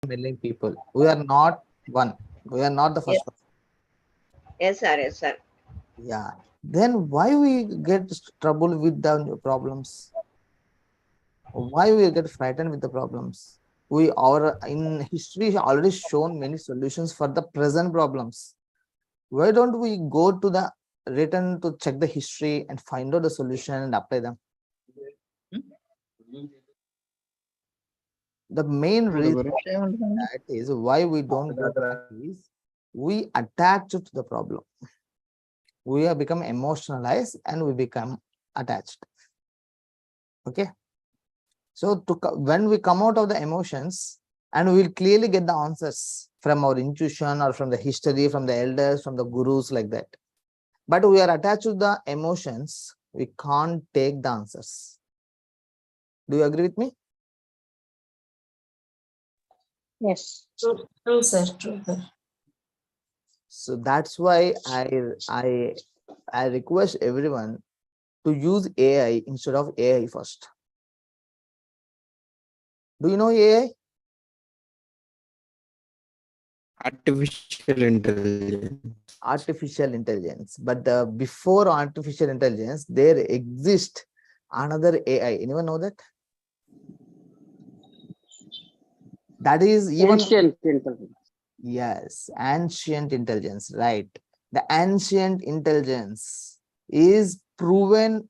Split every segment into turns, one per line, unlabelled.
million people. We are not one. We are not the
Yes.
first one.
Yes, sir. Yes, sir.
Yeah. Then why we get trouble with the problems? Why we get frightened with the problems? We our in history already shown many solutions for the present problems. Why don't we go to the written to check the history and find out the solution and apply them? The main reason that is why we don't do that is we attach to the problem. We have become emotionalized and we become attached. Okay. So when we come out of the emotions and we'll clearly get the answers from our intuition or from the history, from the elders, from the gurus like that. But we are attached to the emotions. We can't take the answers. Do you agree with me?
Yes.
True, sir. True, sir.
So that's why I request everyone to use AI instead of AI first. Do you know AI?
Artificial intelligence.
Artificial intelligence. But before artificial intelligence, there exists another AI. Anyone know that? That is even
Ancient intelligence.
yes, ancient intelligence, right? The ancient intelligence is proven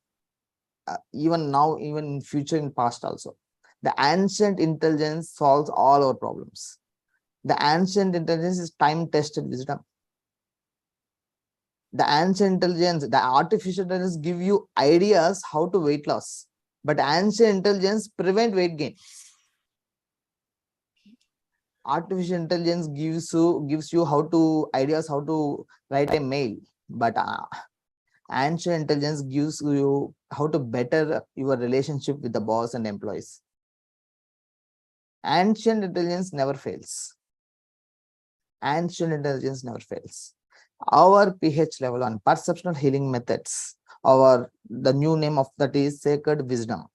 even now, even in future, in past also. The ancient intelligence solves all our problems. The ancient intelligence is time-tested wisdom. The ancient intelligence, the artificial intelligence give you ideas how to weight loss, but ancient intelligence prevent weight gain. Artificial intelligence gives you how to ideas how to write a mail, but ancient intelligence gives you how to better your relationship with the boss and employees. Ancient intelligence never fails. Ancient intelligence never fails. Our pH level on perceptional healing methods, the new name of that is sacred wisdom.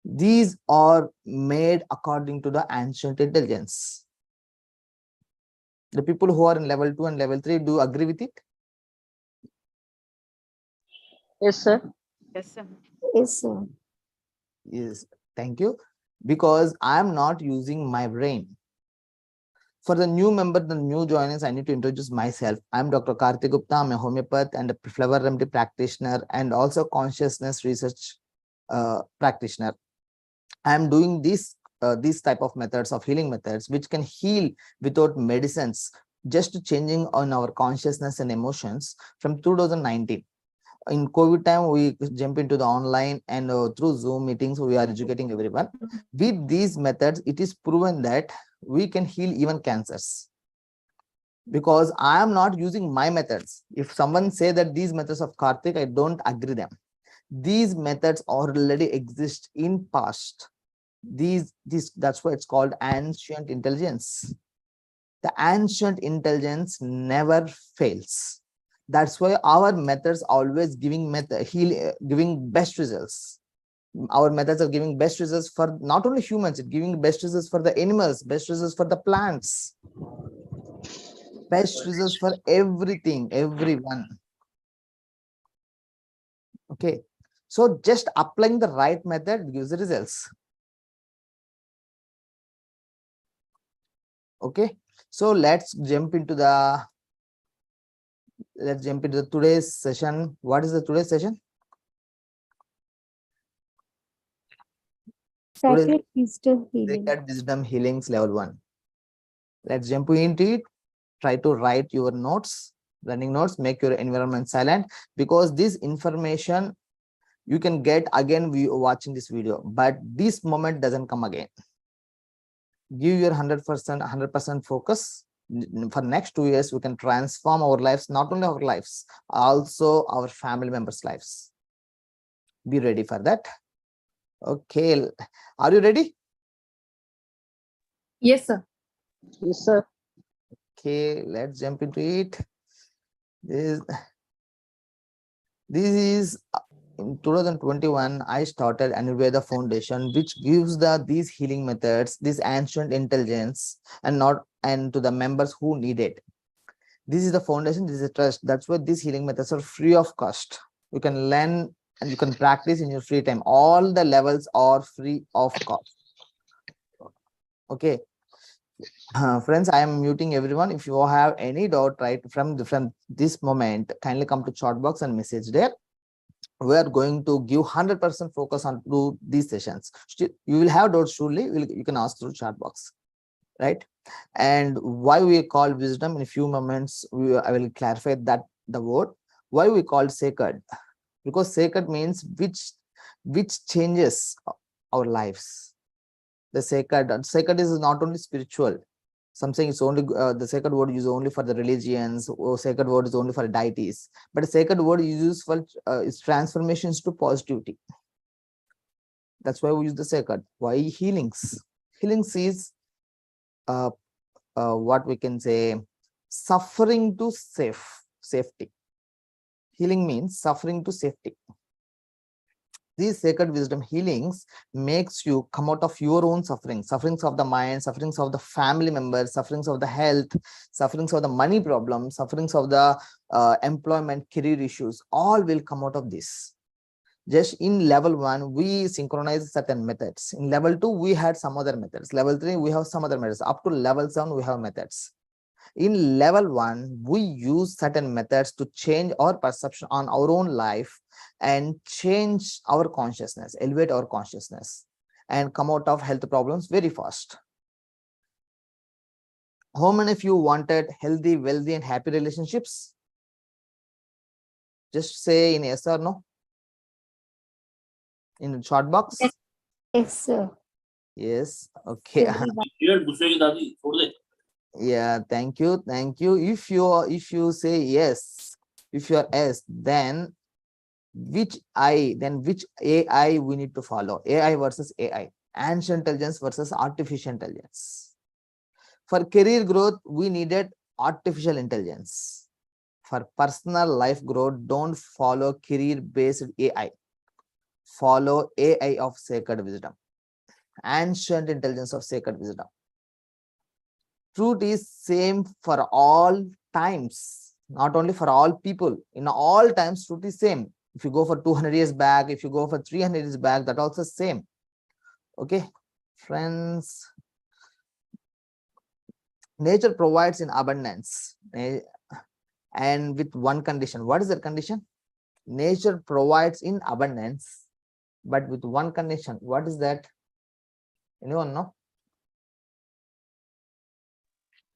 These are made according to the ancient intelligence. The people who are in level 2 and level 3, do you agree with it?
Yes, sir.
Yes, sir.
Yes, sir.
Yes, thank you. Because I am not using my brain. For the new member, the new joiners, I need to introduce myself. I'm Dr. Karthik Gupta. I'm a homeopath and a flower remedy practitioner and also consciousness research practitioner. I'm doing these type of methods of healing methods, which can heal without medicines, just changing on our consciousness and emotions from 2019. In COVID time, we jump into the online and through Zoom meetings, we are educating everyone. With these methods, it is proven that we can heal even cancers. Because I am not using my methods. If someone say that these methods of Karthik, I don't agree them. These methods already exist in past. That's why it's called ancient intelligence. The ancient intelligence never fails. That's why our methods always giving best results. Our methods are giving best results for not only humans, it's giving best results for the animals, best results for the plants, best results for everything, everyone. Okay, so just applying the right method gives the results. Okay, so let's jump into the today's session. What is the today's session?
Sacred wisdom healing.
Sacred wisdom healings level 1. Let's jump into it. Try to write your notes, running notes, make your environment silent, because this information you can get again watching this video, but this moment doesn't come again. Give your 100% focus. For next 2 years, we can transform our lives, not only our lives, also our family members' lives. Be ready for that. Okay, are you ready?
Yes, sir.
Yes, sir.
Okay, let's jump into it. This is in 2021, I started Anirveda Foundation, which gives these healing methods, this ancient intelligence, and to the members who need it. This is the foundation, this is a trust. That's why these healing methods are free of cost. You can learn and you can practice in your free time. All the levels are free of cost. Okay. Friends, I am muting everyone. If you have any doubt right from this moment, kindly come to chat box and message there. We are going to give 100% focus on to these sessions. Still, you will have doubts surely. You can ask through chat box, right? And why we call wisdom, in a few moments I will clarify that the word. Why we call sacred? Because sacred means which changes our lives. The sacred is not only spiritual. Something is only the sacred word is only for the religions, or sacred word is only for deities, but the sacred word is used for its transformations to positivity. That's why we use the sacred. Why healings? Healings is what we can say, suffering to safety. Healing means suffering to safety. These sacred wisdom healings makes you come out of your own sufferings of the mind, sufferings of the family members, sufferings of the health, sufferings of the money problems, sufferings of the employment, career issues. All will come out of this. Just in level 1, we synchronize certain methods. In level 2, we had some other methods. Level 3, we have some other methods. Up to level 7, we have methods. In level 1, we use certain methods to change our perception on our own life and change our consciousness, elevate our consciousness, and come out of health problems very fast. How many of you wanted healthy, wealthy, and happy relationships? Just say in yes or no in the chat box.
Yes, sir.
Yes. Okay. Yeah, thank you. If you say yes, if you are yes, then which AI we need to follow? AI versus AI, ancient intelligence versus artificial intelligence. For career growth, we needed artificial intelligence. For personal life growth, don't follow career based AI, follow AI of sacred wisdom, ancient intelligence of sacred wisdom. Truth is same for all times, not only for all people. In all times, truth is same. If you go for 200 years back, if you go for 300 years back, that also same. Okay, friends. Nature provides in abundance, and with one condition. What is that condition? Nature provides in abundance, but with one condition. What is that? Anyone know?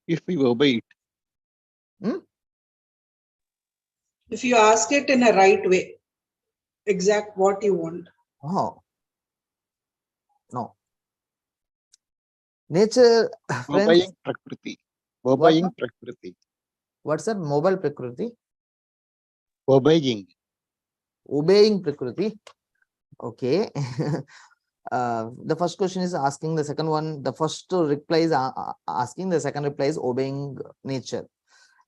If we obey it.
If you ask it in a right way, exact what you want.
Oh, no. Nature, friends.
Obeying Prakriti. Obeying Prakriti.
What's that? Mobile Prakriti?
Obeying.
Obeying Prakriti. Okay. The first question is asking, the second one, the first reply is asking, the second reply is obeying nature.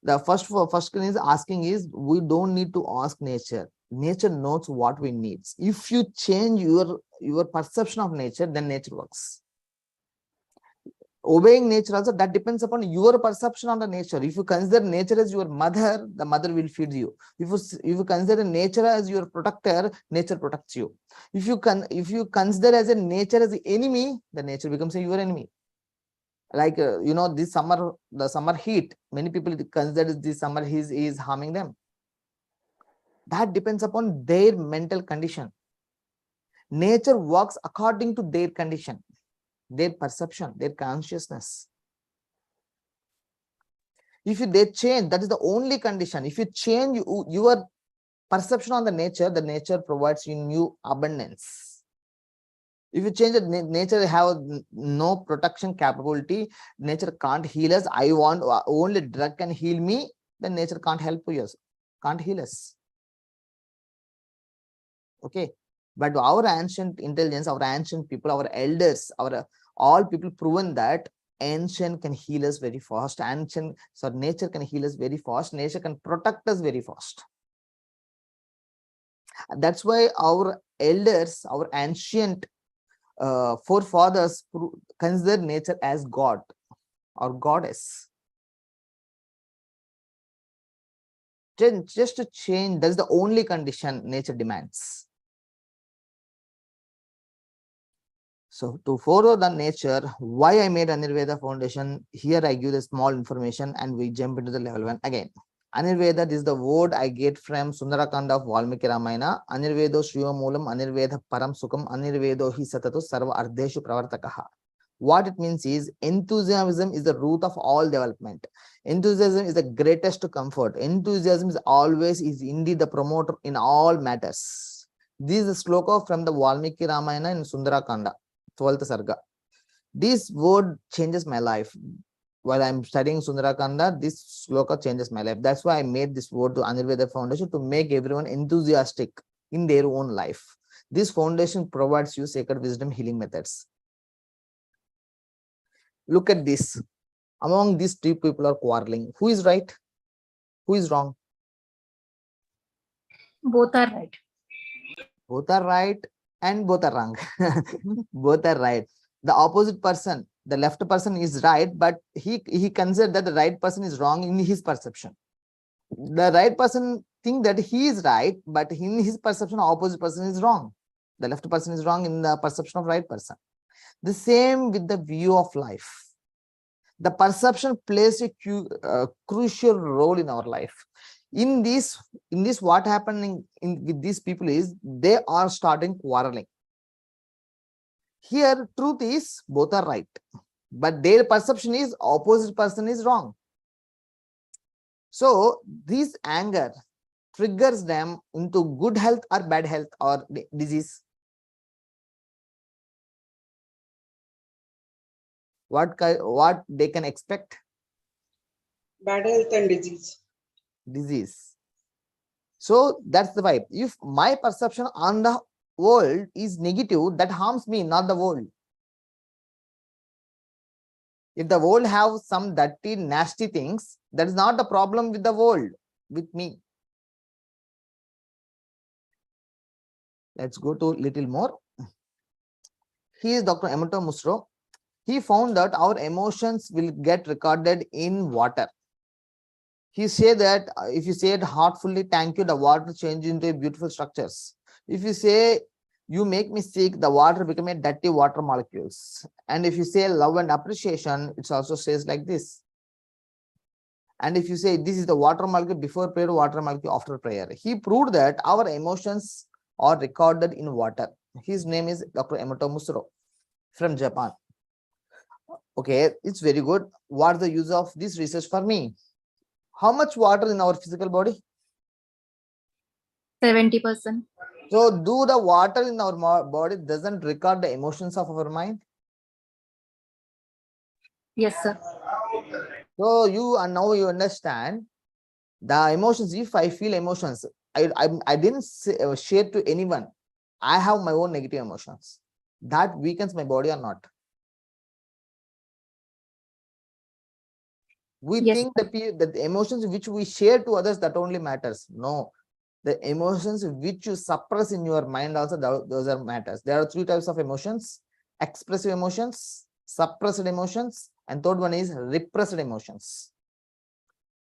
The first question is asking is, we don't need to ask nature. Nature knows what we need. If you change your perception of nature, then nature works. Obeying nature also, that depends upon your perception on the nature. If you consider nature as your mother, the mother will feed you. If you consider nature as your protector, nature protects you. If you consider as a nature as the enemy, the nature becomes your enemy. Like this summer, the summer heat, many people consider this summer is harming them. That depends upon their mental condition. Nature works according to their condition, their perception, their consciousness. If they change, that is the only condition. If you change your perception on the nature provides you new abundance. If you change it, nature have no protection capability, nature can't heal us. I want only drug can heal me, then nature can't help us, can't heal us. Okay, but our ancient intelligence, our ancient people, our elders, all people proven that ancient can heal us very fast. Nature can heal us very fast. Nature can protect us very fast. That's why our elders, our ancient forefathers consider nature as God or goddess. Just to change, that's the only condition nature demands. So to follow the nature, why I made Anirveda Foundation, here I give the small information and we jump into the level 1 again. Anirveda, this is the word I get from Sundarakanda of Valmiki Ramayana. Anirvedo Shriyo Moolam, Anirveda Param Sukham, Anirvedo Hi Satatu Sarva Ardeshu Pravartakaha. What it means is enthusiasm is the root of all development. Enthusiasm is the greatest comfort. Enthusiasm is always indeed the promoter in all matters. This is a sloka from the Valmiki Ramayana in Sundarakanda, 12th Sarga. This word changes my life. While I'm studying Sundarakanda, this sloka changes my life. That's why I made this word to Anirveda Foundation to make everyone enthusiastic in their own life. This foundation provides you sacred wisdom healing methods. Look at this. Among these two people are quarreling. Who is right? Who is wrong?
Both are right.
Both are right and both are wrong. Both are right. The opposite person, the left person is right, but he considered that the right person is wrong in his perception. The right person think that he is right, but in his perception, opposite person is wrong. The left person is wrong in the perception of right person. The same with the view of life. The perception plays a crucial role in our life. In this, what happening with these people is they are starting quarreling. Here, truth is both are right, but their perception is opposite person is wrong. So this anger triggers them into good health or bad health or disease. What they can expect?
Bad health and disease.
Disease. So that's the vibe. If my perception on the world is negative, that harms me, not the world. If the world have some dirty, nasty things, that is not the problem with the world, with me. Let's go to little more. He is Dr. Emoto Musro. He found that our emotions will get recorded in water. He said that if you say it heartfully, thank you, the water changes into beautiful structures. If you say, you make me sick, the water become a dirty water molecules. And if you say love and appreciation, it also says like this. And if you say this is the water molecule before prayer, water molecule after prayer. He proved that our emotions are recorded in water. His name is Dr. Emoto Musuro from Japan. Okay, it's very good. What's the use of this research for me? How much water in our physical body?
70%.
So do the water in our body doesn't record the emotions of our mind?
Yes, sir.
So now you understand the emotions. If I feel emotions, I didn't share to anyone. I have my own negative emotions. That weakens my body or not? We
Yes,
think that the emotions which we share to others, that only matters. No, the emotions which you suppress in your mind also, those are matters. There are three types of emotions: expressive emotions, suppressed emotions, and third one is repressed emotions.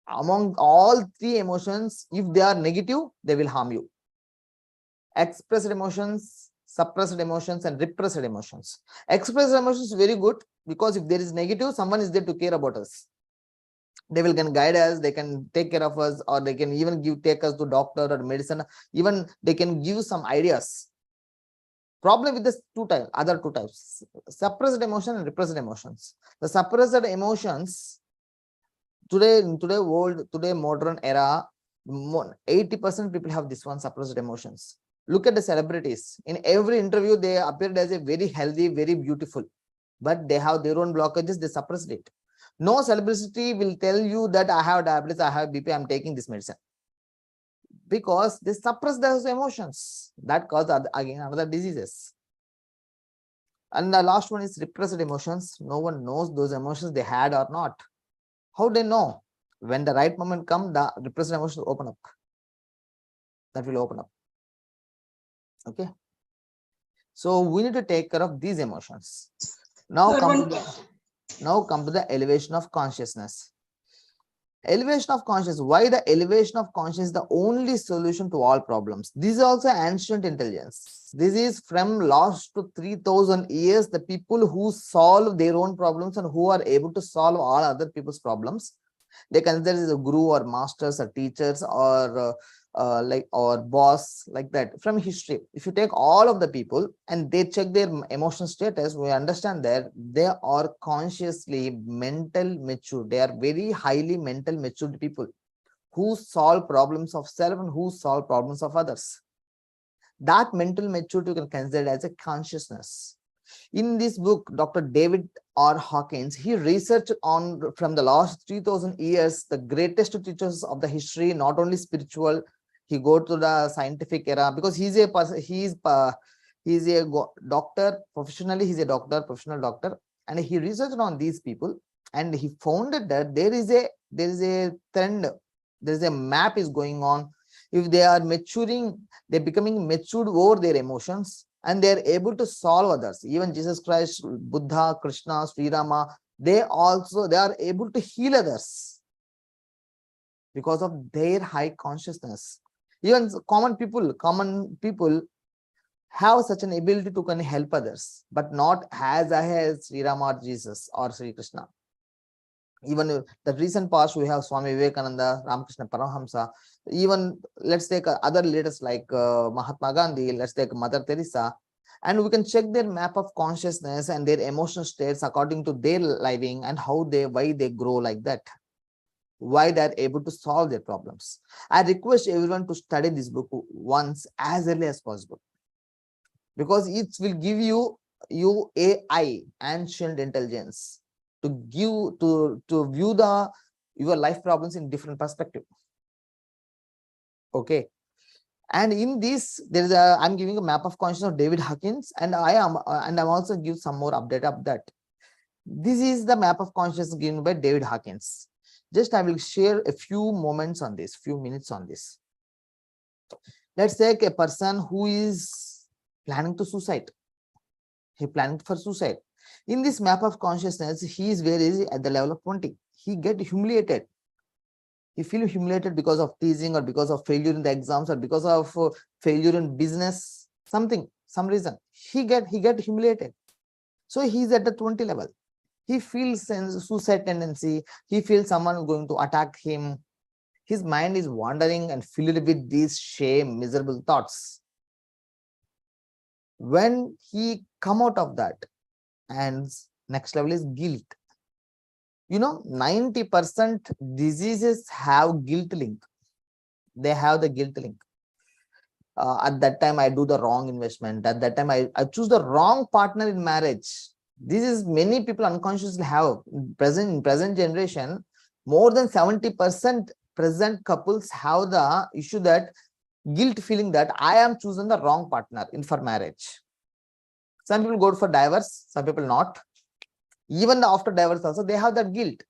Among all three emotions, if they are negative, they will harm you. Expressed emotions, suppressed emotions, and repressed emotions. Expressed emotions is very good because if there is negative, someone is there to care about us. They will can guide us, they can take care of us, or they can even take us to doctor or medicine. Even they can give some ideas. Problem with this other two types: suppressed emotion and repressed emotions. The suppressed emotions, in today world, today modern era, 80% people have this one, suppressed emotions. Look at the celebrities. In every interview, they appeared as a very healthy, very beautiful, but they have their own blockages, they suppressed it. No celebrity will tell you that I have diabetes, I have BP, I'm taking this medicine, because they suppress those emotions that cause again another diseases. And the last one is repressed emotions. No one knows those emotions they had or not. How they know? When the right moment comes, the repressed emotions open up. That will open up. Okay. So we need to take care of these emotions. Now
Sir,
come to the elevation of consciousness. Elevation of consciousness. Why the elevation of consciousness is the only solution to all problems? This is also ancient intelligence. This is from last to 3000 years, the people who solve their own problems and who are able to solve all other people's problems. They consider as a guru or masters or teachers or or boss, like that, from history. If you take all of the people and they check their emotional status, we understand that they are consciously mental mature. They are very highly mental matured people who solve problems of self and who solve problems of others. That mental maturity you can consider as a consciousness. In this book, Dr. David R. Hawkins, he researched on from the last 3000 years, the greatest teachers of the history, not only spiritual, he go to the scientific era, because he's a person, he's a doctor professionally, he's a doctor, professional doctor, and he researched on these people, and he found that there is a trend, there is a map is going on. If they are maturing, they're becoming matured over their emotions, and they are able to solve others. Even Jesus Christ, Buddha, Krishna, Sri Rama, they are able to heal others because of their high consciousness. Even common people have such an ability to can help others, but not as I as Sri Rama or Jesus or Sri Krishna. Even the recent past, we have Swami Vivekananda, Ramakrishna Paramahamsa. Even let's take other leaders like Mahatma Gandhi, let's take Mother Teresa, and we can check their map of consciousness and their emotional states according to their living and why they grow like that, why they're able to solve their problems. I request everyone to study this book once as early as possible, because it will give you AI, ancient intelligence, to view your life problems in different perspective. Okay. And in this, I'm giving a map of consciousness of David Hawkins, and I'm also give some more update of that. This is the map of consciousness given by David Hawkins. Just I will share a few minutes on this. Let's take a person who is planning to suicide. He planned for suicide. In this map of consciousness, he is where is he? At the level of 20. He get humiliated. He feel humiliated because of teasing or because of failure in the exams or because of failure in business, some reason. He get humiliated. So he's at the 20 level. He feels suicide tendency. He feels someone is going to attack him. His mind is wandering and filled with these shame, miserable thoughts. When he come out of that, and next level is guilt. 90% diseases have guilt link. They have the guilt link. At that time, I do the wrong investment. At that time, I choose the wrong partner in marriage. This is many people unconsciously have. In present generation, more than 70% present couples have the issue that guilt feeling that I am choosing the wrong partner for marriage. Some people go for divorce, some people not. Even after divorce also, they have that guilt.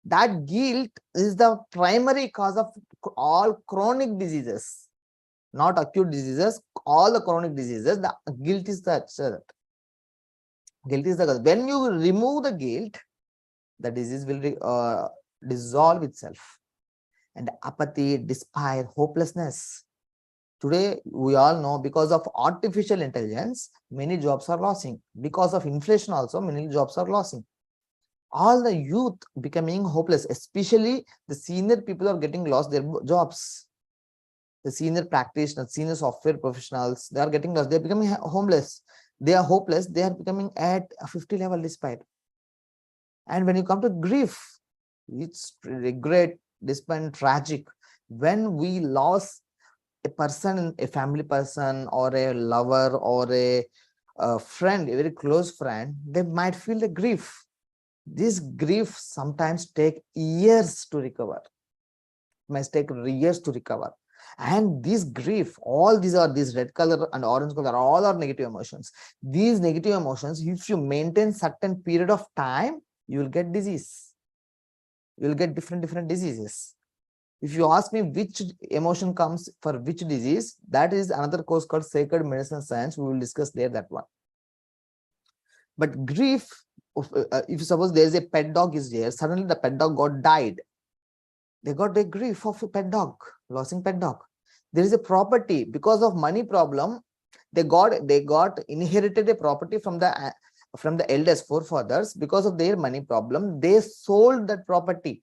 That guilt is the primary cause of all chronic diseases, not acute diseases, all the chronic diseases. The guilt is the cause. When you remove the guilt, the disease will dissolve itself. And apathy, despair, hopelessness. Today, we all know, because of artificial intelligence, many jobs are losing. Because of inflation also, many jobs are losing. All the youth becoming hopeless, especially the senior people are getting lost their jobs. The senior practitioners, senior software professionals, they are getting lost. They're becoming homeless. They are hopeless. They are becoming at a 50 level despair. And when you come to grief, it's regret, despair, tragic. When we lost a person, a family person, or a lover, or a friend, a very close friend, they might feel the grief. This grief sometimes take years to recover. It must take years to recover. And this grief, all these red color and orange color, all are negative emotions. These negative emotions, if you maintain certain period of time, you will get disease. You will get different diseases. If you ask me which emotion comes for which disease, that is another course called Sacred Medicine Science. We will discuss there that one. But grief, if suppose there is a pet dog is there, suddenly the pet dog got died. They got a grief of a pet dog, losing pet dog. There is a property because of money problem. They got inherited a property from the elders forefathers. Because of their money problem, they sold that property.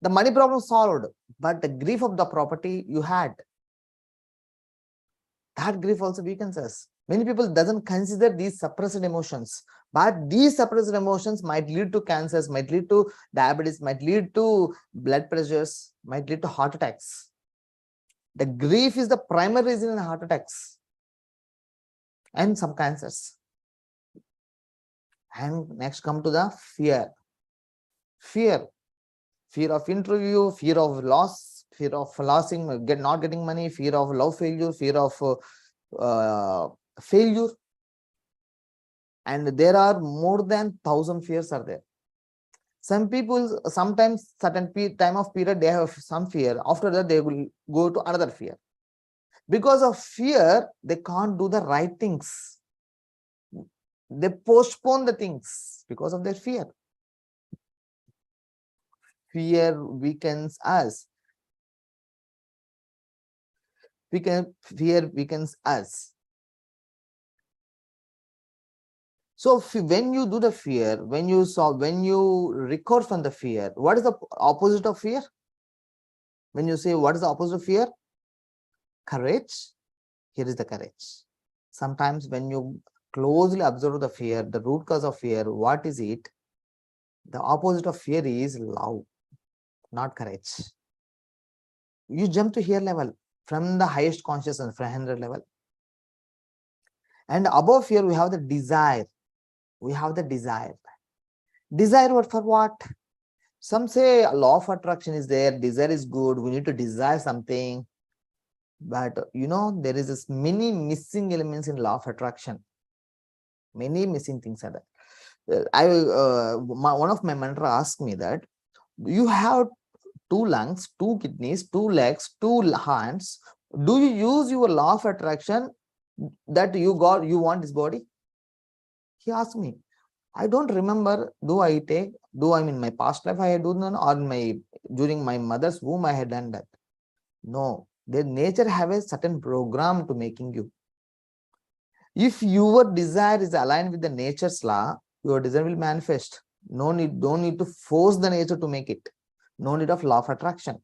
The money problem solved, but the grief of the property you had, that grief also weakens us. Many people doesn't consider these suppressed emotions, but these suppressed emotions might lead to cancers, might lead to diabetes, might lead to blood pressures, might lead to heart attacks. The grief is the primary reason in heart attacks and some cancers. And next come to the fear. Fear of interview, fear of loss, fear of losing, not getting money, fear of love failure, fear of failure. And there are more than 1,000 fears are there. Some people, sometimes certain time of period, they have some fear. After that, they will go to another fear. Because of fear, they can't do the right things. They postpone the things because of their fear. Fear weakens us. Fear weakens us. So when you do the fear, when you recover from the fear, what is the opposite of fear? When you say what is the opposite of fear? Courage. Here is the courage. Sometimes when you closely observe the fear, the root cause of fear, what is it? The opposite of fear is love, not courage. You jump to here level from the highest consciousness, from 100 level. And above fear, we have the desire. We have the desire. Desire for what? Some say a law of attraction is there. Desire is good. We need to desire something. But there is this many missing elements in law of attraction. Many missing things are there. One of my mentor asked me that you have 2 lungs, 2 kidneys, 2 legs, 2 hands. Do you use your law of attraction that you want this body? He asked me. I don't remember. Do I in my past life I had done that, or during my mother's womb I had done that? No. Their nature have a certain program to making you. If your desire is aligned with the nature's law, your desire will manifest. Don't need to force the nature to make it. No need of law of attraction.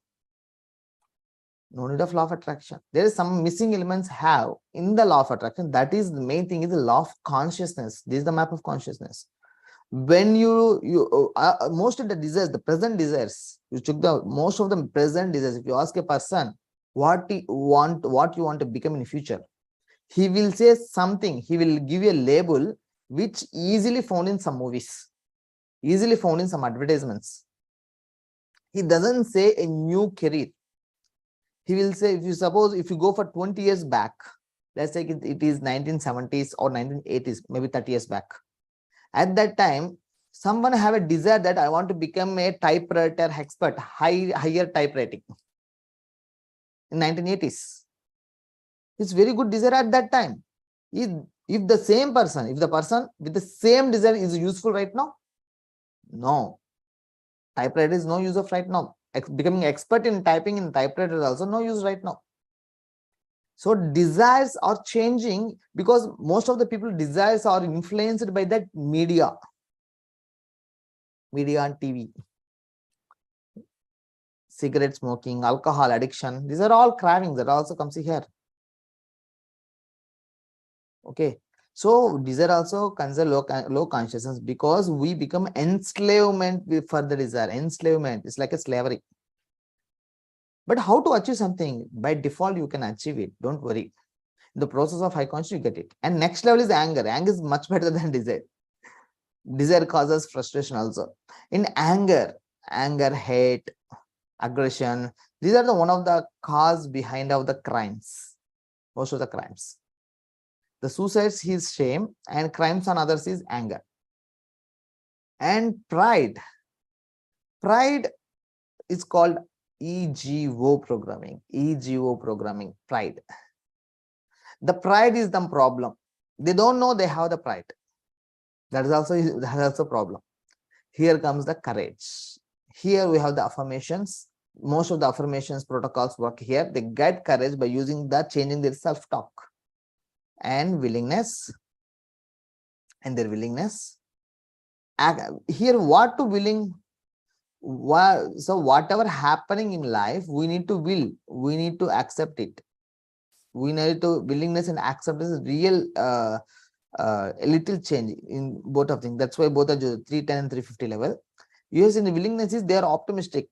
No need of law of attraction. There is some missing elements have in the law of attraction. That is the main thing, is the law of consciousness. This is the map of consciousness. When most of the desires, the present desires, you took the most of the present desires. If you ask a person what you want to become in the future, he will say something. He will give you a label which easily found in some movies, easily found in some advertisements. He doesn't say a new career. He will say, if you go for 20 years back, let's say it is 1970s or 1980s, maybe 30 years back. At that time, someone have a desire that I want to become a typewriter expert, higher typewriting. In 1980s, it's very good desire at that time. If the person with the same desire is useful right now, no. Typewriter is no use of right now. Becoming expert in typing in typewriter is also no use right now. So desires are changing because most of the people desires are influenced by that media and TV. Cigarette smoking, alcohol addiction, these are all cravings that also comes here. Okay, so desire also consider low consciousness, because we become enslavement for the desire. Enslavement is like a slavery. But how to achieve something? By default, you can achieve it. Don't worry. In the process of high consciousness, you get it. And next level is anger. Anger is much better than desire. Desire causes frustration also. In anger, hate, aggression, these are one of the cause behind of the crimes. Most of the crimes. The suicides is shame, and crimes on others is anger. And pride. Pride is called ego programming, pride. The pride is the problem. They don't know they have the pride. That is also a problem. Here comes the courage. Here we have the affirmations. Most of the affirmations protocols work here. They get courage by using the changing their self-talk and willingness. And their willingness. Here, what to willing? So whatever happening in life, we need to will. We need to accept it. We need to willingness and acceptance is real. A little change in both of things. That's why both are 310 and 350 level. Yes, in the willingness is they are optimistic.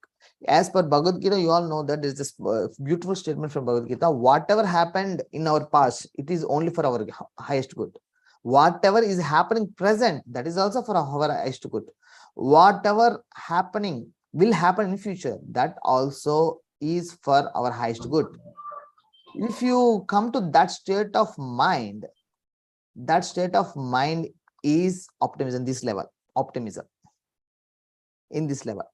As per Bhagavad Gita, you all know that there is this beautiful statement from Bhagavad Gita. Whatever happened in our past, it is only for our highest good. Whatever is happening present, that is also for our highest good. Whatever happening will happen in future, that also is for our highest good. If you come to that state of mind is optimism, this level, optimism in this level.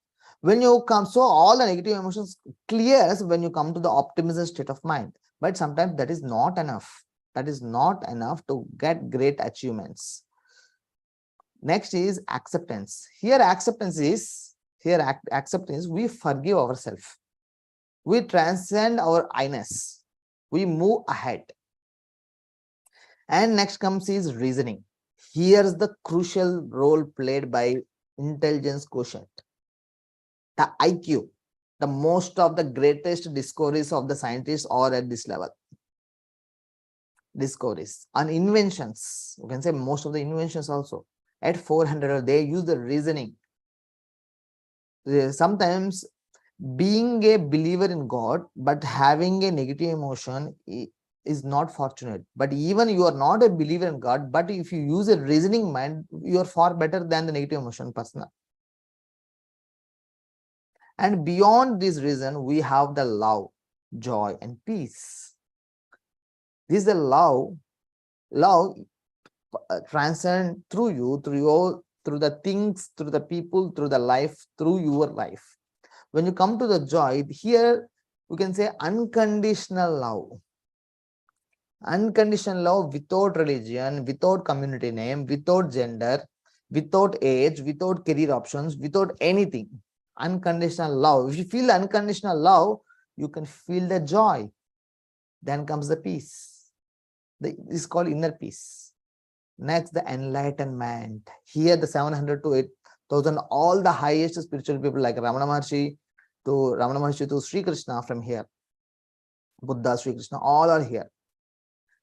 When you come, so all the negative emotions clears when you come to the optimism state of mind. But sometimes that is not enough. That is not enough to get great achievements. Next is acceptance. Here acceptance is, we forgive ourselves. We transcend our I-ness. We move ahead. And next comes is reasoning. Here's the crucial role played by intelligence quotient. The IQ, the most of the greatest discoveries of the scientists are at this level. Discoveries and inventions, you can say most of the inventions also at 400, they use the reasoning. Sometimes being a believer in God, but having a negative emotion is not fortunate. But even you are not a believer in God, but if you use a reasoning mind, you are far better than the negative emotion person. And beyond this reason, we have the love, joy, and peace. This is the love transcend through you, through the things, through the people, through the life, through your life. When you come to the joy, here we can say unconditional love. Unconditional love without religion, without community name, without gender, without age, without career options, without anything. Unconditional love. If you feel unconditional love, you can feel the joy. Then comes the peace. This is called inner peace. Next, the enlightenment. Here, the 700 to 8,000, all the highest spiritual people like Ramana Maharshi to Sri Krishna from here. Buddha, Sri Krishna, all are here.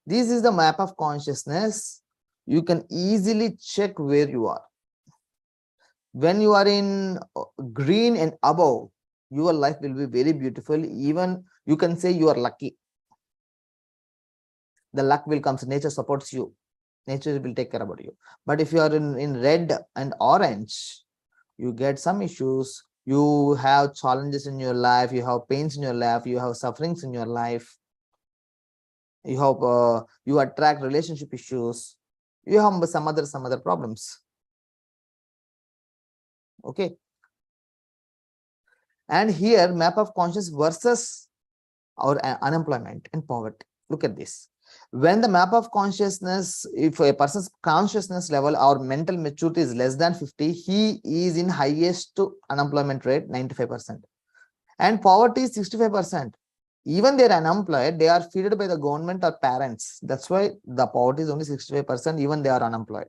This is the map of consciousness. You can easily check where you are. When you are in green and above, your life will be very beautiful. Even you can say you are lucky. The luck will come. Nature supports you. Nature will take care about you. But if you are in red and orange, you get some issues. You have challenges in your life. You have pains in your life. You have sufferings in your life. You have you attract relationship issues. You have some other problems. Okay. And here, map of consciousness versus our unemployment and poverty. Look at this. When the map of consciousness, if a person's consciousness level or mental maturity is less than 50, he is in highest unemployment rate, 95%. And poverty is 65%. Even they are unemployed, they are fed by the government or parents. That's why the poverty is only 65%, even they are unemployed.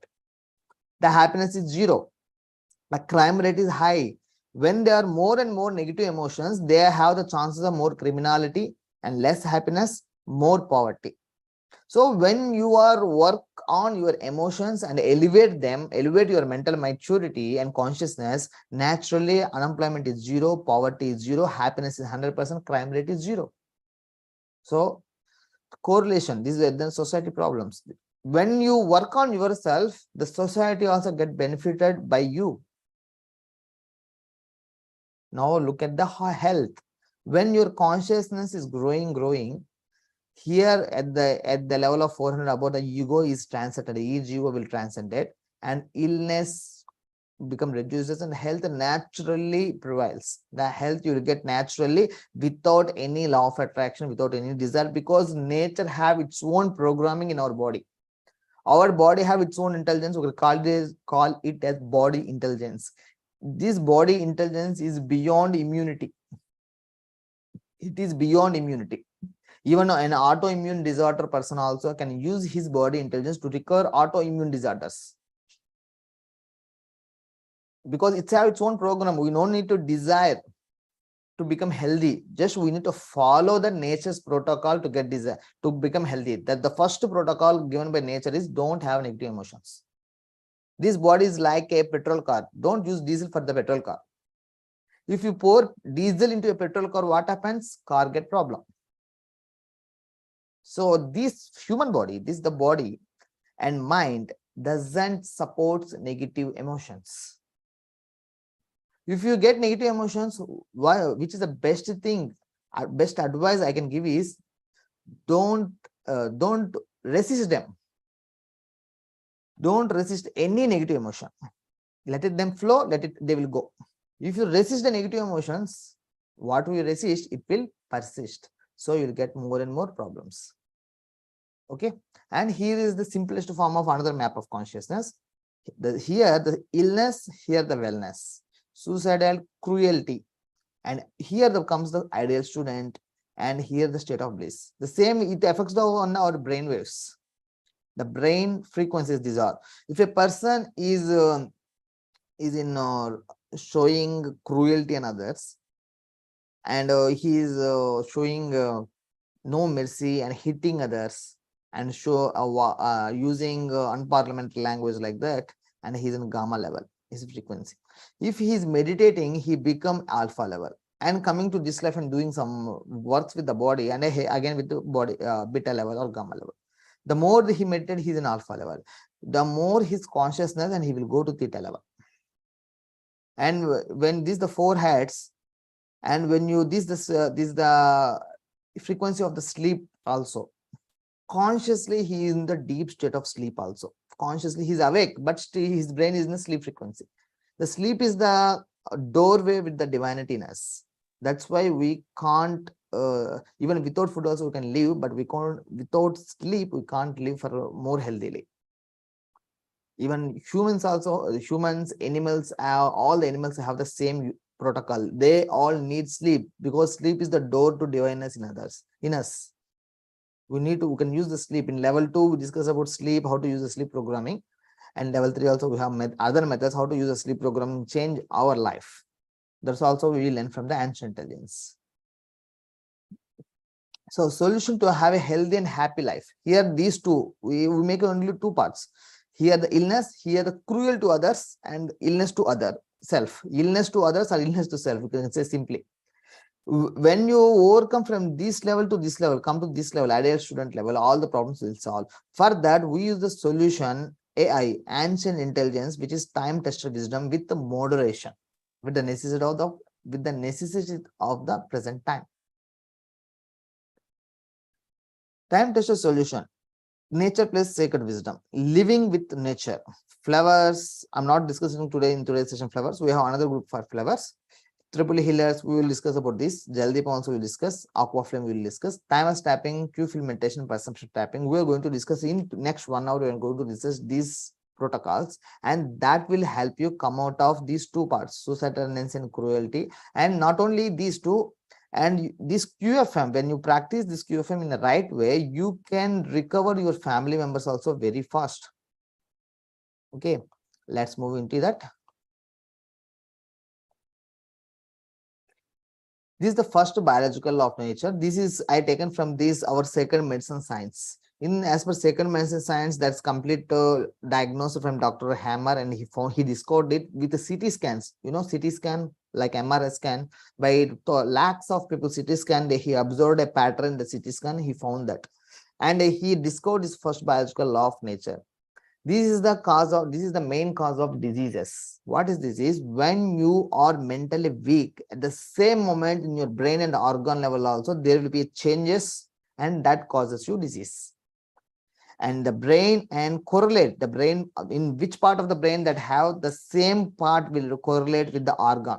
The happiness is 0. The crime rate is high. When there are more and more negative emotions, they have the chances of more criminality and less happiness, more poverty. So when you are work on your emotions and elevate them, elevate your mental maturity and consciousness, naturally unemployment is 0, poverty is 0, happiness is 100%, crime rate is 0. So correlation, these are the society problems. When you work on yourself, the society also get benefited by you. Now look at the health. When your consciousness is growing, here at the level of 400 above, the ego is transcended. Each ego will transcend it, and illness become reduces and health naturally prevails. The health you will get naturally without any law of attraction, without any desire, because nature have its own programming in our body. Our body have its own intelligence. We will call it as body intelligence. This body intelligence is beyond immunity. It is beyond immunity. Even an autoimmune disorder person also can use his body intelligence to recover autoimmune disorders, because it's have its own program. We don't need to desire to become healthy. Just we need to follow the nature's protocol to get desire to become healthy. That the first protocol given by nature is don't have negative emotions. This body is like a petrol car. Don't use diesel for the petrol car. If you pour diesel into a petrol car, what happens? Car get problem. So this human body, this the body and mind doesn't support negative emotions. If you get negative emotions, which is the best thing, best advice I can give is don't resist them. Don't resist any negative emotion. Let it them flow, they will go. If you resist the negative emotions, what we resist, it will persist. So you'll get more and more problems. Okay. And here is the simplest form of another map of consciousness. Here the illness, here the wellness, suicidal cruelty, and here comes the ideal student, and here the state of bliss. The same, it affects on our brain waves. The brain frequencies, these are. If a person is in showing cruelty on others, and he is showing no mercy and hitting others, and show using unparliamentary language like that, and he's in gamma level, his frequency. If he is meditating, he become alpha level, and coming to this life and doing some works with the body, and again with the body beta level or gamma level. The more he meditated, he's in alpha level. The more his consciousness, and he will go to theta level. And when these the four heads, and when you this the frequency of the sleep also. Consciously he is in the deep state of sleep also. Consciously he's awake, but still his brain is in the sleep frequency. The sleep is the doorway with the divinity in us. That's why we can't even without food also we can live, but we can't without sleep we can't live for more healthily. Even humans also, humans, animals, all the animals have the same protocol. They all need sleep, because sleep is the door to divineness in us. We can use the sleep. In level 2 we discuss about sleep, how to use the sleep programming, and level 3 also we have other methods how to use the sleep programming, change our life. That's also we learn from the ancient intelligence. So solution to have a healthy and happy life. Here these two, we make only two parts. Here the illness, here the cruel to others, and illness to other self. Illness to others or illness to self, you can say simply. When you overcome from this level to this level, come to this level, ideal student level, all the problems will solve. For that, we use the solution AI, ancient intelligence, which is time-tested wisdom with the moderation, with the necessity of the present time. Time-tested solution. Nature plus sacred wisdom, living with nature. Flowers, I'm not discussing today in today's session flowers. We have another group for flowers. Triple healers, we will discuss about this. Jaladeepam also will discuss. Aqua Flame we will discuss. Thymus Tapping, Q-field meditation, Perceptional Tapping. We are going to discuss in next 1 hour. We are going to discuss these protocols, and that will help you come out of these two parts, suicidal tendency and cruelty. And not only these two, and this QFM, when you practice this QFM in the right way, you can recover your family members also very fast. Okay, let's move into that. This is the first biological law of nature. This is I taken from this our second medicine science. In as per second medicine science, that's complete diagnosis from Dr. Hammer, and he discovered it with the CT scans. You know, CT scan like MRI scan. By lakhs of people CT scan, he observed a pattern in the CT scan. He found that, and he discovered his first biological law of nature. This is the main cause of diseases. What is disease? When you are mentally weak, at the same moment in your brain and organ level also, there will be changes, and that causes you disease. and the brain and correlate the brain in which part of the brain that have the same part will correlate with the organ.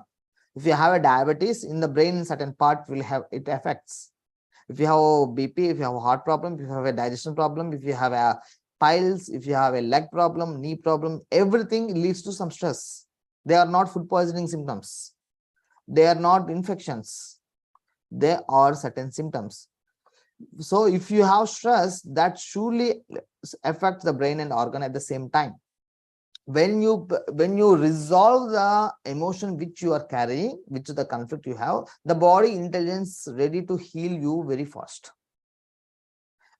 If you have a diabetes in the brain, certain part will have it affects. If you have BP, if you have a heart problem, if you have a digestion problem, if you have a piles, if you have a leg problem, knee problem, everything leads to some stress. They are not food poisoning symptoms. They are not infections. They are certain symptoms. So if you have stress, that surely affects the brain and organ at the same time. When you resolve the emotion which you are carrying, which is the conflict you have, the body intelligence ready to heal you very fast.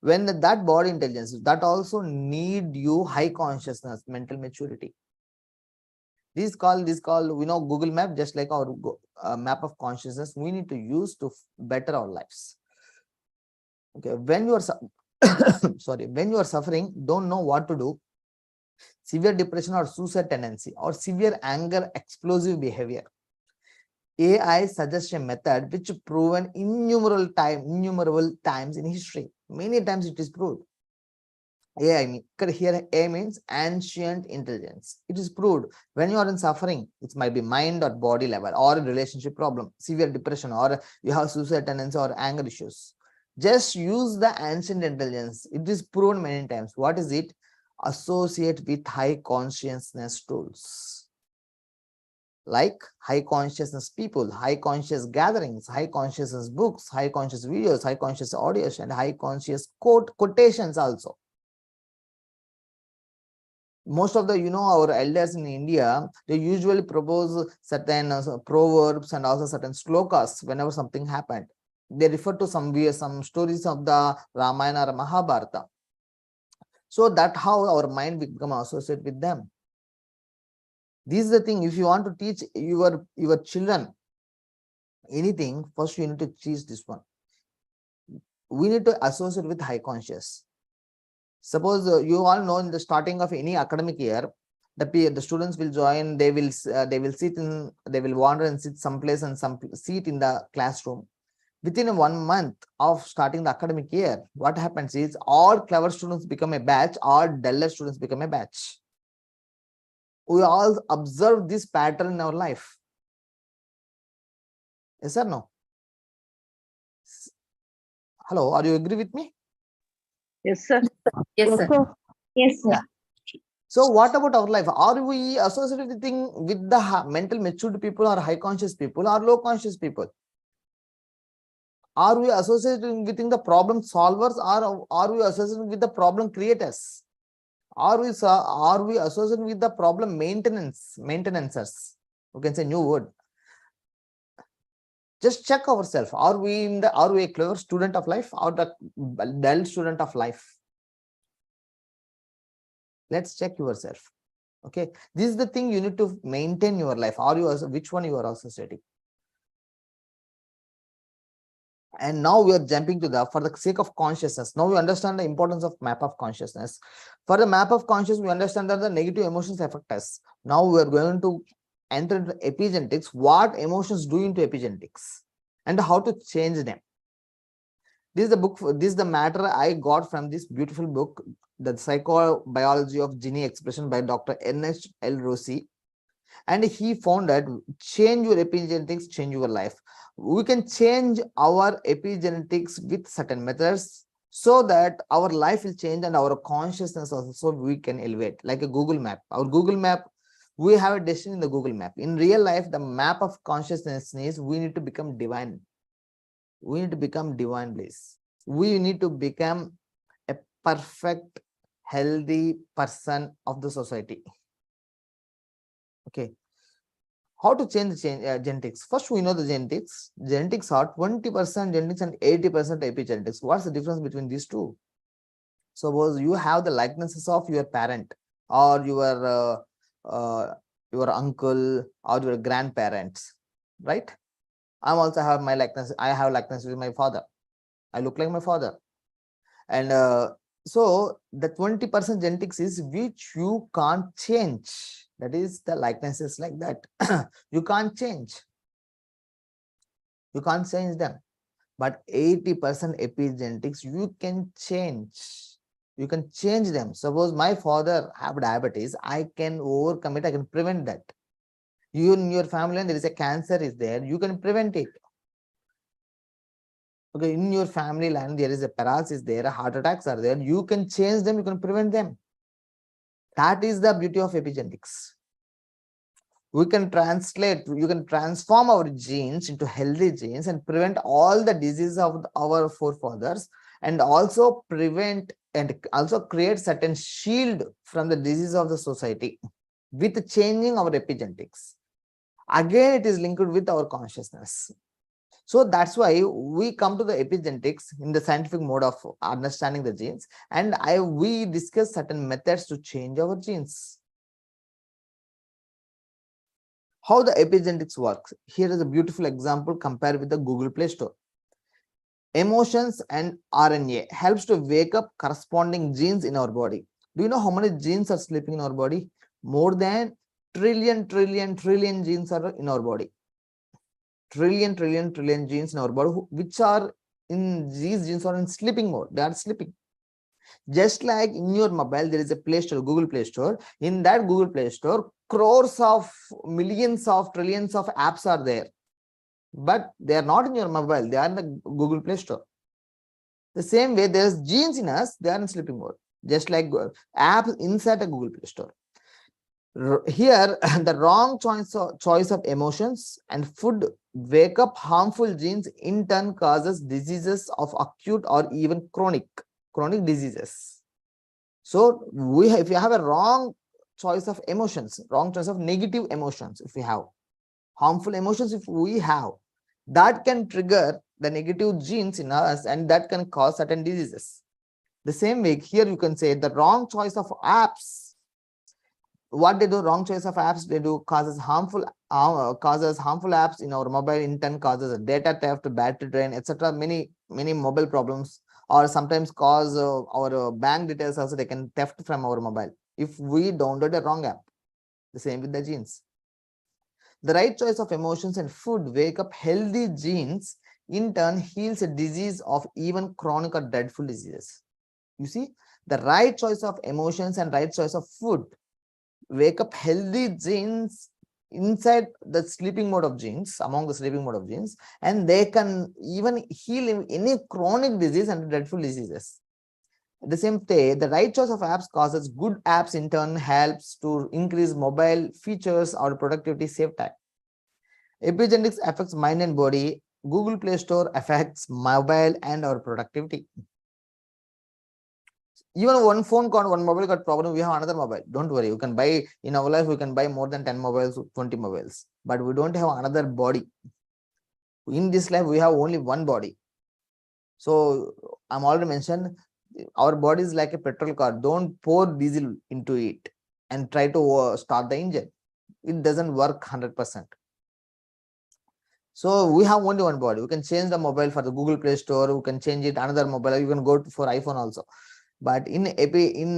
When that body intelligence, that also need you high consciousness, mental maturity. This call Google Map, just like our map of consciousness, we need to use to better our lives. Okay, when you are sorry, when you are suffering, don't know what to do, severe depression or suicide tendency or severe anger, explosive behavior, AI suggests a method which proven innumerable times in history. Many times it is proved. AI here A means ancient intelligence. It is proved when you are in suffering, it might be mind or body level or relationship problem, severe depression, or you have suicide tendency or anger issues. Just use the ancient intelligence. It is proven many times. What is it? Associate with high consciousness tools. Like high consciousness people, high conscious gatherings, high consciousness books, high conscious videos, high conscious audios, and high conscious quotations also. Most of the our elders in India, they usually propose certain proverbs and also certain slokas whenever something happened. They refer to some stories of the Ramayana or Mahabharata. So that how our mind become associated with them. This is the thing. If you want to teach your children anything, first you need to teach this one. We need to associate with high conscious. Suppose you all know in the starting of any academic year, the students will join. They will wander and sit someplace and some seat in the classroom. Within 1 month of starting the academic year, what happens is all clever students become a batch, all duller students become a batch. We all observe this pattern in our life. Yes or no? Hello, are you agree with me?
Yes, sir.
Yes, sir.
Yes, sir.
So what about our life? Are we associated with the mental matured people or high conscious people or low conscious people? Are we associating with the problem solvers or are we associating with the problem creators? Are we associating with the problem maintenancers? You can say new word. Just check ourselves. Are we a clever student of life or the dull student of life? Let's check yourself. Okay, this is the thing you need to maintain your life. Are you which one you are associating? And now we are jumping to for the sake of consciousness. Now we understand the importance of map of consciousness. For the map of consciousness, we understand that the negative emotions affect us. Now we are going to enter into epigenetics. What emotions do into epigenetics and how to change them. This is the book. This is the matter I got from this beautiful book, The Psychobiology of Gene Expression by Dr. Ernest L. Rossi. And he found that change your epigenetics, change your life. We can change our epigenetics with certain methods so that our life will change and our consciousness also we can elevate, like a Google map. Our Google map, we have a destiny in the Google map. In real life, the map of consciousness is we need to become divine. We need to become divine bliss. We need to become a perfect, healthy person of the society. Okay. How to change the genetics? First, we know the genetics. Genetics are 20% genetics and 80% epigenetics. What's the difference between these two? Suppose you have the likenesses of your parent or your uncle or your grandparents, right? I also have my likeness. I have likeness with my father. I look like my father. And so the 20% genetics is which you can't change. That is the likenesses like that. You can't change. You can't change them. But 80% epigenetics you can change. You can change them. Suppose my father have diabetes, I can overcome it. I can prevent that. You in your family, and there is a cancer is there, you can prevent it. Okay, in your family line, there is a paralysis there, heart attacks are there. You can change them, you can prevent them. That is the beauty of epigenetics. We can translate, you can transform our genes into healthy genes and prevent all the diseases of our forefathers, and also prevent and also create certain shield from the disease of the society with changing our epigenetics. Again, it is linked with our consciousness. So that's why we come to the epigenetics in the scientific mode of understanding the genes, and we discuss certain methods to change our genes. How the epigenetics works. Here is a beautiful example compared with the Google Play Store. Emotions and RNA helps to wake up corresponding genes in our body. Do you know how many genes are sleeping in our body? More than trillion genes are in our body. Trillion genes in our body, which are in, these genes are in sleeping mode. They are sleeping. Just like in your mobile, there is a Play Store, Google Play Store. In that Google Play Store, crores of, millions of, trillions of apps are there. But they are not in your mobile, they are in the Google Play Store. The same way, there's genes in us, they are in sleeping mode. Just like apps inside a Google Play Store. Here, the wrong choice of emotions and food wake up harmful genes, in turn causes diseases of acute or even chronic diseases. So if you have a wrong choice of emotions, wrong choice of negative emotions, if we have harmful emotions, if we have, that can trigger the negative genes in us, and that can cause certain diseases. The same way, here you can say the wrong choice of apps. What they do, wrong choice of apps, they do causes harmful apps in our mobile, in turn causes data theft, battery drain, etc. Many mobile problems, or sometimes cause our bank details also, they can theft from our mobile if we download a wrong app. The same with the genes. The right choice of emotions and food wake up healthy genes, in turn heals a disease of even chronic or dreadful diseases. You see, the right choice of emotions and right choice of food wake up healthy genes inside the sleeping mode of genes, among the sleeping mode of genes, and they can even heal any chronic disease and dreadful diseases. At the same time, the right choice of apps causes good apps, in turn helps to increase mobile features or productivity, save time. Epigenetics affects mind and body. Google Play Store affects mobile and our productivity. Even one phone got, one mobile got problem, we have another mobile. Don't worry, you can buy, in our life we can buy more than 10 mobiles, 20 mobiles, but we don't have another body. In this life we have only one body. So I'm already mentioned, our body is like a petrol car. Don't pour diesel into it and try to start the engine. It doesn't work 100%. So we have only one body. We can change the mobile for the Google Play Store. We can change it another mobile. You can go for iPhone also. But in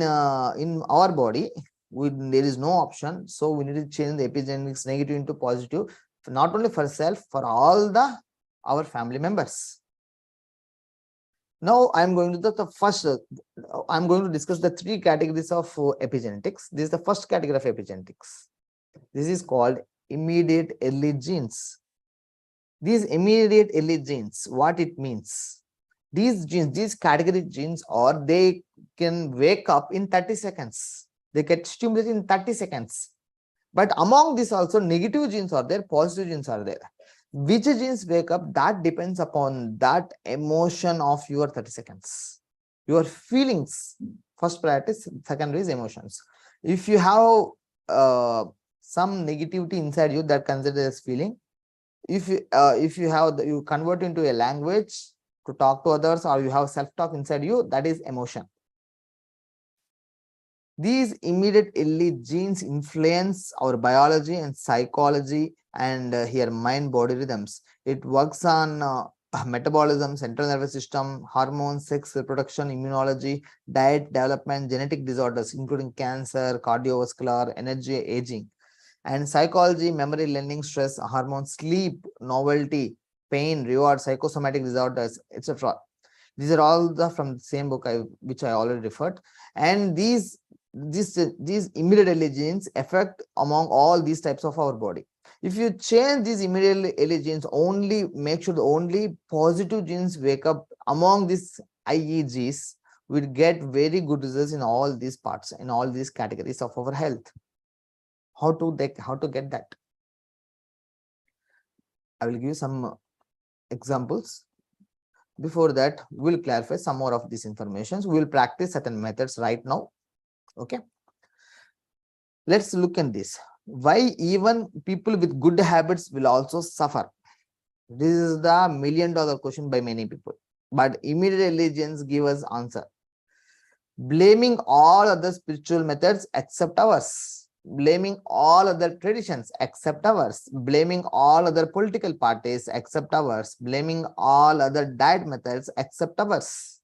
our body, there is no option. So we need to change the epigenetics negative into positive, not only for self, for all our family members. Now I'm going to I'm going to discuss the three categories of epigenetics. This is the first category of epigenetics. This is called immediate early genes. These immediate early genes, what it means? These genes, these category genes, or they can wake up in 30 seconds. They get stimulated in 30 seconds. But among these also, negative genes are there, positive genes are there. Which genes wake up, that depends upon that emotion of your 30 seconds. Your feelings, first priority, secondary is emotions. If you have some negativity inside you, that considered as feeling. If you convert into a language to talk to others, or you have self-talk inside you, that is emotion. These immediate early genes influence our biology and psychology, and here mind-body rhythms. It works on metabolism, central nervous system, hormones, sex, reproduction, immunology, diet, development, genetic disorders, including cancer, cardiovascular, energy, aging, and psychology, memory, learning, stress, hormones, sleep, novelty, pain, reward, psychosomatic disorders, etc. These are all from the same book which I already referred. And these immediate allegiance affect among all these types of our body. If you change these immediate allegiance, only make sure the only positive genes wake up among these IEGs, will get very good results in all these parts, in all these categories of our health. How to get that? I will give some examples. Before that, we'll clarify some more of these informations. We'll practice certain methods right now. Okay. Let's look at this. Why even people with good habits will also suffer? This is the $1 million question by many people. But immediate allegiance give us answer. Blaming all other spiritual methods except ours. Blaming all other traditions except ours, blaming all other political parties except ours, blaming all other diet methods except ours.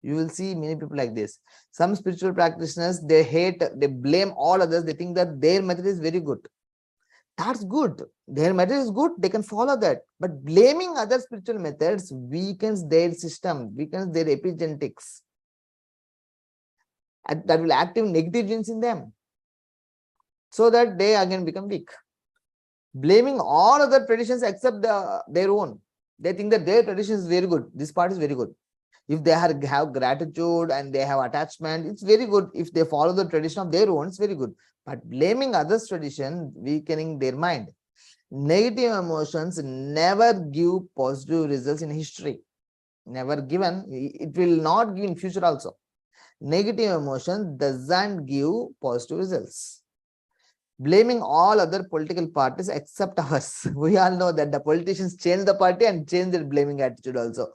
You will see many people like this. Some spiritual practitioners, they blame all others. They think that their method is very good. That's good. Their method is good. They can follow that. But blaming other spiritual methods weakens their system, weakens their epigenetics. And that will activate negative genes in them, so that they again become weak. Blaming all other traditions except their own. They think that their tradition is very good. This part is very good. If they have gratitude and they have attachment, it's very good. If they follow the tradition of their own, it's very good. But blaming others' tradition, weakening their mind. Negative emotions never give positive results in history. Never given. It will not give in future also. Negative emotion doesn't give positive results. Blaming all other political parties except ours. We all know that the politicians change the party and change their blaming attitude also.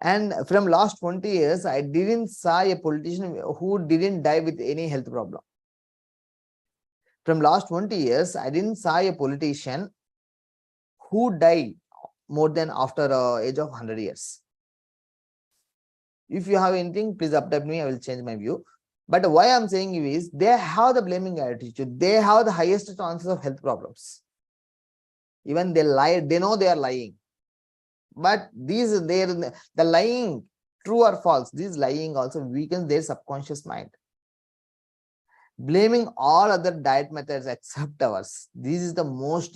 And from last 20 years, I didn't saw a politician who didn't die with any health problem. From last 20 years, I didn't saw a politician who died more than after age of 100 years. If you have anything, please update me. I will change my view. But why I'm saying is, they have the blaming attitude. They have the highest chances of health problems. Even they lie, they know they are lying. But the lying, true or false, this lying also weakens their subconscious mind. Blaming all other diet methods except ours. This is the most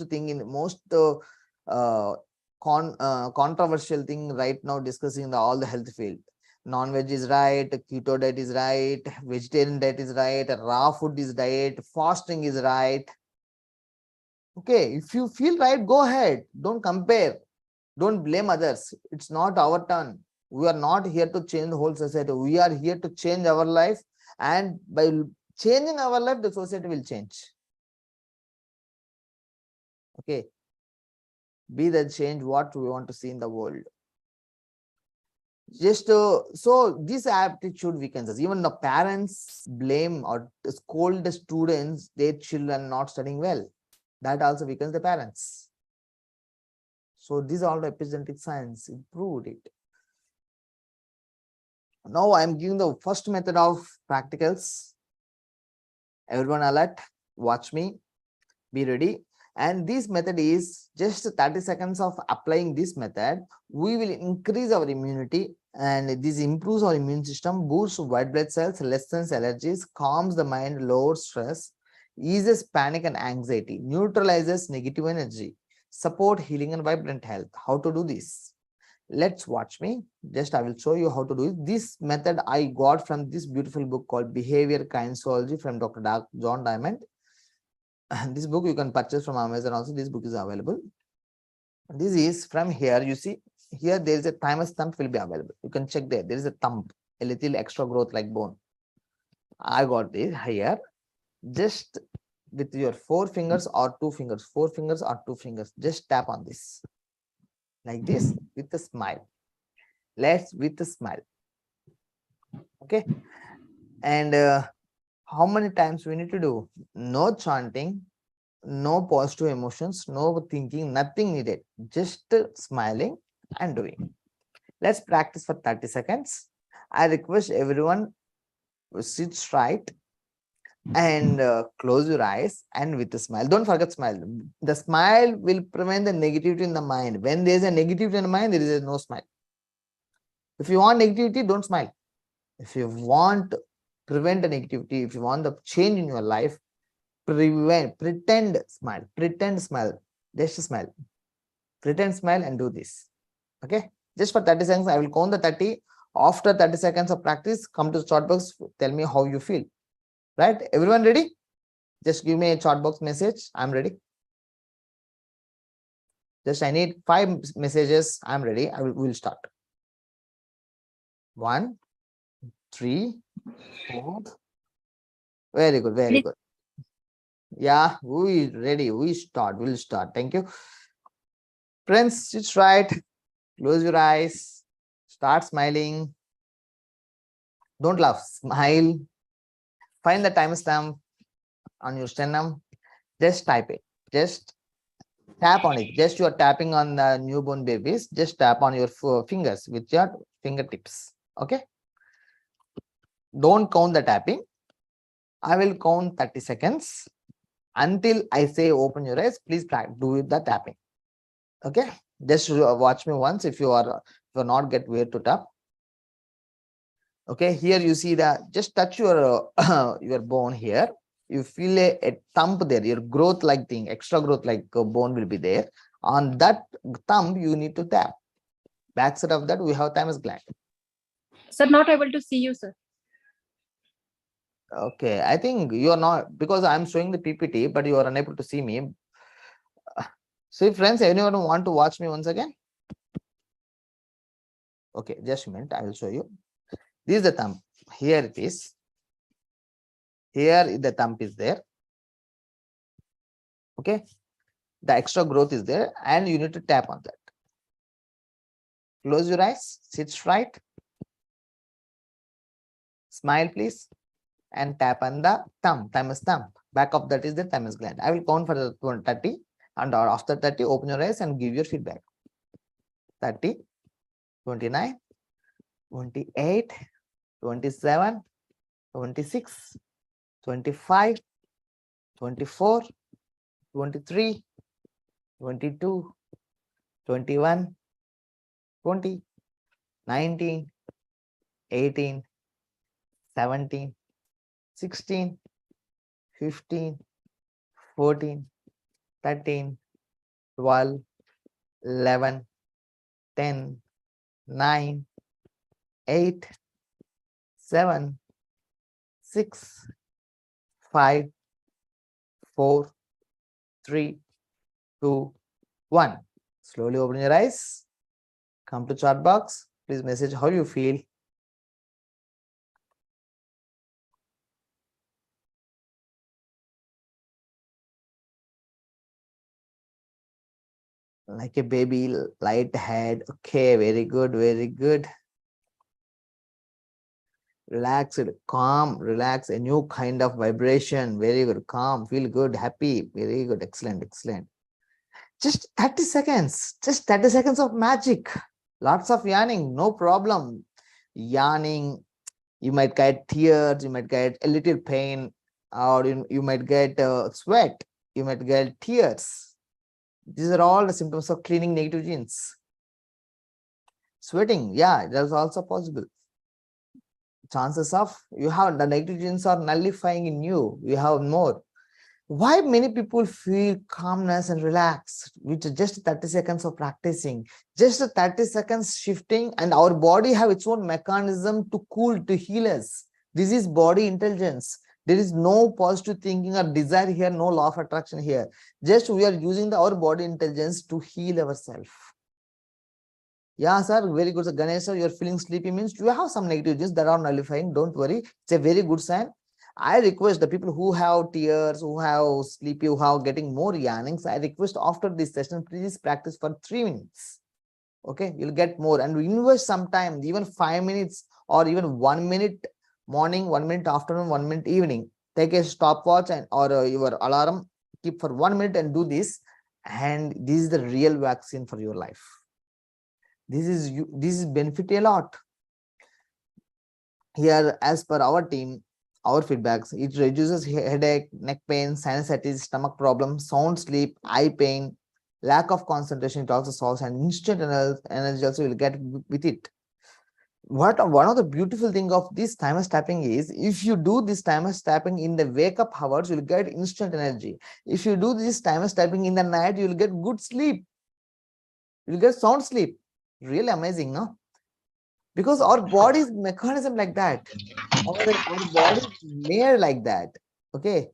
controversial thing right now, discussing all the health field. Non-veg is right, keto diet is right, vegetarian diet is right, raw food is diet, fasting is right. Okay, if you feel right, go ahead. Don't compare. Don't blame others. It's not our turn. We are not here to change the whole society. We are here to change our life. And by changing our life, the society will change. Okay. Be the change what we want to see in the world. Just so this aptitude weakens us. Even the parents blame or scold the students, their children not studying well. That also weakens the parents. So these are all the epigenetic science improved it. Now I am giving the first method of practicals. Everyone alert, watch me, be ready. And this method is just 30 seconds of applying this method. We will increase our immunity, and this improves our immune system, boosts white blood cells, lessens allergies, calms the mind, lowers stress, eases panic and anxiety, neutralizes negative energy, support healing and vibrant health. How to do this? Let's watch me. Just I will show you how to do it. This method I got from this beautiful book called Behavior Kinesiology from Dr. John Diamond. And this book you can purchase from Amazon also. This book is available. This is from here. You see here there is a thymus thumb will be available. You can check there. There is a thumb, a little extra growth like bone. I got this here. Just with your 4 fingers or 2 fingers, 4 fingers or 2 fingers, just tap on this like this with a smile. Let's with a smile. Okay. And how many times we need to do? No chanting, no positive emotions, no thinking, nothing needed. Just smiling and doing. Let's practice for 30 seconds. I request everyone to sit straight and close your eyes and with a smile. Don't forget smile. The smile will prevent the negativity in the mind. When there is a negativity in the mind, there is no smile. If you want negativity, don't smile. If you want to prevent the negativity, if you want the change in your life, pretend smile, just smile, pretend smile and do this. Okay, just for 30 seconds, I will count the 30. After 30 seconds of practice, come to the chat box, tell me how you feel. Right? Everyone ready? Just give me a chat box message. I'm ready. Just I need 5 messages. I'm ready. We'll start. 1, 3, 4. Very good. Very good. Yeah, we ready. We'll start. Thank you. Friends, sit right. Close your eyes. Start smiling. Don't laugh. Smile. Find the timestamp on your sternum. Just type it. Just tap on it. Just you are tapping on the newborn babies. Just tap on your fingers with your fingertips. Okay. Don't count the tapping. I will count 30 seconds. Until I say open your eyes, please do the tapping. Okay. Just watch me once if you are not get where to tap. Okay. Here you see that just touch your your bone here. You feel a thumb there, your growth like thing, extra growth like bone will be there. On that thumb, you need to tap. Backside of that, we have thymus gland.
Sir, not able to see you, sir.
Okay, I think you are not, because I'm showing the PPT, but you are unable to see me. See, friends, anyone want to watch me once again? Okay, just a minute, I will show you. This is the thumb. Here it is. Here the thumb is there. Okay, the extra growth is there, and you need to tap on that. Close your eyes, sit straight. Smile, please, and tap on the thumb, thymus thumb. Back of that is the thymus gland. I will count for the 30, and after 30, open your eyes and give your feedback. 30, 29, 28, 27, 26, 25, 24, 23, 22, 21, 20, 19, 18, 17, 16, 15, 14, 13, 12, 11, 10, 9, 8, 7, 6, 5, 4, 3, 2, 1. Slowly open your eyes. Come to chat box. Please message how you feel. Like a baby, light head. Okay, very good, very good. Relaxed, calm, relax, a new kind of vibration. Very good, calm, feel good, happy. Very good, excellent, excellent. Just 30 seconds, just 30 seconds of magic. Lots of yawning, no problem. Yawning, you might get tears, you might get a little pain, or you might get sweat, you might get tears. These are all the symptoms of cleaning negative genes. Sweating, yeah, that's also possible. Chances of you have the negative genes are nullifying in you, you have more. Why many people feel calmness and relaxed with just 30 seconds of practicing, just 30 seconds shifting, and our body have its own mechanism to cool, to heal us. This is body intelligence. There is no positive thinking or desire here, no law of attraction here. Just we are using our body intelligence to heal ourselves. Yeah, sir, very good. So, Ganesh, sir, you're feeling sleepy means you have some negative genes that are nullifying. Don't worry. It's a very good sign. I request the people who have tears, who have sleepy, who have getting more yawnings, I request after this session, please practice for 3 minutes. Okay, you'll get more, and invest some time, even 5 minutes or even 1 minute morning, 1 minute afternoon, 1 minute evening. Take a stopwatch and or your alarm, keep for 1 minute and do this. And this is the real vaccine for your life. This is benefit a lot. Here, as per our team, our feedbacks, it reduces headache, neck pain, sinusitis, stomach problems, sound sleep, eye pain, lack of concentration. It also solves, and instant energy also will get with it. one of the beautiful thing of this Thymus tapping is, if you do this Thymus tapping in the wake up hours, you'll get instant energy. If you do this Thymus tapping in the night, you'll get good sleep. You'll get sound sleep. Really amazing, no? Because our body's mechanism like that. Our body is made like that. Okay.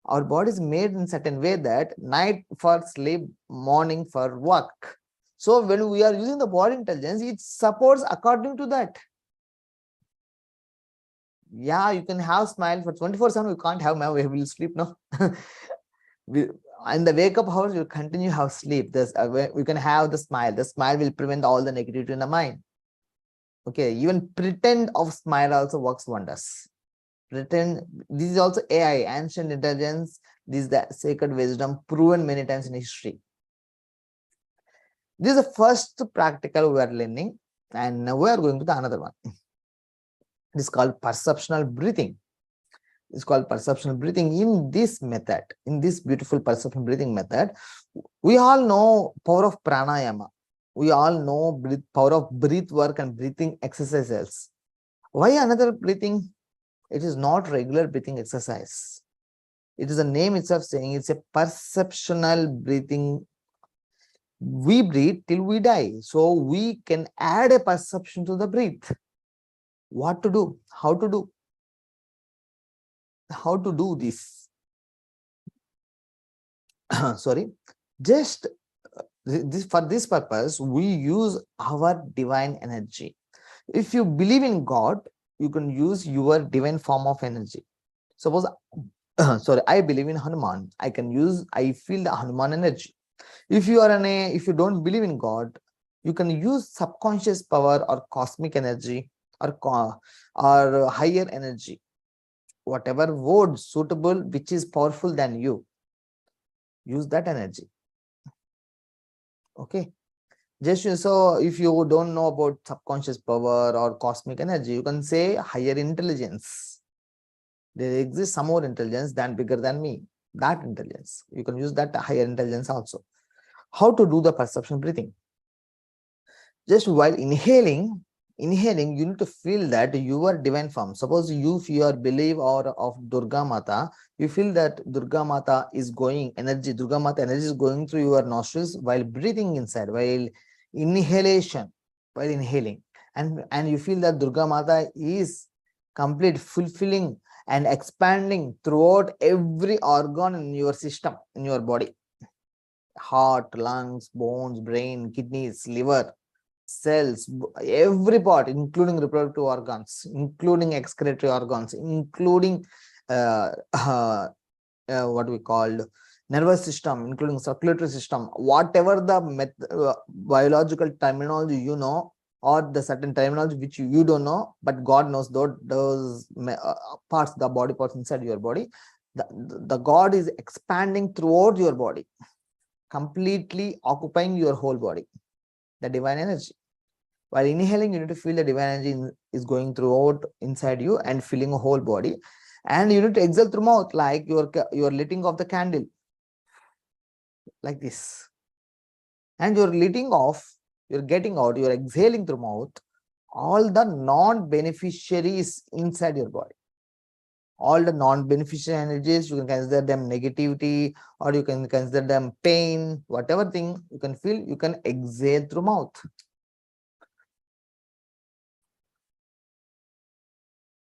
Our body is made in certain way that night for sleep, morning for work. So when we are using the body intelligence, it supports according to that. Yeah, you can have smile for 24/7. You can't have my we will sleep, no. we, in the wake up hours, you continue have sleep. This we can have the smile. The smile will prevent all the negativity in the mind. Okay, even pretend of smile also works wonders. Pretend, this is also AI, ancient intelligence. This is the sacred wisdom proven many times in history. This is the first practical we are learning, and now we are going to the another one. It is called perceptional breathing. It's called perceptional breathing. In this method, in this beautiful perceptional breathing method, we all know power of pranayama. We all know power of breath work and breathing exercises. Why another breathing? It is not regular breathing exercise. It is the name itself saying it's a perceptional breathing. We breathe till we die. So we can add a perception to the breath. What to do? How to do? How to do this? Sorry. Just for this purpose, we use our divine energy. If you believe in God, you can use your divine form of energy. Suppose, sorry, I believe in Hanuman. I feel the Hanuman energy. If you don't believe in God, you can use subconscious power or cosmic energy or higher energy, whatever word suitable, which is powerful than you. Use that energy. Okay. Just so if you don't know about subconscious power or cosmic energy, you can say higher intelligence. There exists some more intelligence than bigger than me. That intelligence. You can use that higher intelligence also. How to do the perception breathing? Just while inhaling, you need to feel that your divine form. Suppose if you are believe or of Durga Mata, you feel that Durga Mata is going energy, Durga Mata energy is going through your nostrils while breathing inside, while inhalation, while inhaling. And you feel that Durga Mata is complete, fulfilling and expanding throughout every organ in your system, in your body. Heart, lungs, bones, brain, kidneys, liver, cells, every part, including reproductive organs, including excretory organs, including what we called nervous system, including circulatory system, whatever the biological terminology you know, or the certain terminology which you don't know, but God knows those parts, the body parts inside your body. The God is expanding throughout your body, completely occupying your whole body, the divine energy. While inhaling, you need to feel the divine energy is going throughout inside you and filling a whole body. And you need to exhale through mouth, like you're letting off the candle, like this. And you're letting off, you're getting out, you're exhaling through mouth all the non-beneficiaries inside your body. All the non-beneficial energies, you can consider them negativity, or you can consider them pain, whatever thing you can feel, you can exhale through mouth.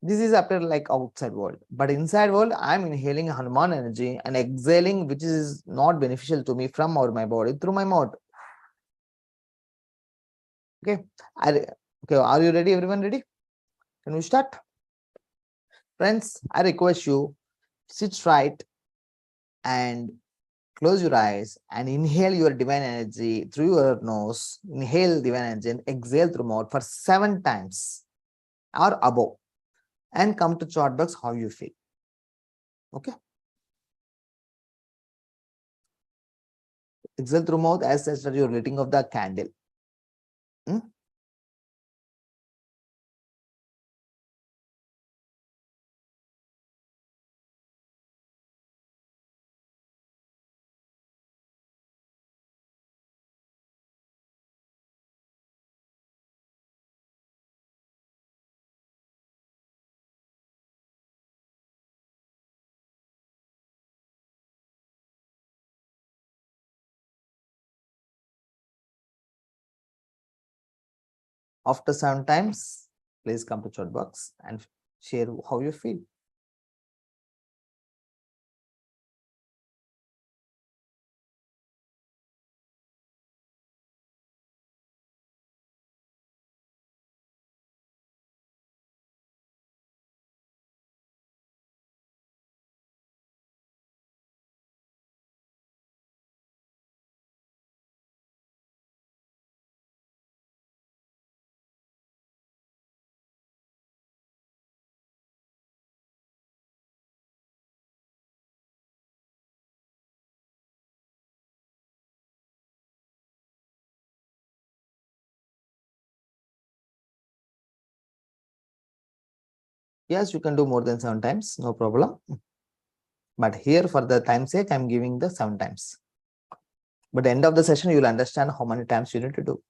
This is after like outside world, but inside world, I'm inhaling Hanuman energy and exhaling, which is not beneficial to me from or my body through my mouth. Okay. Okay. Are you ready? Everyone ready? Can we start? Friends, I request you sit right and close your eyes and inhale your divine energy through your nose. Inhale divine energy and exhale through mouth for 7 times or above, and come to chat box how you feel. Okay. Exhale through mouth as such that you're letting off the candle. After 7 times, please come to chat box and share how you feel. Yes, you can do more than 7 times, no problem. But here, for the time sake, I'm giving the 7 times. But at the end of the session, you'll understand how many times you need to do.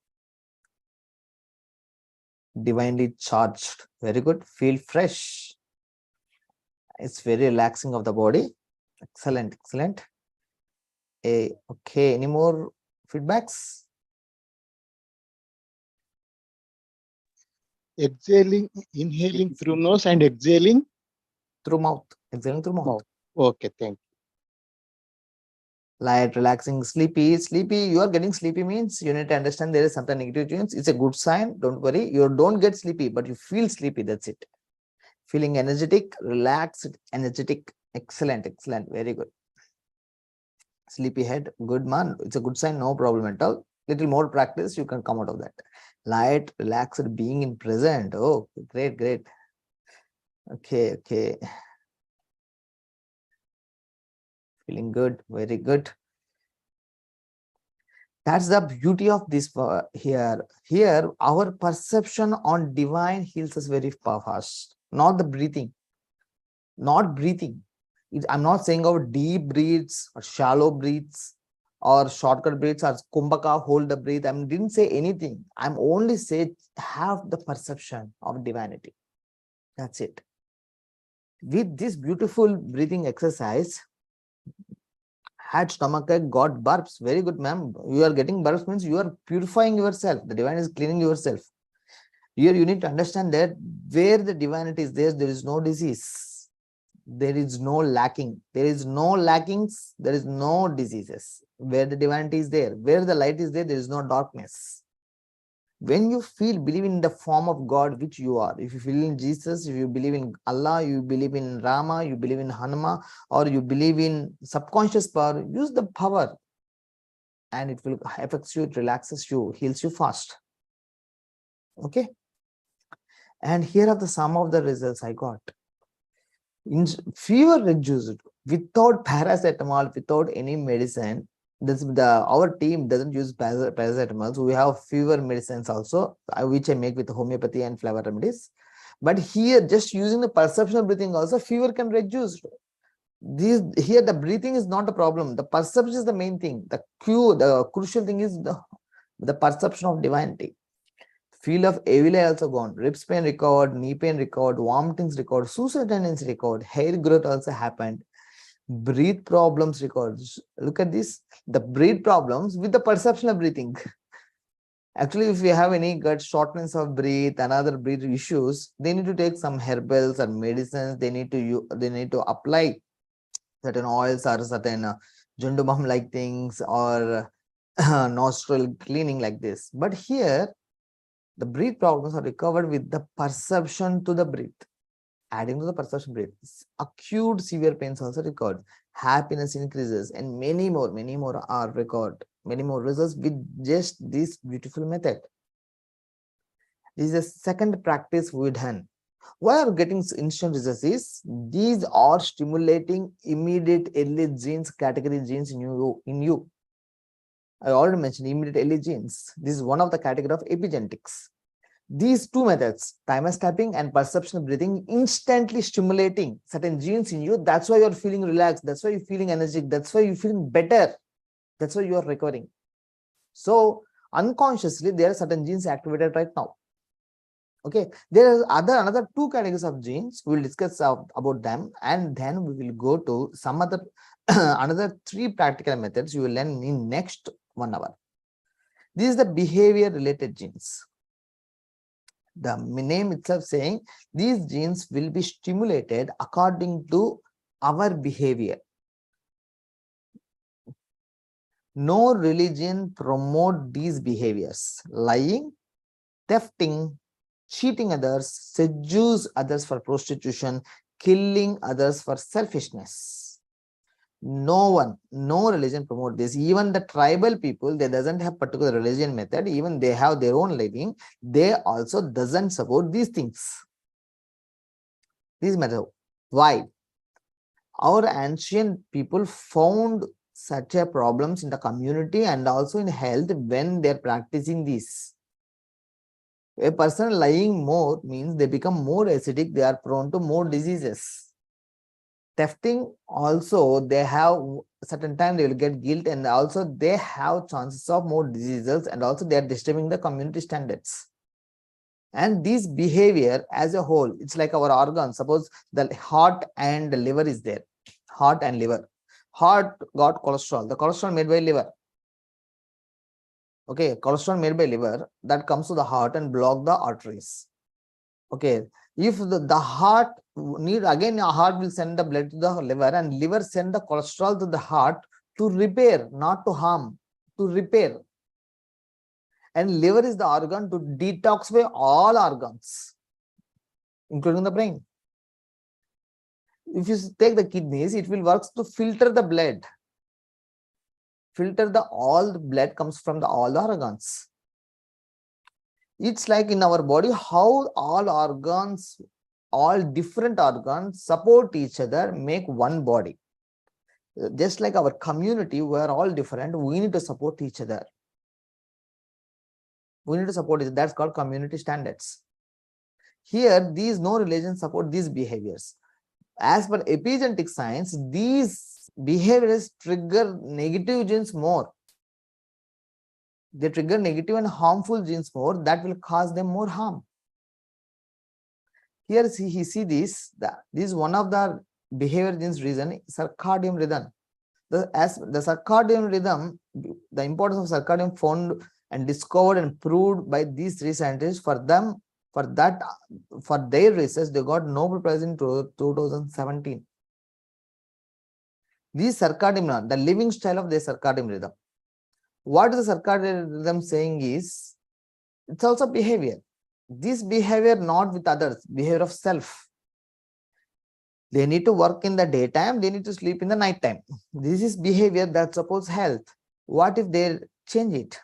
Divinely charged. Very good. Feel fresh. It's very relaxing of the body. Excellent, excellent. Okay, any more feedbacks?
Exhaling, inhaling through nose and exhaling
Through mouth. Exhaling through mouth.
mouth. Okay, thank
Light, relaxing, sleepy. Sleepy, you are getting sleepy means you need to understand there is something negative genes. It's a good sign. Don't worry. You don't get sleepy, but you feel sleepy. That's it. Feeling energetic, relaxed, energetic. Excellent, excellent. Very good. Sleepy head, good man. It's a good sign. No problem at all. Little more practice, you can come out of that. Light, relaxed, being in present. Oh, great, great. Okay, okay. Feeling good. Very good. That's the beauty of this here. Here, our perception on divine heals us very fast. Not the breathing. Not breathing. I'm not saying about deep breaths or shallow breaths or shortcut breaths or kumbhaka, hold the breath. I didn't say anything. I'm only say have the perception of divinity. That's it. With this beautiful breathing exercise, had stomachache, got burps. Very good, ma'am. You are getting burps means you are purifying yourself. The divine is cleaning yourself. Here you need to understand that where the divinity is there is no disease. There is no lacking. There is no lackings. There is no diseases. Where the divinity is there, where the light is there, there is no darkness. When you believe in the form of God which you are, if you feel in Jesus, if you believe in Allah, you believe in Rama, you believe in Hanuma, or you believe in subconscious power, use the power and it will affect you, it relaxes you, heals you fast. Okay. And here are the some of the results I got. In fever reduced without paracetamol, without any medicine. Our team doesn't use paracetamol, so we have fever medicines also, which I make with homeopathy and flower remedies. But here, just using the perceptional breathing also, fever can reduce. Here the breathing is not a problem. The perception is the main thing. The crucial thing is the perception of divinity. Feel of evil eye also gone. Ribs pain recovered, knee pain recovered, vomitings recovered, suicide tendency recovered, hair growth also happened. Breathe problems records. Look at this. The breathe problems with the perception of breathing. Actually, if you have any gut shortness of breath and other breath issues, they need to take some herbals or medicines. They need to apply certain oils or certain jundubam like things or nostril cleaning like this. But here, the breath problems are recovered with the perception to the breath. Adding to the perception breath, acute severe pains also record, happiness increases, and many more are recorded. Many more results with just this beautiful method. This is the second practice we done. Why are getting instant results is these are stimulating immediate early genes, category genes in you. I already mentioned immediate early genes. This is one of the category of epigenetics. These two methods, Thymus tapping and perceptional breathing, instantly stimulating certain genes in you. That's why you're feeling relaxed. That's why you're feeling energetic. That's why you're feeling better. That's why you are recovering. So unconsciously, there are certain genes activated right now. Okay, there are another two categories of genes. We'll discuss about them, and then we will go to some other another three practical methods you will learn in next 1 hour. This is the behavior related genes. The name itself saying these genes will be stimulated according to our behavior. No religion promote these behaviors: lying, thefting, cheating others, seduce others for prostitution, killing others for selfishness. No one, no religion promote this. Even the tribal people, they doesn't have particular religion method. Even they have their own living. They also doesn't support these things. These method. Why? Our ancient people found such a problems in the community and also in health when they're practicing this. A person lying more means they become more acidic, they are prone to more diseases. Thefting also, they have certain time they will get guilt, and also they have chances of more diseases, and also they are disturbing the community standards. And this behavior as a whole, it's like our organs. Suppose the heart and the liver is there. Heart and liver. Heart got cholesterol. The cholesterol made by liver. Okay, cholesterol made by liver that comes to the heart and block the arteries. Okay, if the heart need, again the heart will send the blood to the liver, and liver send the cholesterol to the heart to repair, not to harm, to repair. And liver is the organ to detoxify all organs, including the brain. If you take the kidneys, it will work to filter the blood. Filter all the blood comes from all the organs. It's like in our body, how all organs, all different organs support each other, make one body. Just like our community, we are all different. We need to support each other. We need to support it. That's called community standards. Here, these no religion support these behaviors. As per epigenetic science, these behaviors trigger negative genes more. They trigger negative and harmful genes more, that will cause them more harm. Here he see this, this is one of the behavior genes reason, circadian rhythm. As the circadian rhythm, the importance of circadian found and discovered and proved by these three scientists. For their research, they got Nobel Prize in 2017. These circadian rhythm, the living style of the circadian rhythm. What the circadian rhythm saying is, it's also behavior. This behavior not with others, behavior of self. They need to work in the daytime, they need to sleep in the night time. This is behavior that supports health. What if they change it?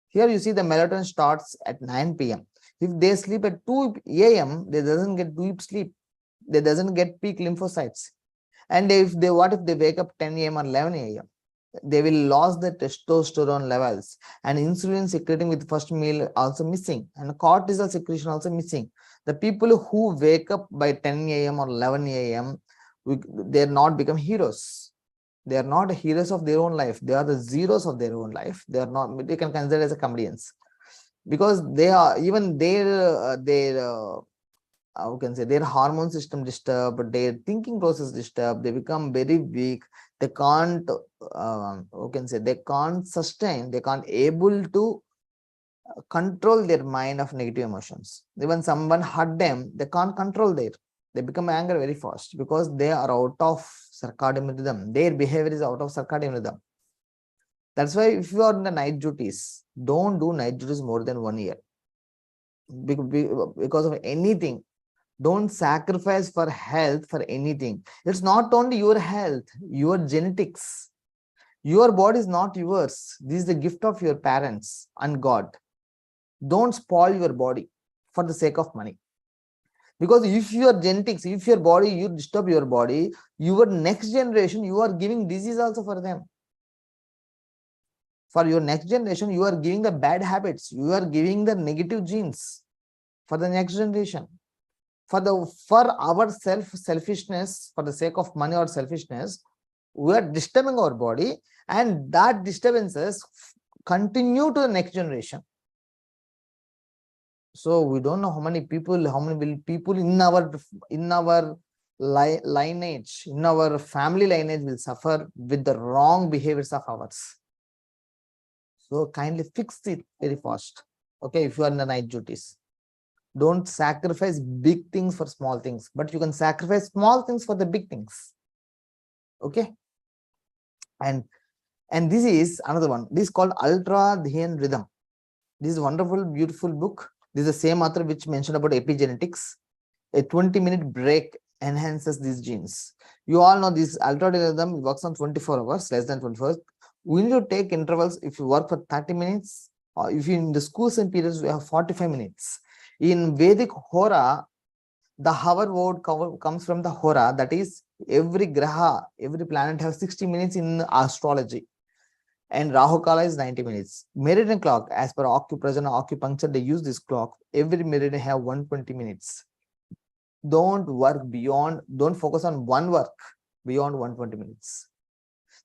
Here you see the melatonin starts at 9 p.m. If they sleep at 2 a.m., they doesn't get deep sleep. They doesn't get peak lymphocytes. And if they wake up 10 a.m. or 11 a.m., they will lose the testosterone levels, and insulin secreting with first meal also missing, and cortisol secretion also missing. The people who wake up by 10 a.m. or 11 a.m., they're not become heroes. They are not heroes of their own life. They are the zeros of their own life. They are not, they can consider as a comedians, because they are even how can say, their hormone system disturbed, their thinking process disturbed, they become very weak. They can't how can say, they can't sustain, they can't able to control their mind of negative emotions. Even someone hurt them, they can't control they become angry very fast, because they are out of circadian rhythm. Their behavior is out of circadian rhythm. That's why if you are in the night duties, don't do night duties more than 1 year, because of anything. Don't sacrifice for health for anything. It's not only your health, your genetics. Your body is not yours. This is the gift of your parents and God. Don't spoil your body for the sake of money. Because if your genetics, if your body, you disturb your body, your next generation, you are giving disease also for them. For your next generation, you are giving the bad habits. You are giving the negative genes for the next generation. For our selfishness, for the sake of money or selfishness, we are disturbing our body, and that disturbances continue to the next generation. So we don't know how many people in our lineage, in our family lineage will suffer with the wrong behaviors of ours. So kindly fix it very fast. Okay, if you are in the night duties. Don't sacrifice big things for small things, but you can sacrifice small things for the big things. Okay. And this is another one. This is called Ultra Dhyan Rhythm. This is a wonderful, beautiful book. This is the same author which mentioned about epigenetics. A 20-minute break enhances these genes. You all know this ultra rhythm works on 24 hours, less than 24 hours. We need to take intervals. If you work for 30 minutes, or if you in the schools and periods, we have 45 minutes. In Vedic Hora, the hour word comes from the Hora, that is every graha, every planet has 60 minutes in astrology. And Rahu Kala is 90 minutes. Meridian clock, as per acupressure and acupuncture, they use this clock. Every meridian have 120 minutes. Don't work beyond, don't focus on one work beyond 120 minutes.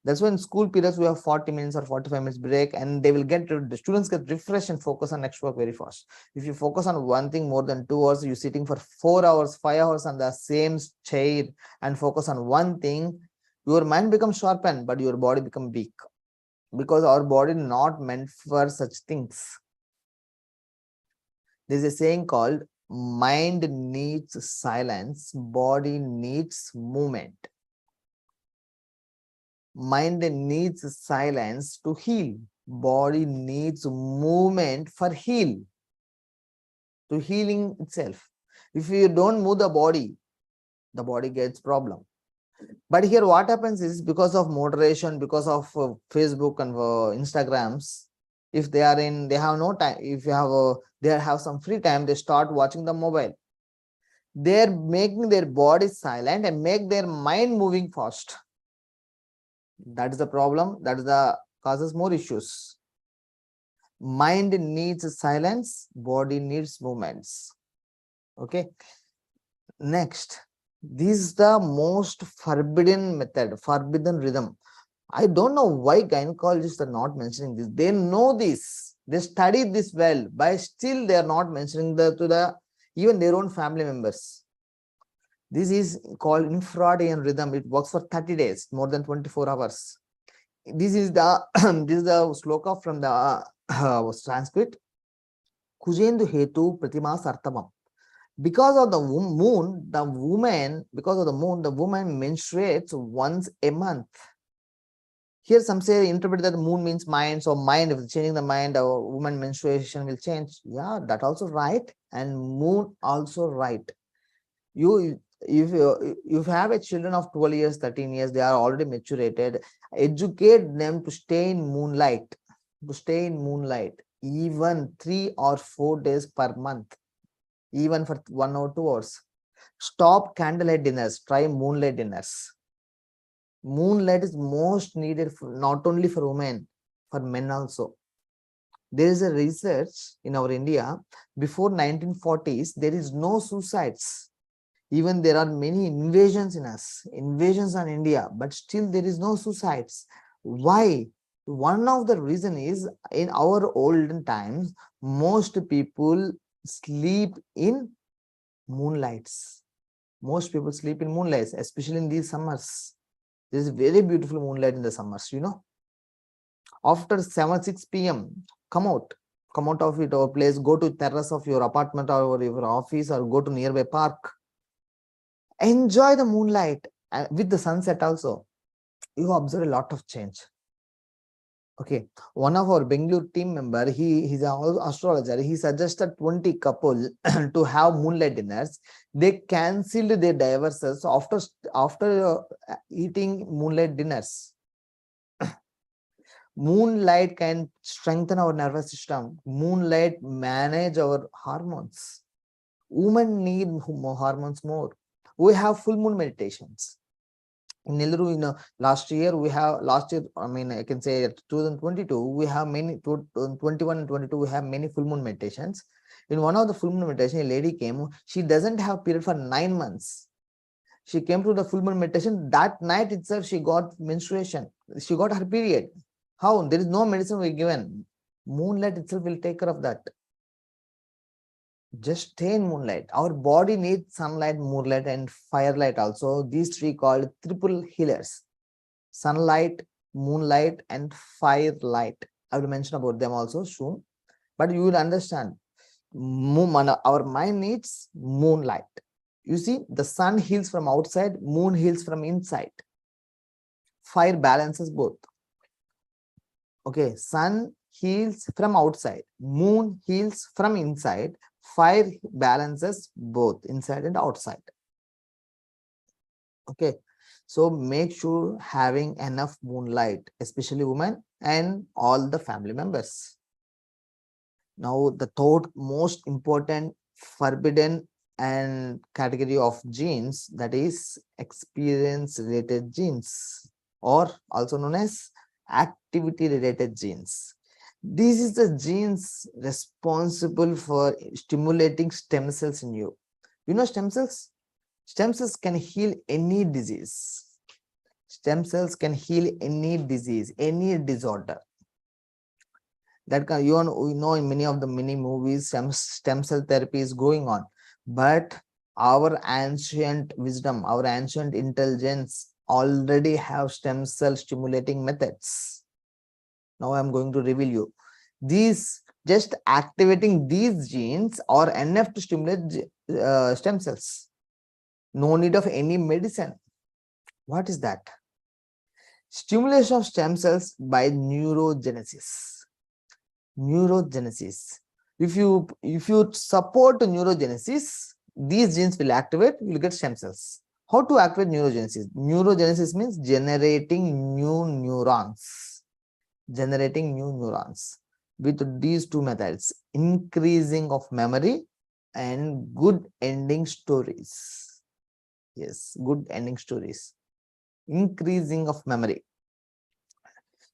That's why in school periods we have 40 minutes or 45 minutes break, and they will get, the students get refreshed and focus on next work very fast. If you focus on one thing more than 2 hours, you're sitting for 4 hours, 5 hours on the same chair and focus on one thing, your mind becomes sharpened, but your body becomes weak, because our body not meant for such things. There's a saying called mind needs silence, body needs movement. Mind needs silence to heal. Body needs movement for heal, to healing itself. If you don't move the body gets problem. But here what happens is, because of moderation, because of Facebook and Instagrams, if they are in, they have no time, if you have they have some free time, they start watching the mobile. They're making their body silent and make their mind moving fast. That is the problem. That is the causes more issues. Mind needs silence, body needs movements. Okay. Next, this is the most forbidden method, forbidden rhythm. I don't know why gynecologists are not mentioning this. They know this. They studied this well, but still they are not mentioning to the even their own family members. This is called infradian rhythm. It works for 30 days, more than 24 hours. This is the this is the sloka from the Sanskrit. Kujendu hetu pratima sartavam. Because of the moon, the woman menstruates once a month. Here some say, interpret that the moon means mind. So mind, if changing the mind, a woman menstruation will change. Yeah, that also right. And moon also right. If you have a children of 12 years, 13 years, they are already maturated. Educate them to stay in moonlight. Even 3 or 4 days per month. Even for 1 or 2 hours. Stop candlelight dinners. Try moonlight dinners. Moonlight is most needed for, not only for women, for men also. There is a research in our India, before 1940s, there is no suicides. Even there are many invasions on India, but still there is no suicides. Why? One of the reason is, in our olden times, most people sleep in moonlights. Most people sleep in moonlights, especially in these summers. There is very beautiful moonlight in the summers, you know. After 6 p.m., come out of your place, go to terrace of your apartment or your office, or go to nearby park. Enjoy the moonlight with the sunset also. You observe a lot of change. Okay, one of our Bengaluru team member, he's an astrologer. He suggested 20 couple to have moonlight dinners. They cancelled their divorces after eating moonlight dinners. Moonlight can strengthen our nervous system. Moonlight manage our hormones. Women need hormones more. We have full moon meditations. In Nelluru, I can say 2022, we have many, 21 and 22, we have many full moon meditations. In one of the full moon meditation, a lady came, she doesn't have period for 9 months. She came to the full moon meditation, that night itself, she got menstruation. She got her period. How? There is no medicine we given. Moonlight itself will take care of that. Just stay in moonlight. Our body needs sunlight, moonlight, and firelight also. These three called triple healers. Sunlight, moonlight, and firelight. I will mention about them also soon. But you will understand. Our mind needs moonlight. You see, the sun heals from outside, moon heals from inside. Fire balances both. Okay, sun heals from outside, moon heals from inside, fire balances both inside and outside. Okay, so make sure having enough moonlight, especially women and all the family members. Now, the third most important forbidden and category of genes, that is experience related genes, or also known as activity related genes. This is the genes responsible for stimulating stem cells in you. You know stem cells? Stem cells can heal any disease. Stem cells can heal any disease, any disorder. That can, we know in many of the mini movies, stem cell therapy is going on. But our ancient wisdom, our ancient intelligence already have stem cell stimulating methods. Now I'm going to reveal you. These, just activating these genes are enough to stimulate stem cells. No need of any medicine. What is that? Stimulation of stem cells by neurogenesis. Neurogenesis. If you support neurogenesis, these genes will activate, you will get stem cells. How to activate neurogenesis? Neurogenesis means generating new neurons. Generating new neurons with these two methods: increasing of memory and good ending stories. Yes, good ending stories. Increasing of memory.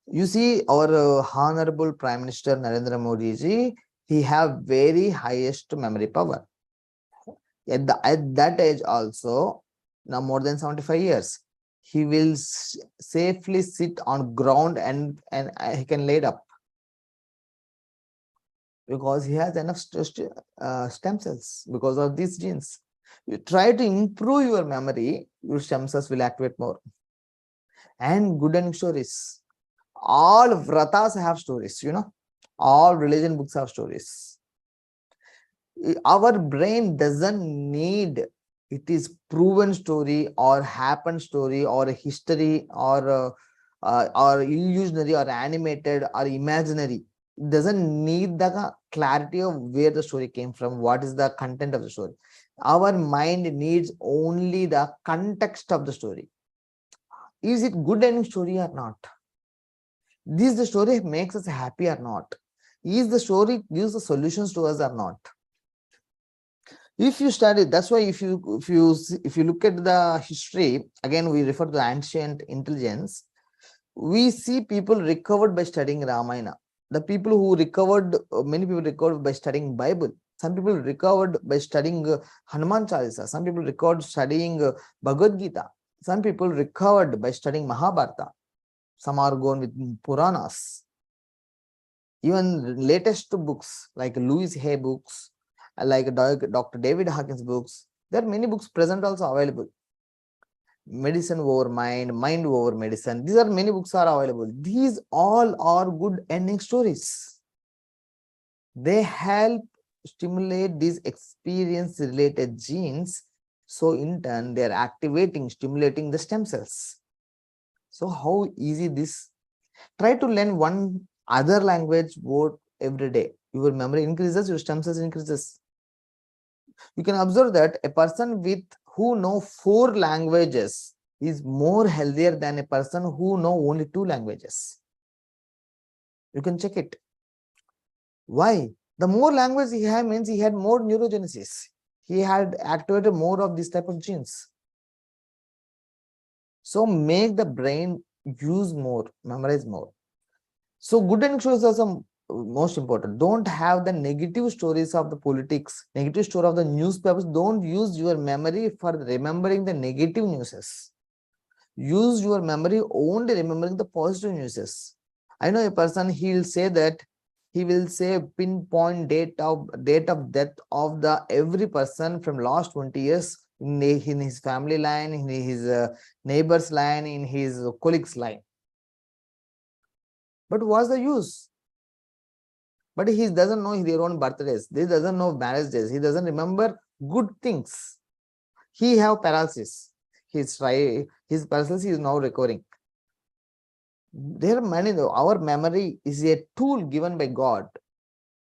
You see, our Honorable Prime Minister Narendra Modi ji, he have very highest memory power. At that age also, now more than 75 years, he will safely sit on ground and he can lay it up because he has enough stem cells because of these genes. You try to improve your memory, your stem cells will activate more. And good ending stories. All vratas have stories, you know. All religion books have stories. Our brain doesn't need, it is proven story or happened story or a history or illusionary or animated or imaginary. It doesn't need the clarity of where the story came from, what is the content of the story. Our mind needs only the context of the story. Is it good ending story or not? Is the story makes us happy or not? Is the story gives the solutions to us or not? If you study, that's why if you look at the history, again we refer to the ancient intelligence, we see people recovered by studying Ramayana. The people who recovered, many people recovered by studying Bible. Some people recovered by studying Hanuman Chalisa. Some people recovered studying Bhagavad Gita. Some people recovered by studying Mahabharata. Some are gone with Puranas. Even latest books like Louis Hay books, like Dr. David Hawkins books, there are many books present also available. Medicine over mind, mind over medicine. These are many books are available. These all are good ending stories. They help stimulate these experience related genes. So in turn, they are activating, stimulating the stem cells. So how easy this? Try to learn one other language word every day. Your memory increases, your stem cells increases. You can observe that a person who know 4 languages is more healthier than a person who know only 2 languages. You can check it. Why? The more language he had means he had more neurogenesis. He had activated more of this type of genes. So make the brain use more, memorize more. So good and stories are some most important. Don't have the negative stories of the politics, negative story of the newspapers. Don't use your memory for remembering the negative newses. Use your memory only remembering the positive newses. I know a person, he will say that he will say pinpoint date of death of the every person from last 20 years in his family line, in his neighbor's line, in his colleague's line. But what's the use? But he doesn't know their own birthdays. He doesn't know marriage days. He doesn't remember good things. He have paralysis. His paralysis is now recovering. There are many. Our memory is a tool given by God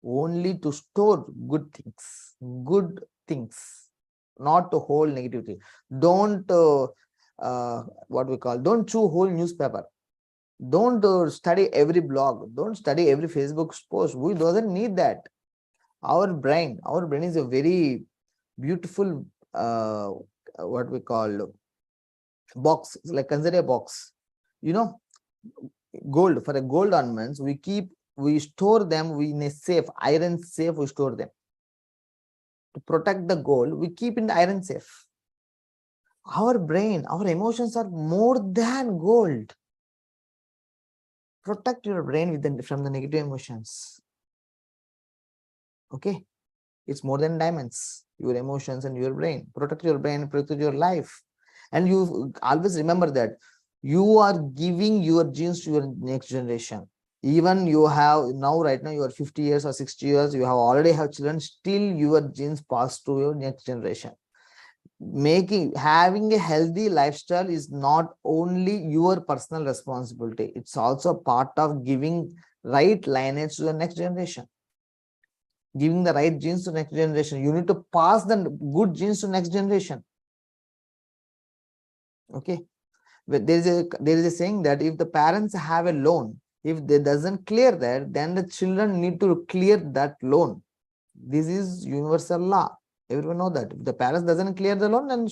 only to store good things, not to hold negativity. Don't don't chew whole newspaper. Don't study every blog. Don't study every Facebook post. We doesn't need that. Our brain is a very beautiful box. It's like, consider a box. Gold, for a gold ornaments, we store them in a safe, iron safe. We store them to protect the gold. We keep in the iron safe. Our brain, our emotions are more than gold. Protect your brain from the negative emotions. Okay, it's more than diamonds. Your emotions and your brain. Protect your brain, protect your life. And you always remember that you are giving your genes to your next generation. Even you have right now you are 50 years or 60 years, you have already have children, still your genes pass to your next generation. Having a healthy lifestyle is not only your personal responsibility, it's also part of giving right lineage to the next generation, giving the right genes to the next generation. You need to pass the good genes to next generation. Okay, but there is a saying that if the parents have a loan, if they doesn't clear that, then the children need to clear that loan. This is universal law. Everyone know that. If the parents doesn't clear the loan, then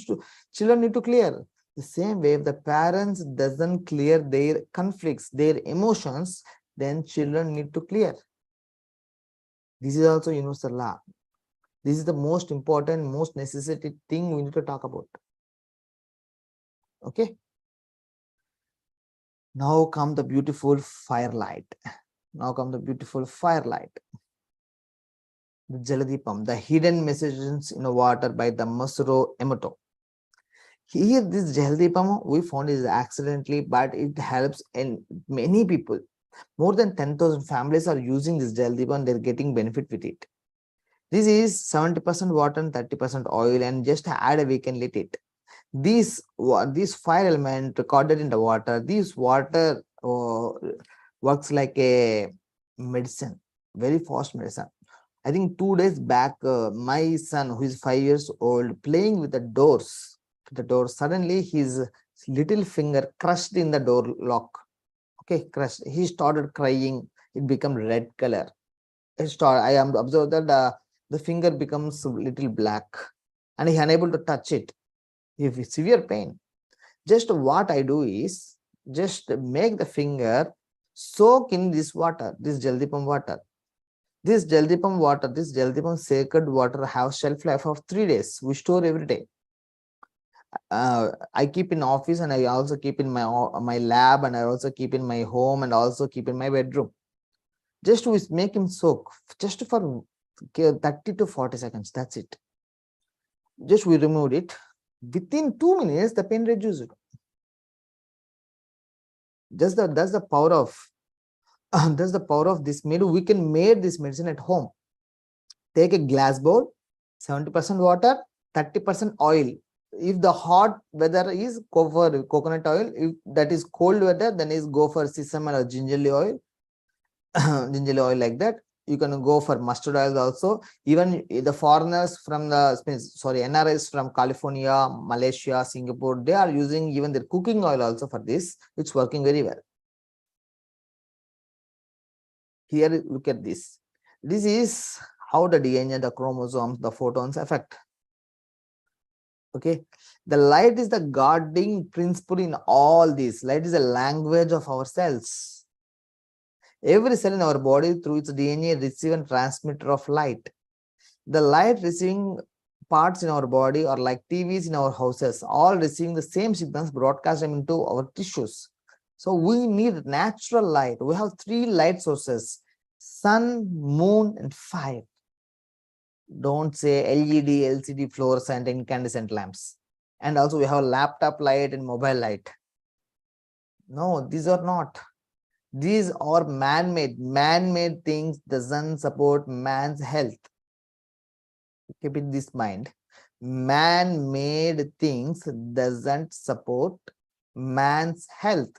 children need to clear. The same way, if the parents doesn't clear their conflicts, their emotions, then children need to clear. This is also universal law. This is the most important, most necessary thing we need to talk about. Okay. Now come the beautiful firelight. Now come the beautiful firelight. The Jaladeepam, the hidden messages in the water by the Masuro Emoto. Here, this Jaladeepam we found is accidentally, but it helps in many people. More than 10,000 families are using this Jaladeepam. They're getting benefit with it. This is 70% water and 30% oil, and just add a week and lit it. This fire element recorded in the water, this water works like a medicine, very fast medicine. I think 2 days back, my son, who is 5 years old, playing with the doors, suddenly his little finger crushed in the door lock. Okay, crushed. He started crying. It became red color. I am observed that the finger becomes a little black, and he unable to touch it. If it's severe pain, just what I do is just make the finger soak in this water, this Jaladeepam water. This Jaladeepam sacred water have shelf life of 3 days. We store every day. I keep in office, and I also keep in my lab, and I also keep in my home, and also keep in my bedroom. Just we make him soak just for 30 to 40 seconds. That's it. Just we removed it. Within 2 minutes, the pain reduced. That's the power of that's the power of this medicine. We can make this medicine at home. Take a glass bowl, 70% water, 30% oil. If the hot weather is, go for coconut oil. If that is cold weather, then is go for sesame or gingerly oil. Gingerly oil, like that. You can go for mustard oil also. Even the foreigners from NRIs from California, Malaysia, Singapore, they are using even their cooking oil also for this. It's working very well. Here, look at this. This is how the DNA, the chromosomes, the photons affect. Okay, the light is the guarding principle in all this. Light is a language of our cells. Every cell in our body, through its DNA, receive and transmitter of light. The light receiving parts in our body are like TVs in our houses, all receiving the same signals, broadcast them into our tissues. So we need natural light. We have 3 light sources: sun, moon, and fire. Don't say LED, LCD, fluorescent, incandescent lamps. And also we have laptop light and mobile light. No, these are not. These are man-made. Man-made things doesn't support man's health. Keep in this mind. Man-made things doesn't support man's health,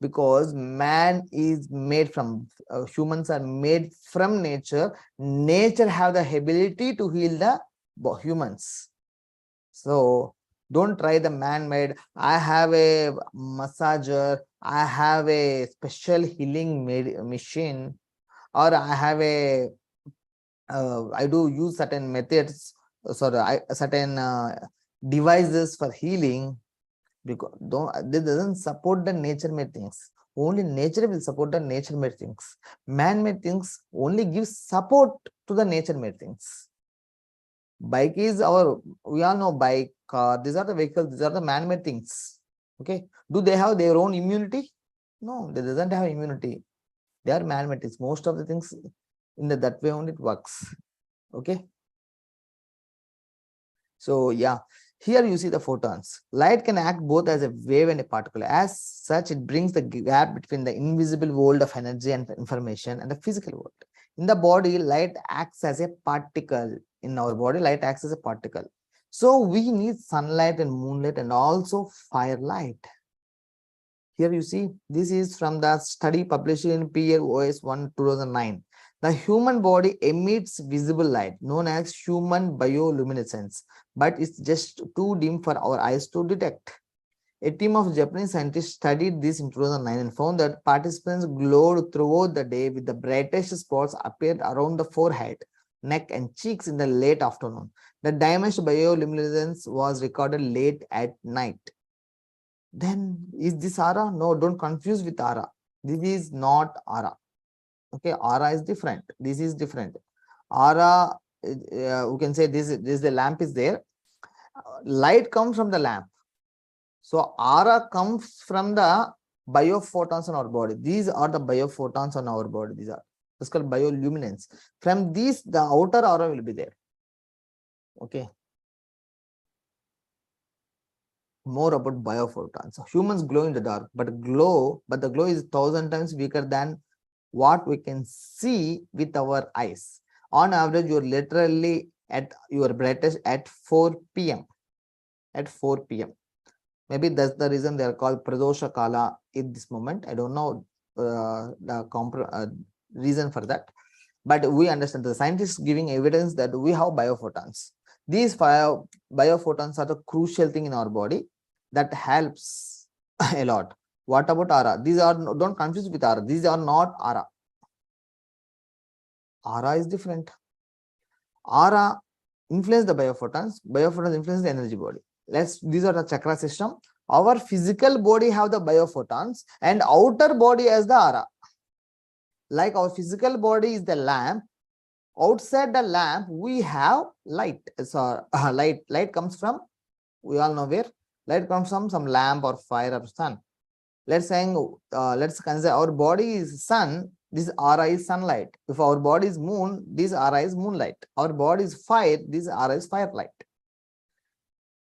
because man is made from, humans are made from nature. Nature have the ability to heal the humans. So don't try the man-made. I have a massager, I have a special healing machine, or I have a I do use certain methods, certain devices for healing, because this doesn't support the nature made things. Only nature will support the nature made things. Man made things only give support to the nature made things. Bike is our, we all know bike, car, these are the vehicles, these are the man made things. Okay, do they have their own immunity? No, they doesn't have immunity. They are man made things. Most of the things in that way only it works. Okay, so yeah, here you see the photons. Light can act both as a wave and a particle. As such, it brings the gap between the invisible world of energy and information and the physical world. In the body, light acts as a particle. In our body, light acts as a particle. So we need sunlight and moonlight and also firelight. Here you see, this is from the study published in PLOS 1 2009. The human body emits visible light known as human bioluminescence, but it's just too dim for our eyes to detect. A team of Japanese scientists studied this in 2009 and found that participants glowed throughout the day, with the brightest spots appeared around the forehead, neck, and cheeks in the late afternoon. The diminished bioluminescence was recorded late at night. Then is this aura? No, don't confuse with aura. This is not aura. Okay, aura is different. This is different. Aura, we can say this the lamp is there. Light comes from the lamp. So aura comes from the biophotons on our body. These are the biophotons on our body. These are, it's called bioluminescence. From these, the outer aura will be there. Okay. More about biophotons. So humans glow in the dark, but the glow is 1,000 times weaker than what we can see with our eyes. On average, you're literally at your brightest at 4 p.m. At 4 p.m. Maybe that's the reason they are called Pradosha Kala in this moment. I don't know the reason for that, but we understand the scientists giving evidence that we have biophotons. These biophotons are the crucial thing in our body that helps a lot. What about aura? These are, don't confuse with aura. These are not aura. Aura is different. Aura influence the biophotons. Biophotons influence the energy body. These are the chakra system. Our physical body have the biophotons and outer body as the aura. Like our physical body is the lamp. Outside the lamp, we have light. So light comes from, we all know where. Light comes from some lamp or fire or sun. Let's consider our body is sun. This aura is sunlight. If our body is moon, this aura is moonlight. Our body is fire. This aura is firelight.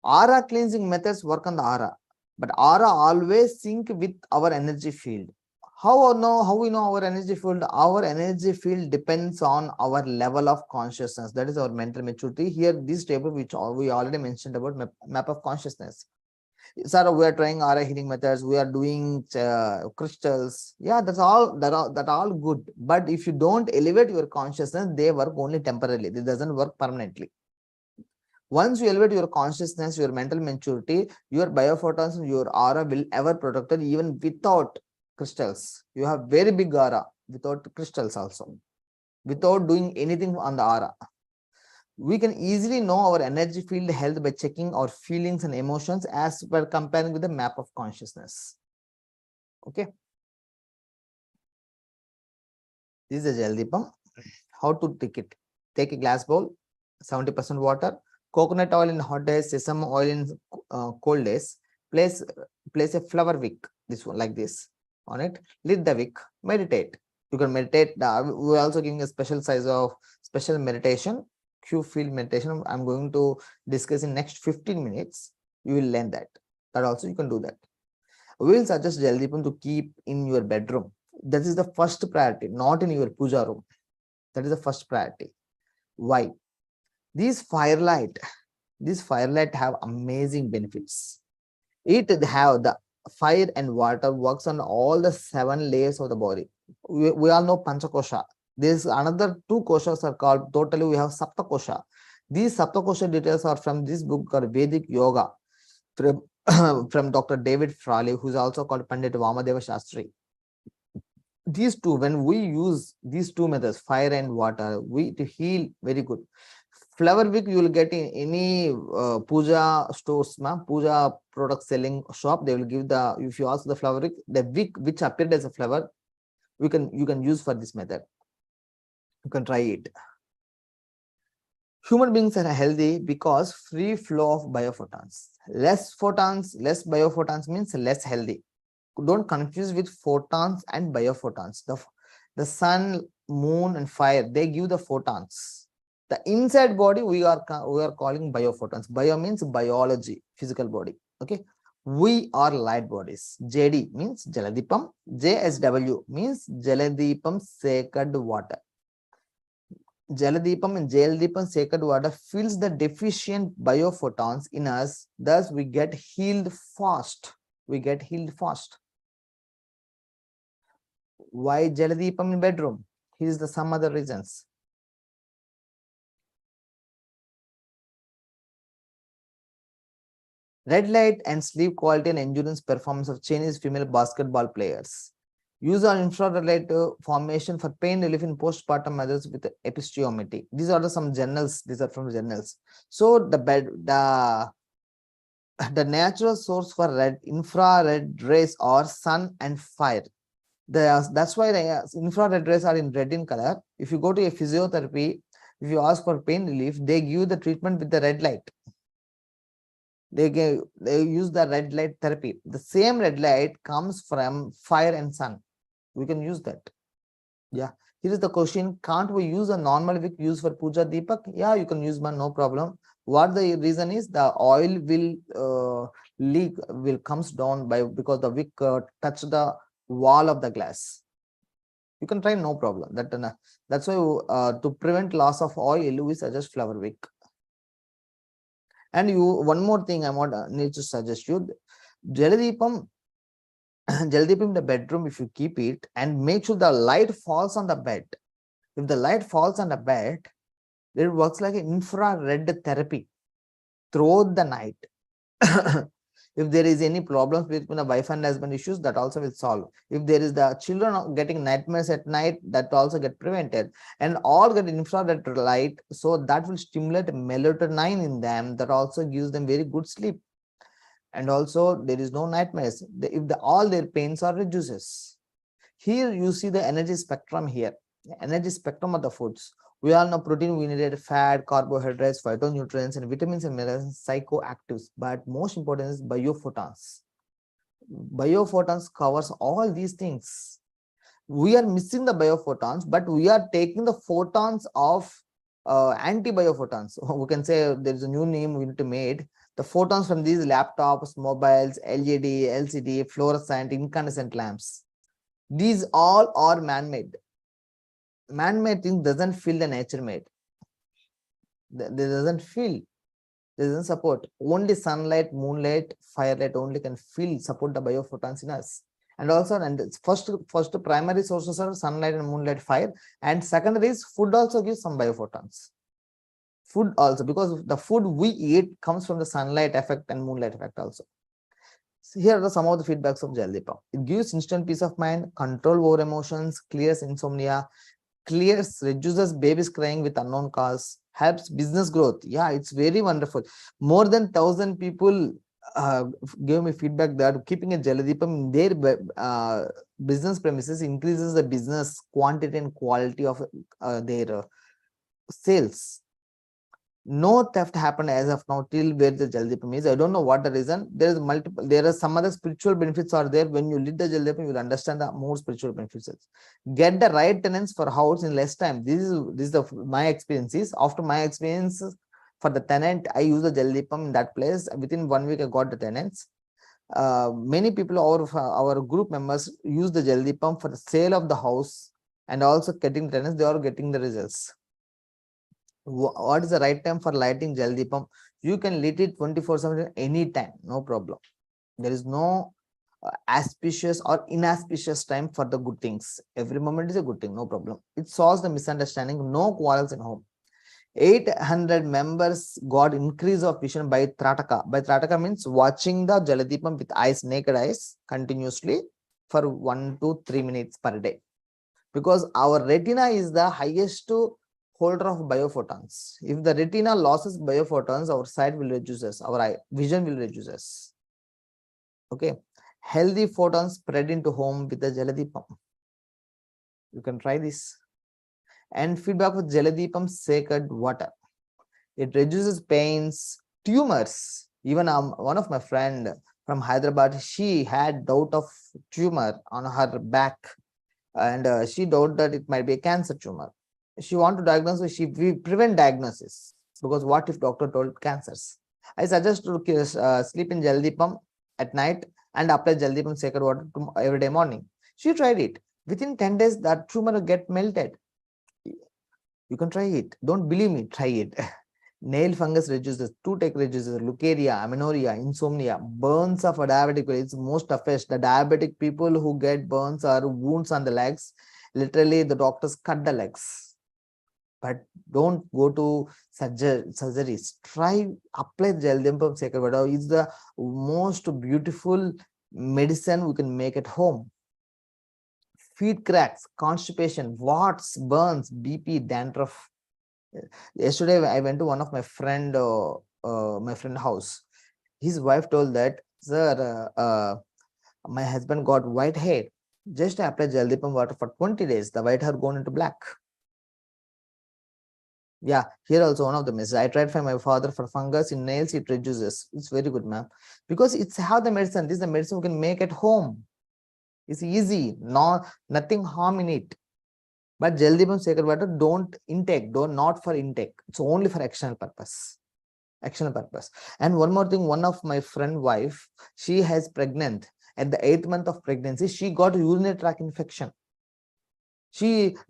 Aura cleansing methods work on the aura, but aura always sync with our energy field. How we know our energy field? Our energy field depends on our level of consciousness. That is our mental maturity. Here, this table which we already mentioned about map of consciousness. Sir, we are trying aura healing methods. We are doing crystals. Yeah, that's all. That all good. But if you don't elevate your consciousness, they work only temporarily. It doesn't work permanently. Once you elevate your consciousness, your mental maturity, your biophotons and your aura will ever protected even without crystals. You have very big aura without crystals also. Without doing anything on the aura. We can easily know our energy field health by checking our feelings and emotions as well comparing with the map of consciousness. Okay. This is a Jaladeepam. How to take it? Take a glass bowl, 70% water, coconut oil in hot days, sesame oil in cold days. Place a flower wick, this one like this on it. Lit the wick. Meditate. You can meditate. We're also giving a special size of special meditation. Q field meditation. I'm going to discuss in next 15 minutes. You will learn that. Also you can do that. We will suggest Jaladeepam to keep in your bedroom. That is the first priority, not in your puja room. That is the first priority. Why? These firelight have amazing benefits. It have the fire and water works on all the 7 layers of the body. We all know Panchakosha. There's another 2 koshas are called, totally we have Sapta Kosha. These Sapta Kosha details are from this book called Vedic Yoga from, from Dr. David Frawley, who's also called Pandit Vamadeva Shastri. These two, when we use these 2 methods, fire and water, we to heal very good. Flower wick you will get in any puja stores, puja product selling shop. They will give the, if you ask the flower wick, the wick which appeared as a flower, you can use for this method. You can try it. Human beings are healthy because free flow of biophotons. Less biophotons means less healthy. Don't confuse with photons and biophotons. The sun, moon, and fire, they give the photons. The inside body we are calling biophotons. Bio means biology, physical body. Okay. We are light bodies. JD means Jaladeepam. JSW means Jaladeepam sacred water. Jaladeepam and Jaladeepam sacred water fills the deficient biophotons in us. Thus, we get healed fast. Why Jaladeepam in bedroom? Here is the some other reasons. Red light and sleep quality and endurance performance of Chinese female basketball players. Use on infrared light formation for pain relief in postpartum mothers with episiotomy. These are some journals. These are from journals. So the natural source for infrared rays are sun and fire. That's why the infrared rays are in red in color. If you go to a physiotherapy, if you ask for pain relief, they give the treatment with the red light. They use the red light therapy. The same red light comes from fire and sun. We can use that. Yeah. Here is the question: can't we use a normal wick used for puja deepak? Yeah, you can use one, no problem. What the reason is, the oil will leak, will comes down because the wick touch the wall of the glass. You can try, no problem. That's why to prevent loss of oil, we suggest flower wick. And one more thing I need to suggest you: Jaladeepam in the bedroom, if you keep it and make sure the light falls on the bed. If the light falls on the bed, it works like an infrared therapy throughout the night. If there is any problems between the wife and husband issues, that also will solve. If there is the children getting nightmares at night, that also get prevented, and all get infrared light, so that will stimulate melatonin in them, that also gives them very good sleep. And also there is no nightmares if all their pains are reduces. Here you see the energy spectrum here, the energy spectrum of the foods. We all know protein, we needed fat, carbohydrates, phytonutrients, and vitamins and minerals, psychoactives. But most important is biophotons. Biophotons covers all these things. We are missing the biophotons, but we are taking the photons of anti-biophotons. We can say there is a new name we need to make. The photons from these laptops, mobiles, LED, LCD, fluorescent, incandescent lamps. These all are man-made. Man-made things doesn't feel the nature-made. They doesn't feel. They doesn't support. Only sunlight, moonlight, firelight only can support the biophotons in us. And also, first primary sources are sunlight and moonlight, fire. And secondary is food also gives some biophotons. Food also, because the food we eat comes from the sunlight effect and moonlight effect also. So here are some of the feedbacks of Jaladeepam. It gives instant peace of mind, control over emotions, clears insomnia, reduces babies crying with unknown cause, helps business growth. Yeah, it's very wonderful. More than 1,000 people gave me feedback that keeping a Jaladeepam in their business premises increases the business quantity and quality of their sales. No theft happened as of now till where the Jaladeepam is. I don't know what the reason. There are some other spiritual benefits are there. When you lit the Jaladeepam, you will understand the more spiritual benefits. Get the right tenants for house in less time. This is my experiences. After my experience for the tenant, I use the Jaladeepam in that place. Within 1 week, I got the tenants. many people, our group members use the Jaladeepam for the sale of the house and also getting the tenants, they are getting the results. What is the right time for lighting Jaladeepam? You can light it 24/7 anytime, no problem. There is no auspicious or inauspicious time for the good things. Every moment is a good thing, no problem. It solves the misunderstanding, no quarrels in home. 800 members got increase of vision by Trataka. By Trataka means watching the Jaladeepam with eyes, naked eyes, continuously for 1 to 3 minutes per day. Because our retina is the highest holder of biophotons. If the retina loses biophotons, our sight will reduces, our eye vision will reduces. Okay. Healthy photons spread into home with the Jaladeepam. You can try this. And feedback with Jaladeepam sacred water. It reduces pains, tumors. Even one of my friend from Hyderabad, she had doubt of tumor on her back, and she doubt that it might be a cancer tumor. She want to diagnose, we prevent diagnosis, because what if doctor told cancers? I suggest to sleep in Jaladeepam at night and apply Jaladeepam sacred water every day morning. She tried it. Within 10 days, that tumor will get melted. You can try it. Don't believe me, try it. Nail fungus reduces, toothache reduces, leukorrhea, amenorrhea, insomnia, burns of a diabetic. It's most affects the diabetic people who get burns or wounds on the legs. Literally, the doctors cut the legs. But don't go to surgeries. Try apply Jaladeepam sacred water. It's the most beautiful medicine we can make at home. Feet cracks, constipation, warts, burns, BP, dandruff. Yesterday, I went to one of my friend house. His wife told that, sir, my husband got white hair. Just apply Jaladeepam water for 20 days. The white hair gone into black. Yeah, here also one of the messages. I tried for my father for fungus in nails, it reduces. It's very good, ma'am. Because it's how the medicine. This is the medicine we can make at home. It's easy, nothing harm in it. But Jaladeepam sacred water don't not for intake. It's only for external purpose. And one more thing, one of my friend wife, she has pregnant. At the 8th month of pregnancy, she got urinary tract infection.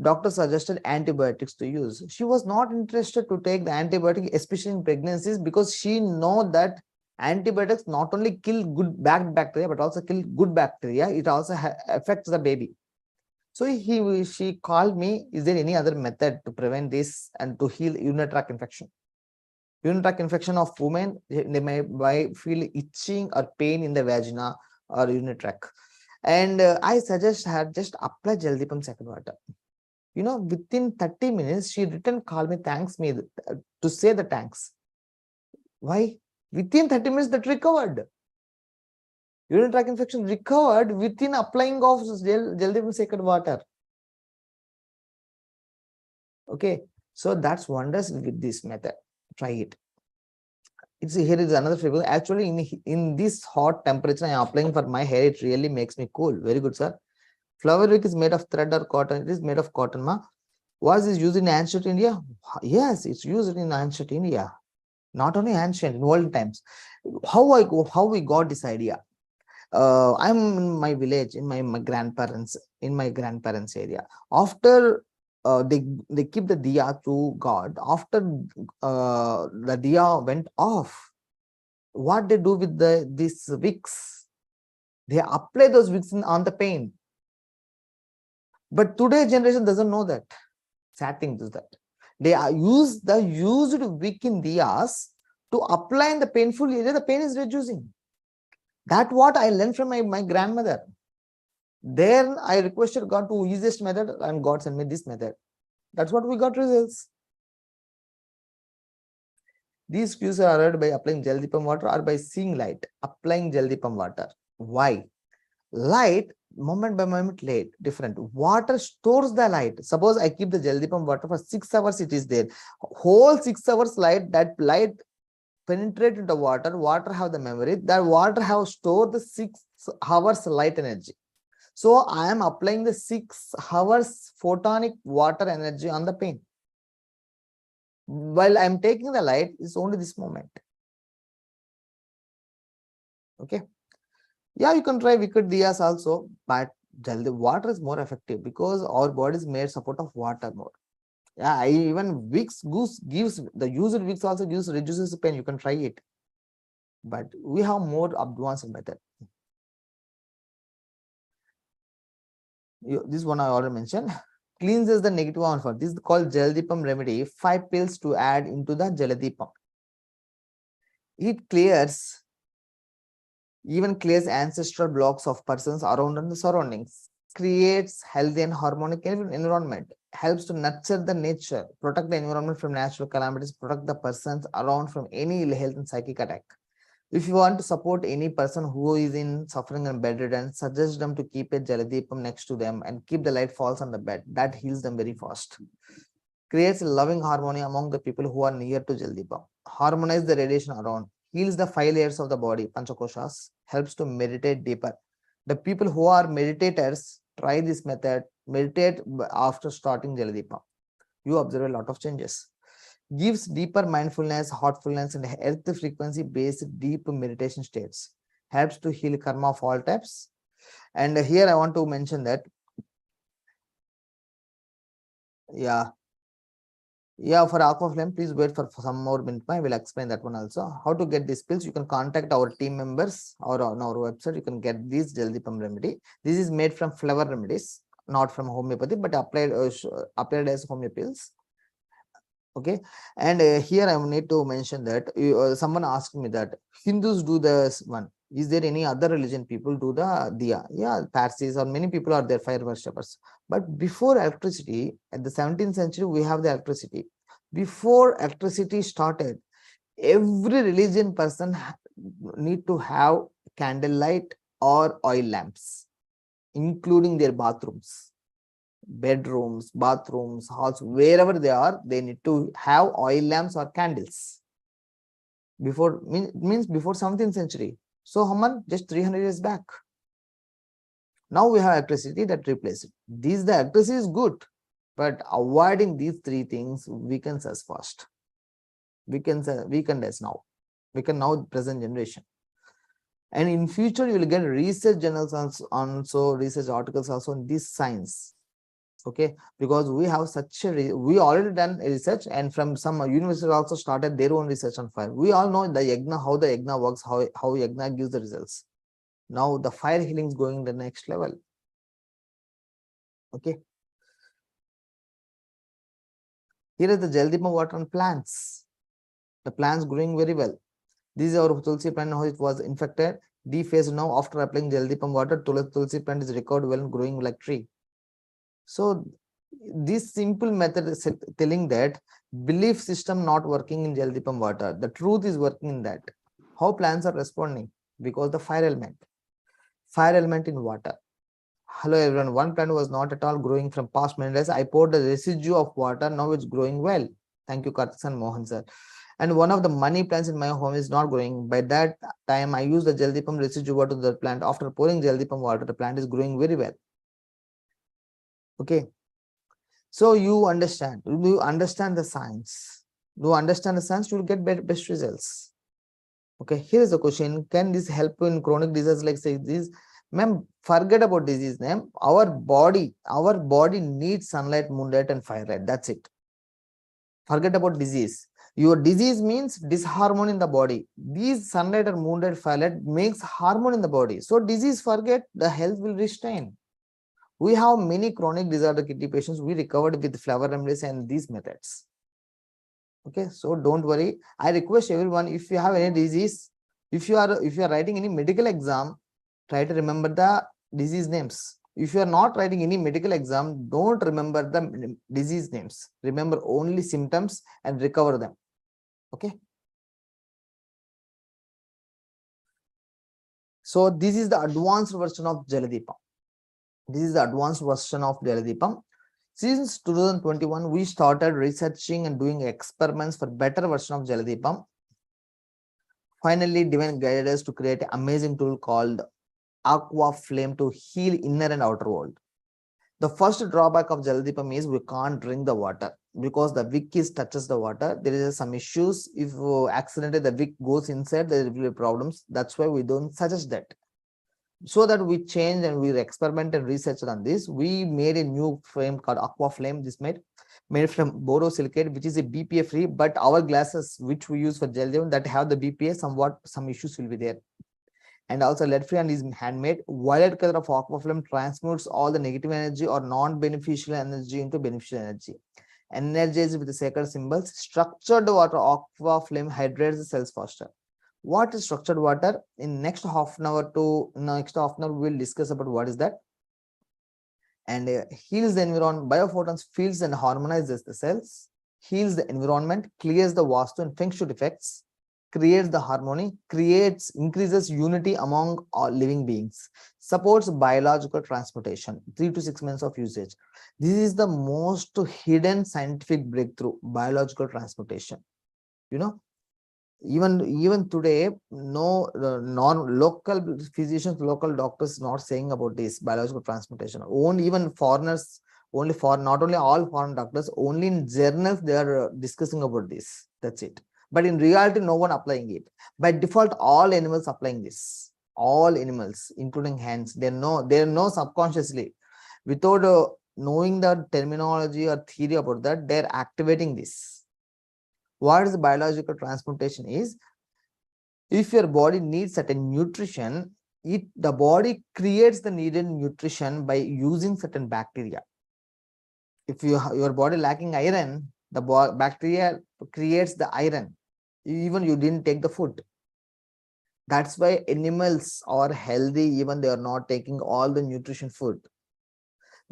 Doctor suggested antibiotics to use. She was not interested to take the antibiotic, especially in pregnancies, because she know that antibiotics not only kill bad bacteria, but also kill good bacteria. It also affects the baby. So she called me, is there any other method to prevent this and to heal urinary tract infection? Urinary tract infection of women, they may feel itching or pain in the vagina or urinary tract. And I suggest her just apply Jaladeepam sacred water. Within 30 minutes, she returned, called me, thanks me to say the thanks. Why? Within 30 minutes, that recovered. Urinary tract infection recovered within applying of Jaladeepam sacred water. Okay, so that's wonders with this method. Try it. Here is another figure. Actually, in this hot temperature, I am applying for my hair. It really makes me cool. Very good, sir. Flower wick is made of thread or cotton. It is made of cotton, ma. Was this used in ancient India? Yes, it's used in ancient India. Not only ancient, in old times. How we got this idea? I'm in my village, in my grandparents area. After they keep the diya to God. After the diya went off, what they do with these wicks? They apply those wicks on the pain. But today's generation doesn't know that. Sad thing is that they use the used wick in diyas to apply in the painful area. The pain is reducing. That's what I learned from my grandmother. Then I requested God to easiest method, and God sent me this method. That's what we got results. These cues are arrived by applying Jaladeepam water or by seeing light. Applying Jaladeepam water. Why? Light, moment by moment, light different. Water stores the light. Suppose I keep the Jaladeepam water for 6 hours, it is there. Whole 6 hours light, that light penetrate into water. Water have the memory. That water have stored the 6 hours light energy. So I am applying the 6 hours photonic water energy on the pain. While I am taking the light, it's only this moment. Okay. Yeah, you can try wicked diyas also, but jaldi water is more effective because our body is made support of water more. Yeah, I even wicks goose gives the user wicks also gives reduces the pain. You can try it, but we have more advanced method. This one I already mentioned. Cleanses the negative one for this is called Jaladeepam remedy. 5 pills to add into the Jaladeepam. It clears even clears ancestral blocks of persons around and the surroundings, creates healthy and harmonic environment, helps to nurture the nature, protect the environment from natural calamities, protect the persons around from any ill health and psychic attack. If you want to support any person who is in suffering and bedridden, suggest them to keep a Jaladeepam next to them and keep the light falls on the bed. That heals them very fast. Creates a loving harmony among the people who are near to Jaladeepam. Harmonize the radiation around. Heals the 5 layers of the body, Panchakoshas. Helps to meditate deeper. The people who are meditators, try this method. Meditate after starting Jaladeepam. You observe a lot of changes. Gives deeper mindfulness, heartfulness, and earth frequency based deep meditation states. Helps to heal karma of all types. And here I want to mention that, yeah, for AquaFlame, please wait for some more minute. I will explain that one also. How to get these pills? You can contact our team members or on our website. You can get this Jaladeepam remedy. This is made from flower remedies, not from homeopathy, but applied as homeopathy pills. Okay, and here I need to mention that someone asked me that Hindus do this one. Is there any other religion people do the diya? Yeah, Parsis or many people are there, fire worshippers. But before electricity, at the 17th century, we have the electricity. Before electricity started, every religion person need to have candlelight or oil lamps, including their bathrooms. Bedrooms, bathrooms, halls, wherever they are, they need to have oil lamps or candles. Before means before 17th century. So Haman, just 300 years back. Now we have electricity that replaces it. The electricity is good, but avoiding these 3 things weakens us fast. Weakens us now. Weaken now present generation. And in future, you will get research journals also research articles also in this science. Okay, because we have such a we already done research, and from some universities also started their own research on fire. We all know the yagna, how the yagna works, how yagna gives the results. Now the fire healing is going the next level. Okay, here is the Jaladeepam water on plants. The plants growing very well. This is our tulsi plant, how it was infected, defaced. Now after applying Jaladeepam water, tulsi plant is recovered well and growing like tree. So this simple method is telling that belief system not working in Jaladeepam water. The truth is working in that. How plants are responding? Because the fire element in water. Hello everyone, one plant was not at all growing from past many days. I poured the residue of water, now it's growing well. Thank you, Karthik and Mohan sir. And one of the money plants in my home is not growing. By that time, I used the Jaladeepam residue water to the plant. After pouring Jaladeepam water, the plant is growing very well. Okay. So you understand the science. You understand the science, you will get best results. Okay, here is the question. Can this help in chronic disease like say this? Ma'am, forget about disease name. Our body needs sunlight, moonlight, and firelight. That's it. Forget about disease. Your disease means disharmony in the body. These sunlight or moonlight, firelight makes harmony in the body. So disease forget, the health will restrain. We have many chronic disorder kidney patients we recovered with flower remedies and these methods. Okay, so don't worry. I request everyone, if you have any disease, if you are writing any medical exam, try to remember the disease names. If you are not writing any medical exam, don't remember the disease names. Remember only symptoms and recover them. Okay. So this is the advanced version of Jaladeepam. This is the advanced version of Jaladeepam. Since 2021, we started researching and doing experiments for better version of Jaladeepam. Finally, Divine guided us to create an amazing tool called Aqua Flame to heal inner and outer world. The first drawback of Jaladeepam is we can't drink the water because the wick touches the water. There is some issues. If accidentally the wick goes inside, there will be problems. That's why we don't suggest that. So that we changed and we experimented and researched on this. We made a new flame called Aqua Flame. This made from borosilicate, which is a BPA free, but our glasses, which we use for Jaladeepam, that have the BPA, some issues will be there. And also lead free and is handmade. Violet color of Aqua Flame transmutes all the negative energy or non-beneficial energy into beneficial energy. Energized with the sacred symbols. Structured water Aqua Flame hydrates the cells faster. What is structured water? In next half an hour we will discuss about what is that. And heals the environment. Biophotons feels and harmonizes the cells, heals the environment, clears the vastu and feng shui defects, creates the harmony, increases unity among all living beings, supports biological transportation. 3 to 6 months of usage. This is the most hidden scientific breakthrough, biological transportation. You know, even today, no non-local physicians, local doctors not saying about this biological transplantation. Only even foreigners, only for not only all foreign doctors, only in journals they are discussing about this. That's it. But in reality, no one applying it. By default, all animals applying this. All animals, including hands, they know subconsciously, without knowing the terminology or theory about that, they're activating this. What is the biological transplantation is, if your body needs certain nutrition, the body creates the needed nutrition by using certain bacteria. If your body lacking iron, the bacteria creates the iron, even you didn't take the food. That's why animals are healthy, even they are not taking all the nutrition food.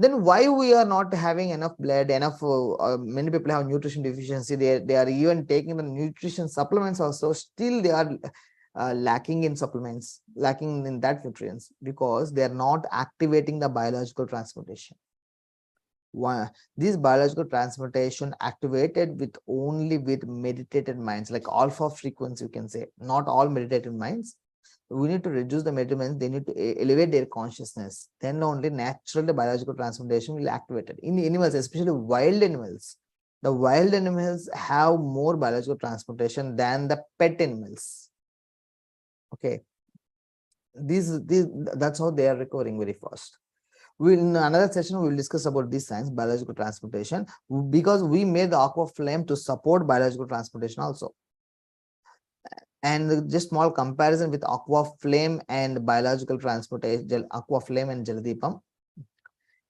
Then why we are not having enough blood, many people have nutrition deficiency, they are even taking the nutrition supplements also, still they are lacking in supplements, lacking in that nutrients, because they are not activating the biological transportation. This biological transportation activated with only with meditated minds, like alpha frequency, you can say. Not all meditated minds. We need to reduce the measurements, they need to elevate their consciousness. Then only naturally the biological transformation will activate it. In animals, especially wild animals, the wild animals have more biological transportation than the pet animals. Okay. That's how they are recovering very fast. In another session, we will discuss about this science, biological transportation, because we made the Aqua Flame to support biological transportation also. And just small comparison with Aqua Flame and biological transportation, Aqua Flame and Jaladeepam.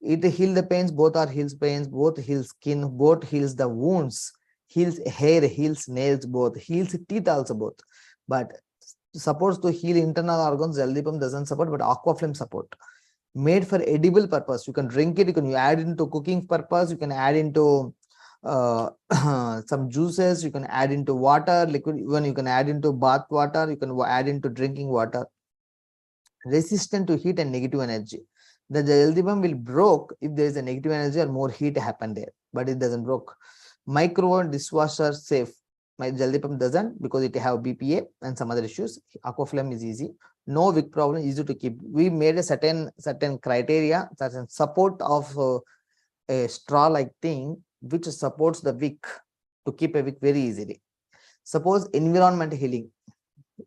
It heals the pains, both are heals pains, both heals skin, both heals the wounds, heals hair, heals nails, both heals teeth also both. But supposed to heal internal organs, Jaladeepam doesn't support, but Aqua Flame support. Made for edible purpose. You can drink it, you can add into cooking purpose, you can add into some juices, you can add into water, liquid, even you can add into bath water, you can add into drinking water. Resistant to heat and negative energy. The Jaladeepam will broke if there is a negative energy or more heat happen there, but it doesn't broke. Microwave dishwasher safe. My Jaladeepam doesn't, because it have BPA and some other issues. AquaFlame is easy. No wick problem, easy to keep. We made a certain criteria, certain support of a straw like thing which supports the wick, to keep a wick very easily. Suppose environment healing.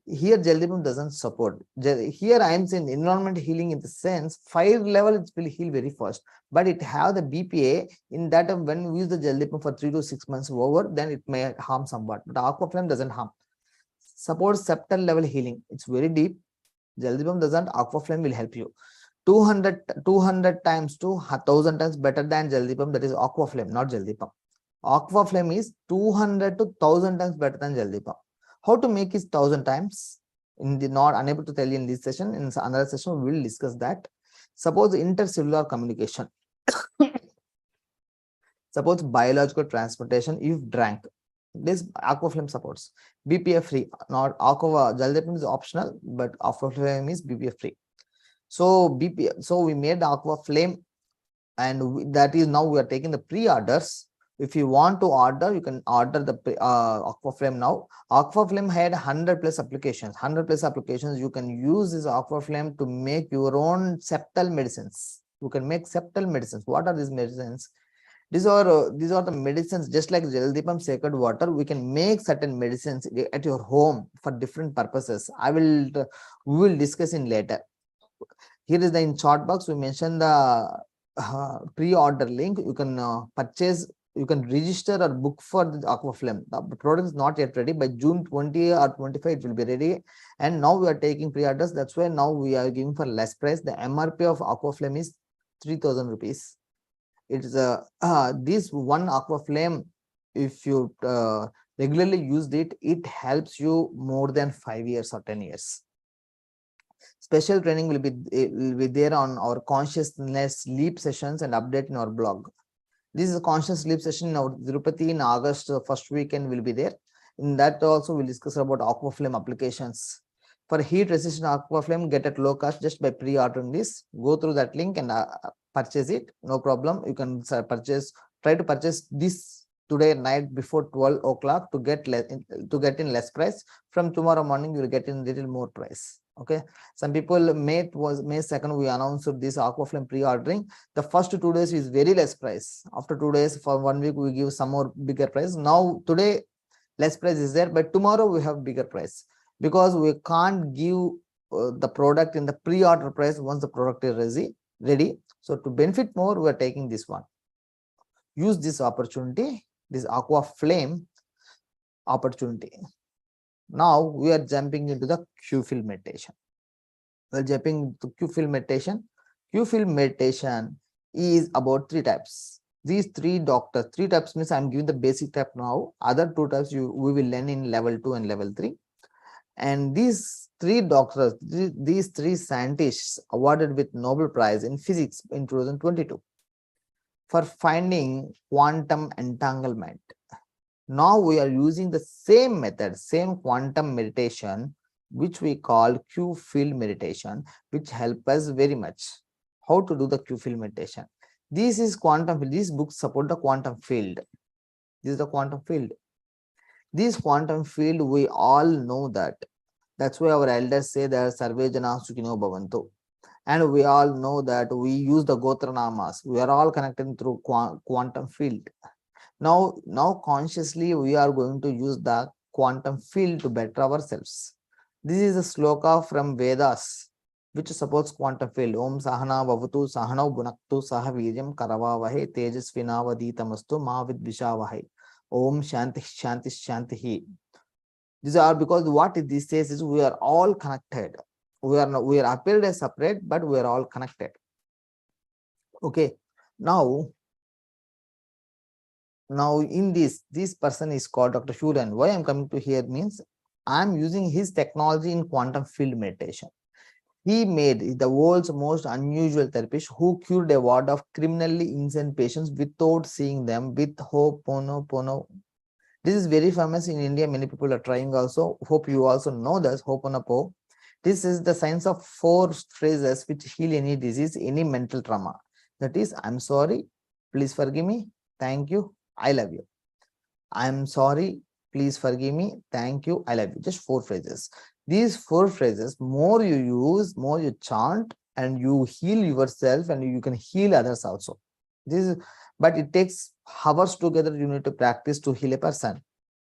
Here Jaladeepam doesn't support. Here I am saying environment healing in the sense, fire level it will heal very fast, but it have the BPA in that when we use the Jaladeepam for 3 to 6 months over, then it may harm somewhat, but AquaFlame doesn't harm. Supports septal level healing. It's very deep. Jaladeepam doesn't, AquaFlame will help you. 200 times to 1000 times better than Jaladeepam, that is AquaFlame, not Jaladeepam. AquaFlame is 200 to 1000 times better than Jaladeepam. How to make it 1000 times? Not unable to tell you in this session. In another session, we will discuss that. Suppose intercellular communication. Suppose biological transportation, if drank. This AquaFlame supports. BPA free. Not Jaladeepam is optional, but AquaFlame is BPA free. So we made the AquaFlame, and that is now we are taking the pre-orders. If you want to order, you can order the AquaFlame now. AquaFlame had 100 plus applications. 100 plus applications. You can use this AquaFlame to make your own septal medicines. You can make septal medicines. What are these medicines? These are the medicines, just like Jaladeepam sacred water. We can make certain medicines at your home for different purposes. We will discuss in later. Here is the in chat box. We mentioned the pre-order link. You can purchase, you can register or book for the AquaFlame. The product is not yet ready. By June 20 or 25, it will be ready. And now we are taking pre-orders. That's why now we are giving for less price. The MRP of AquaFlame is 3,000 rupees. It is this one AquaFlame, if you regularly used it, it helps you more than 5 years or 10 years. Special training will be there on our consciousness sleep sessions and update in our blog. This is a conscious sleep session in our Tirupati in August, first weekend will be there. In that also we'll discuss about AquaFlame applications. For heat resistant AquaFlame, get at low cost just by pre-ordering this. Go through that link and purchase it. No problem. You can try to purchase this today night before 12 o'clock to get in less price. From tomorrow morning, you will get in little more price. Okay. Some people, May 2nd, we announced this AquaFlame pre-ordering. The first 2 days is very less price. After 2 days, for 1 week, we give some more bigger price. Now, today, less price is there, but tomorrow we have bigger price because we can't give the product in the pre-order price once the product is ready. So to benefit more, we are taking this one. Use this opportunity, this AquaFlame opportunity. Now we are jumping into the Q-fill meditation. We're jumping to Q-fill meditation. Q-fill meditation is about 3 types. These 3 types means I'm giving the basic type now. Other 2 types we will learn in level 2 and level 3. And these 3 doctors, these 3 scientists awarded with Nobel Prize in Physics in 2022 for finding quantum entanglement. Now we are using the same method, same quantum meditation, which we call Q-fill meditation, which help us very much. How to do the Q-fill meditation? This is quantum field. These books support the quantum field. This is the quantum field. This quantum field, we all know that. That's why our elders say that Sarve Jana Sukhino Bhavantu. And we all know that we use the Gotra Namas. We are all connected through quantum field. Now consciously we are going to use the quantum field to better ourselves. This is a sloka from Vedas, which supports quantum field. Om Sahana Vavatu Sahana Bunaktu Sahaviryam Karavavahe Tejasvinavaditamastu Ma Vidvishavahe. Om Shanti Shanti Shanti. These are because what this says is we are all connected. We are appeared as separate, but we are all connected. Okay. Now in this person is called Dr. Shuran. Why I'm coming to here means I'm using his technology in quantum field meditation. He made the world's most unusual therapist who cured a ward of criminally insane patients without seeing them with Ho'oponopono. This is very famous in India. Many people are trying also. Hope you also know this Ho'oponopono. This is the science of 4 phrases which heal any disease, any mental trauma. That is, I'm sorry, please forgive me, thank you, I love you. I'm sorry, please forgive me, thank you, I love you. Just 4 phrases. These 4 phrases, more you use, more you chant, and you heal yourself and you can heal others also. But it takes hours together you need to practice to heal a person.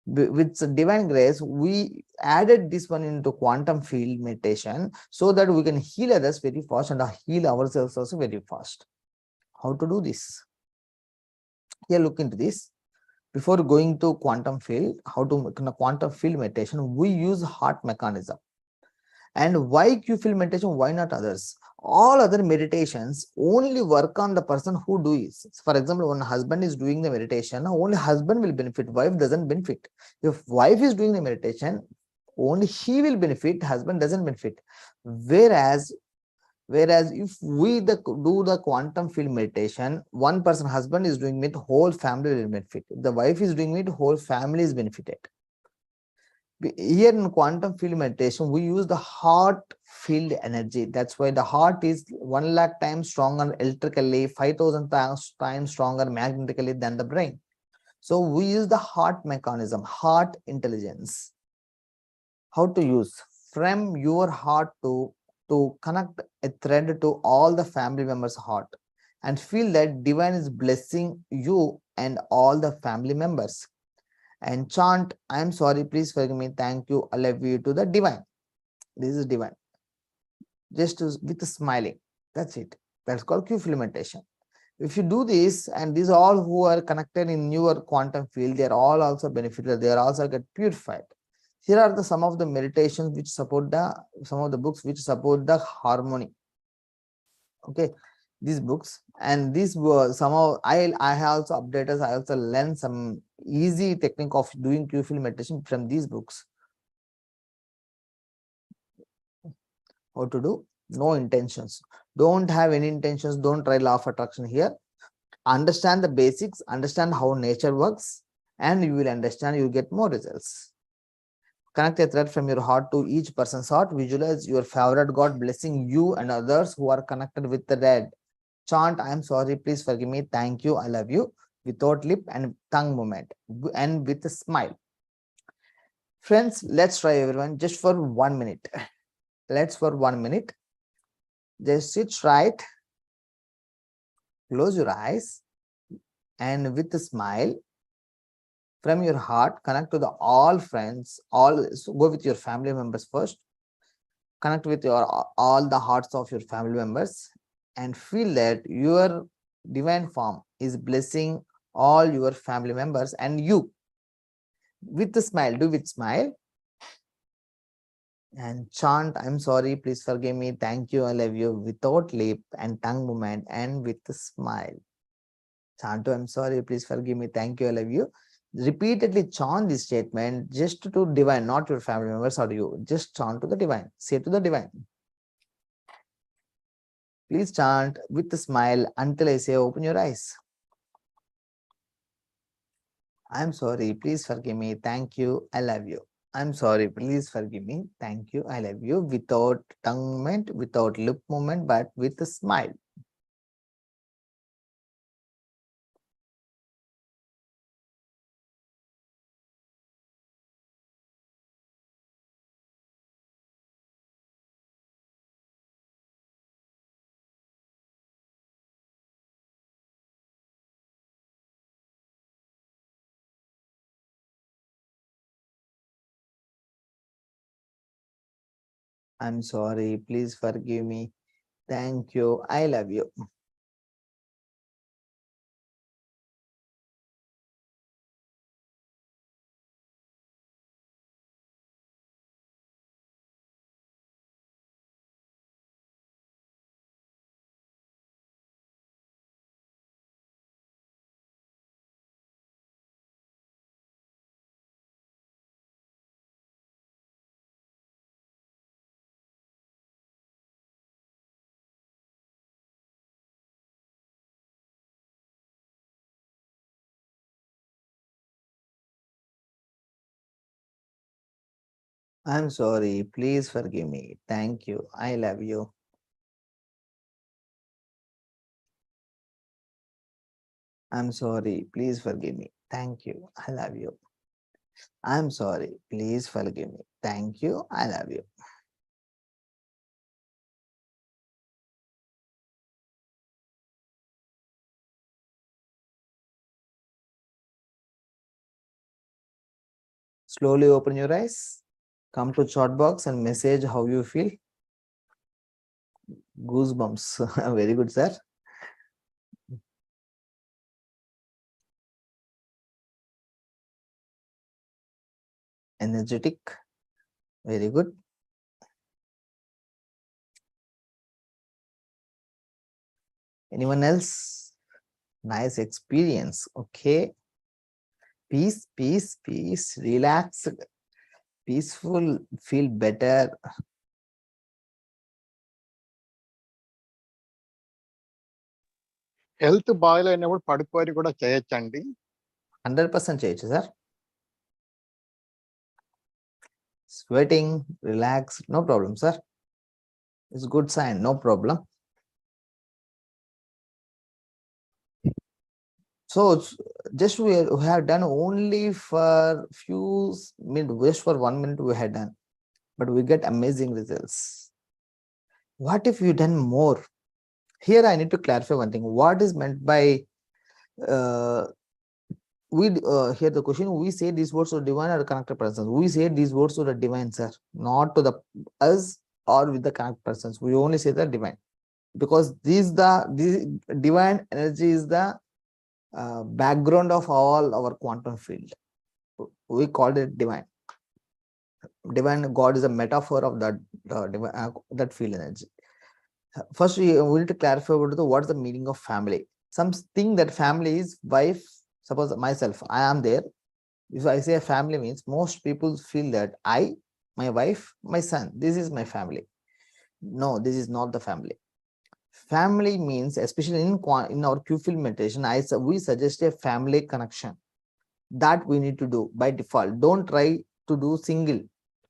With divine grace, we added this one into quantum field meditation so that we can heal others very fast and heal ourselves also very fast. How to do this? Here, look into this. Before going to quantum field, how to make a quantum field meditation, we use heart mechanism. And why Q-field meditation? Why not others? All other meditations only work on the person who does it. For example, when husband is doing the meditation, only husband will benefit, wife doesn't benefit. If wife is doing the meditation, only she will benefit, husband doesn't benefit. Whereas if we do the quantum field meditation, one person, husband is doing it, whole family will benefit. If the wife is doing it, whole family is benefited. Here in quantum field meditation, we use the heart field energy. That's why the heart is 1 lakh times stronger electrically, 5,000 times stronger magnetically than the brain. So we use the heart mechanism, heart intelligence. How to use? From your heart to connect a thread to all the family members' heart and feel that divine is blessing you and all the family members. And chant, I'm sorry, please forgive me, thank you, I love you to the divine. This is divine. with smiling. That's it. That's called Q-Flame meditation. If you do this, and these all who are connected in your quantum field, they are all also benefited. They are also get purified. Here are the some of the meditations which support some of the books which support the harmony. Okay, these books, and these were somehow I have also updated. I also learned some easy technique of doing Q-Flame meditation from these books. How to do? No intentions. Don't have any intentions. Don't try law of attraction here. Understand the basics, understand how nature works, and you will understand, you get more results. Connect a thread from your heart to each person's heart. Visualize your favorite God blessing you and others who are connected with the red. Chant, I am sorry, please forgive me, thank you, I love you, without lip and tongue movement, and with a smile. Friends, let's try everyone just for 1 minute. Let's for 1 minute. Just sit right, close your eyes, and with a smile from your heart, connect to the all friends, so go with your family members first. Connect with your all the hearts of your family members and feel that your divine form is blessing all your family members and you. With a smile, do with smile and chant, I'm sorry, please forgive me, thank you, I love you, without lip and tongue movement and with a smile. Chant, I'm sorry, please forgive me, thank you, I love you. Repeatedly chant this statement just to divine, not your family members or you. Just chant to the divine. Say to the divine. Please chant with a smile until I say open your eyes. I'm sorry, please forgive me, thank you, I love you. I'm sorry, please forgive me, thank you, I love you. Without tongue movement, without lip movement, but with a smile. I'm sorry, please forgive me, thank you, I love you. I'm sorry, please forgive me, thank you, I love you. I'm sorry, please forgive me, thank you, I love you. I'm sorry, please forgive me, thank you, I love you. Slowly open your eyes, come to chat box and message how you feel. Goosebumps. Very good, sir. Energetic. Very good. Anyone else? Nice experience. Okay. Peace, peace, peace. Relax. Peaceful. Feel better.
Health బాగాలేనప్పుడు పడుకొని కూడా చేయొచ్చండి.
100% చేయొచ్చు, sir. Sweating, relax, no problem, sir. It's good sign, no problem. So just we have done only for few minutes, just for 1 minute we had done, but we get amazing results. What if you done more? Here I need to clarify one thing. What is meant by here the question, we say these words to divine or connected persons. We say these words to the divine, sir, not to the us or with the connect persons. We only say the divine, because the divine energy is the background of all our quantum field. We call it divine. Divine God is a metaphor of that that field energy. First, we need to clarify what's the meaning of family. Something that family is wife. Suppose myself, I am there. If I say a family means, most people feel that I, my wife, my son, this is my family. No, this is not the family. Family means, especially in our Q-field meditation, we suggest a family connection that we need to do by default. Don't try to do single.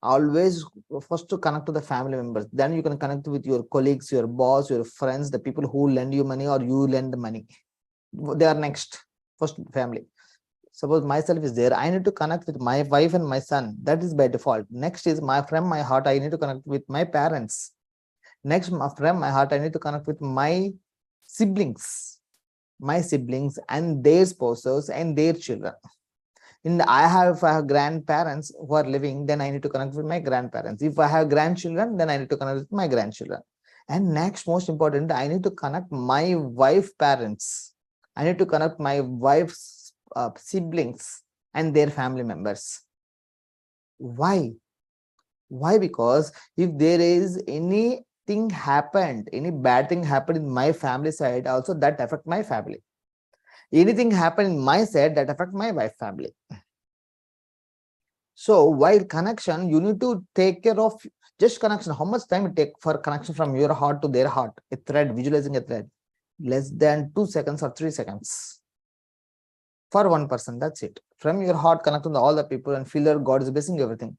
Always first to connect to the family members. Then you can connect with your colleagues, your boss, your friends, the people who lend you money or you lend the money. They are next. First, family. Suppose myself is there, I need to connect with my wife and my son. That is by default. Next is my from my heart, I need to connect with my parents. Next, from my heart, I need to connect with my siblings and their spouses and their children. If I have grandparents who are living, then I need to connect with my grandparents. If I have grandchildren, then I need to connect with my grandchildren. And next, most important, I need to connect my wife parents. I need to connect my wife's siblings and their family members. Why? Why? Because if there is anything happened, any bad thing happened in my family side, also that affect my family. Anything happened in my side, that affect my wife family. So while connection, you need to take care of just connection. How much time it take for connection from your heart to their heart? A thread, visualizing a thread, less than 2 seconds or 3 seconds. For one person, that's it. From your heart, connect to all the people and feel that God is blessing everything.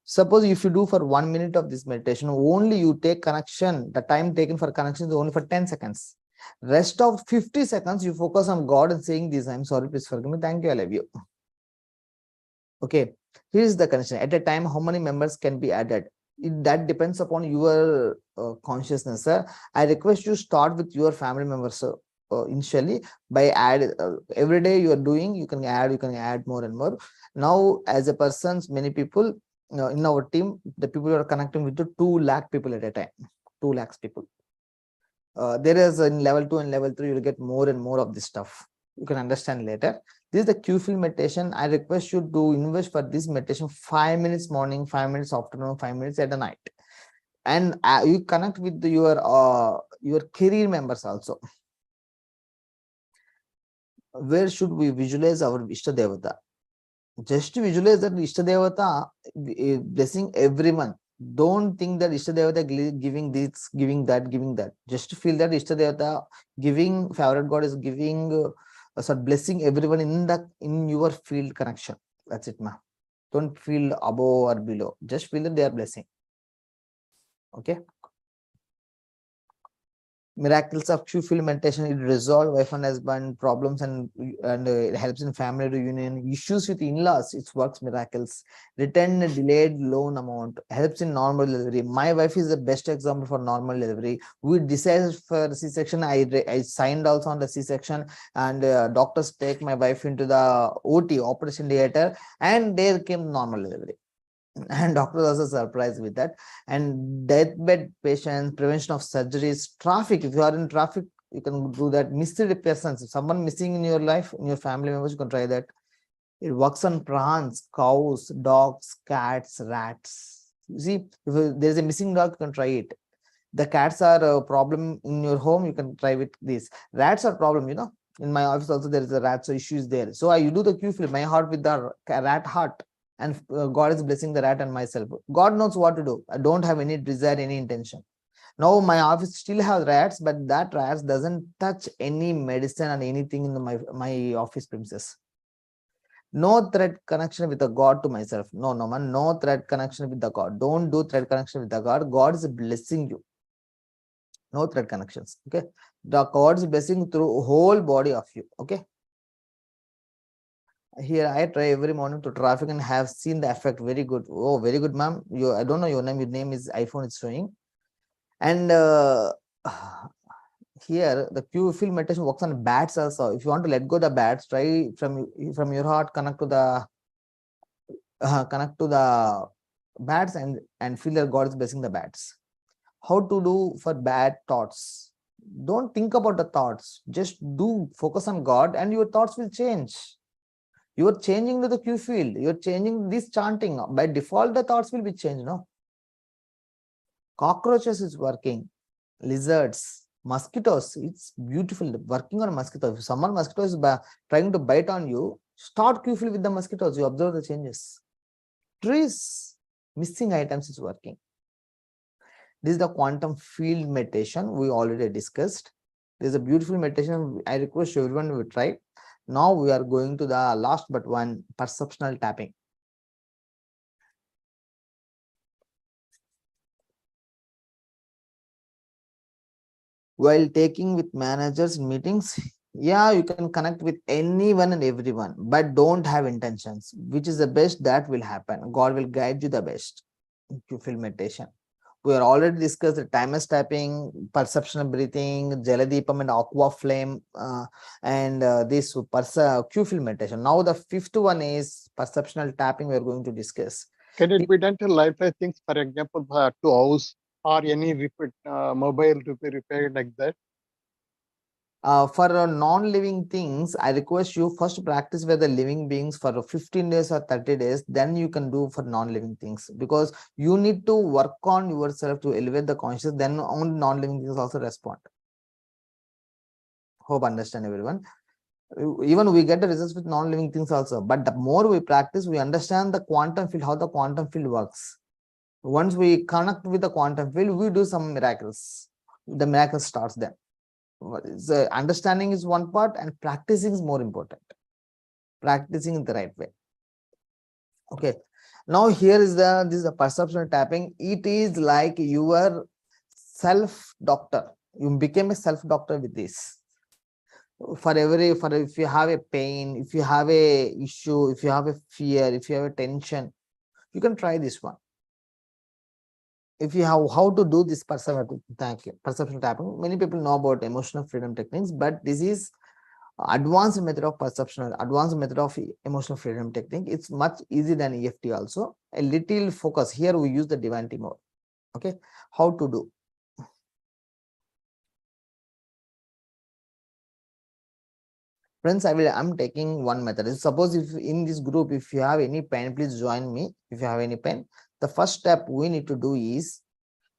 Suppose if you do for 1 minute of this meditation, only you take connection, the time taken for connection is only for 10 seconds. Rest of 50 seconds, you focus on God and saying this, I'm sorry, please forgive me, thank you, I love you. Okay, here is the connection. At a time, how many members can be added? That depends upon your consciousness. I request you start with your family members initially by every day you are doing, you can add more and more. Now, as a person, many people in our team, the people are connecting with the 2 lakh people at a time. 2 lakhs people. There is in level 2 and level 3, you'll get more and more of this stuff. You can understand later. This is the Q-field meditation. I request you to invest for this meditation 5 minutes morning, 5 minutes afternoon, 5 minutes at the night. And you connect with your career members also. Where should we visualize our Ishtadevata? Just to visualize that Ishtadevata blessing everyone. Don't think that Ishtadevata giving this, giving that. Just to feel that Ishtadevata giving, favorite God is giving, blessing everyone in your field connection. That's it, ma. Don't feel above or below. Just feel that they are blessing. Okay. Miracles of Q-field meditation, it resolves wife and husband problems and it helps in family reunion. Issues with in-laws, it works miracles. Return a delayed loan amount, helps in normal delivery. My wife is the best example for normal delivery. We decided for C-section. I signed also on the C-section, and doctors take my wife into the OT, operation theater, and there came normal delivery. And doctors also surprised with that. And deathbed patients, prevention of surgeries, traffic. If you are in traffic, you can do that. Missing persons, if someone missing in your life, in your family members, you can try that. It works on prawns, cows, dogs, cats, rats. You see, if there's a missing dog, you can try it. The cats are a problem in your home, you can try with this. Rats are problem, in my office also there is a rat, so issues there. So I do the Q-field, my heart with the rat heart, and God is blessing the rat and myself. God knows what to do. I don't have any desire, any intention. Now my office still has rats, but that rats doesn't touch any medicine and anything in my office premises. No thread connection with the God to myself. No, man. No thread connection with the God. Don't do thread connection with the God. God is blessing you. No thread connections. Okay. The God is blessing through whole body of you. Okay. Here I try every morning to traffic and have seen the effect. Very good. Oh, very good, ma'am. I don't know your name. Your name is iPhone. It's showing. And here the Q-field meditation works on bats also. If you want to let go the bats, try from your heart, connect to the bats and feel that God is blessing the bats. How to do for bad thoughts? Don't think about the thoughts. Just do focus on God and your thoughts will change. You are changing to the Q field. You're changing this chanting. By default, the thoughts will be changed, no? Cockroaches is working. Lizards, mosquitoes. It's beautiful. Working on mosquitoes. If someone mosquito is trying to bite on you, start Q field with the mosquitoes. You observe the changes. Trees, missing items is working. This is the quantum field meditation we already discussed. This is a beautiful meditation. I request everyone to try. Now we are going to the last but one, perceptional tapping. While taking with managers meetings, yeah, you can connect with anyone and everyone, but don't have intentions. Which is the best that will happen. God will guide you the best. You feel meditation. We are already discussed the Thymus Tapping, Perceptional Breathing, Jaladeepam and Aqua Flame, and this Q-field meditation. Now the fifth one is Perceptional Tapping we are going to discuss.
Can it be done to lifelike things, for example, to house or any repair, mobile repair like that?
For non-living things, I request you first practice with the living beings for 15 days or 30 days. Then you can do for non-living things, because you need to work on yourself to elevate the consciousness. Then on non-living things also respond. Hope understand everyone. Even we get the results with non-living things also. But the more we practice, we understand the quantum field, how the quantum field works. Once we connect with the quantum field, we do some miracles. The miracle starts then. The understanding is one part and practicing is more important. Practicing in the right way. Okay. Now here is this is the perceptional tapping. It is like your self-doctor. You became a self-doctor with this. If you have a pain, if you have a issue, if you have a fear, if you have a tension, you can try this one. If you have how to do this perceptional tapping, many people know about emotional freedom techniques, but this is advanced method of advanced method of emotional freedom technique. It's much easier than EFT also. A little focus. Here we use the divinity mode. Okay, how to do? Friends, I'm taking one method. Suppose if in this group, if you have any pain, please join me. If you have any pain, the first step we need to do is,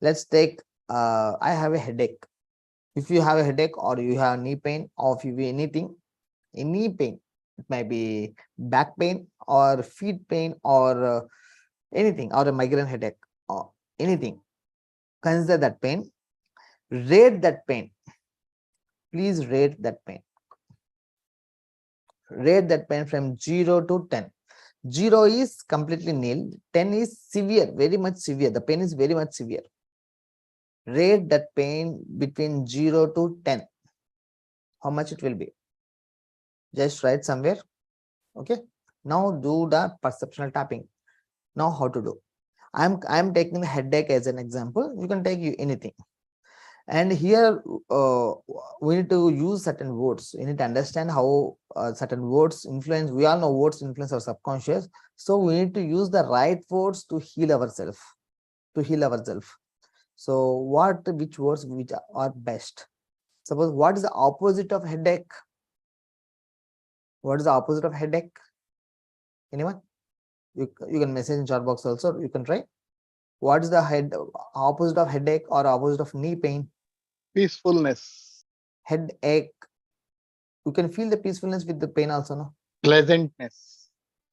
let's take, I have a headache. If you have a headache or you have knee pain or if you have anything, any pain, it might be back pain or feet pain or anything, or a migraine headache or anything, consider that pain, rate that pain. Please rate that pain. Rate that pain from 0 to 10. 0 is completely nil, 10 is severe, very much severe. The pain is very much severe. Rate that pain between 0 to 10. How much it will be? Just write somewhere. Okay. Now do the perceptional tapping. Now how to do? I'm taking the headache as an example. You can take anything. And here we need to use certain words. You need to understand how certain words influence. We all know words influence our subconscious. So we need to use the right words to heal ourselves. So which words which are best? Suppose what is the opposite of headache? What is the opposite of headache? Anyone? You can message in chat box also. You can try. What is the opposite of headache or opposite of knee pain?
Peacefulness.
Headache. You can feel the peacefulness with the pain also, no?
Pleasantness.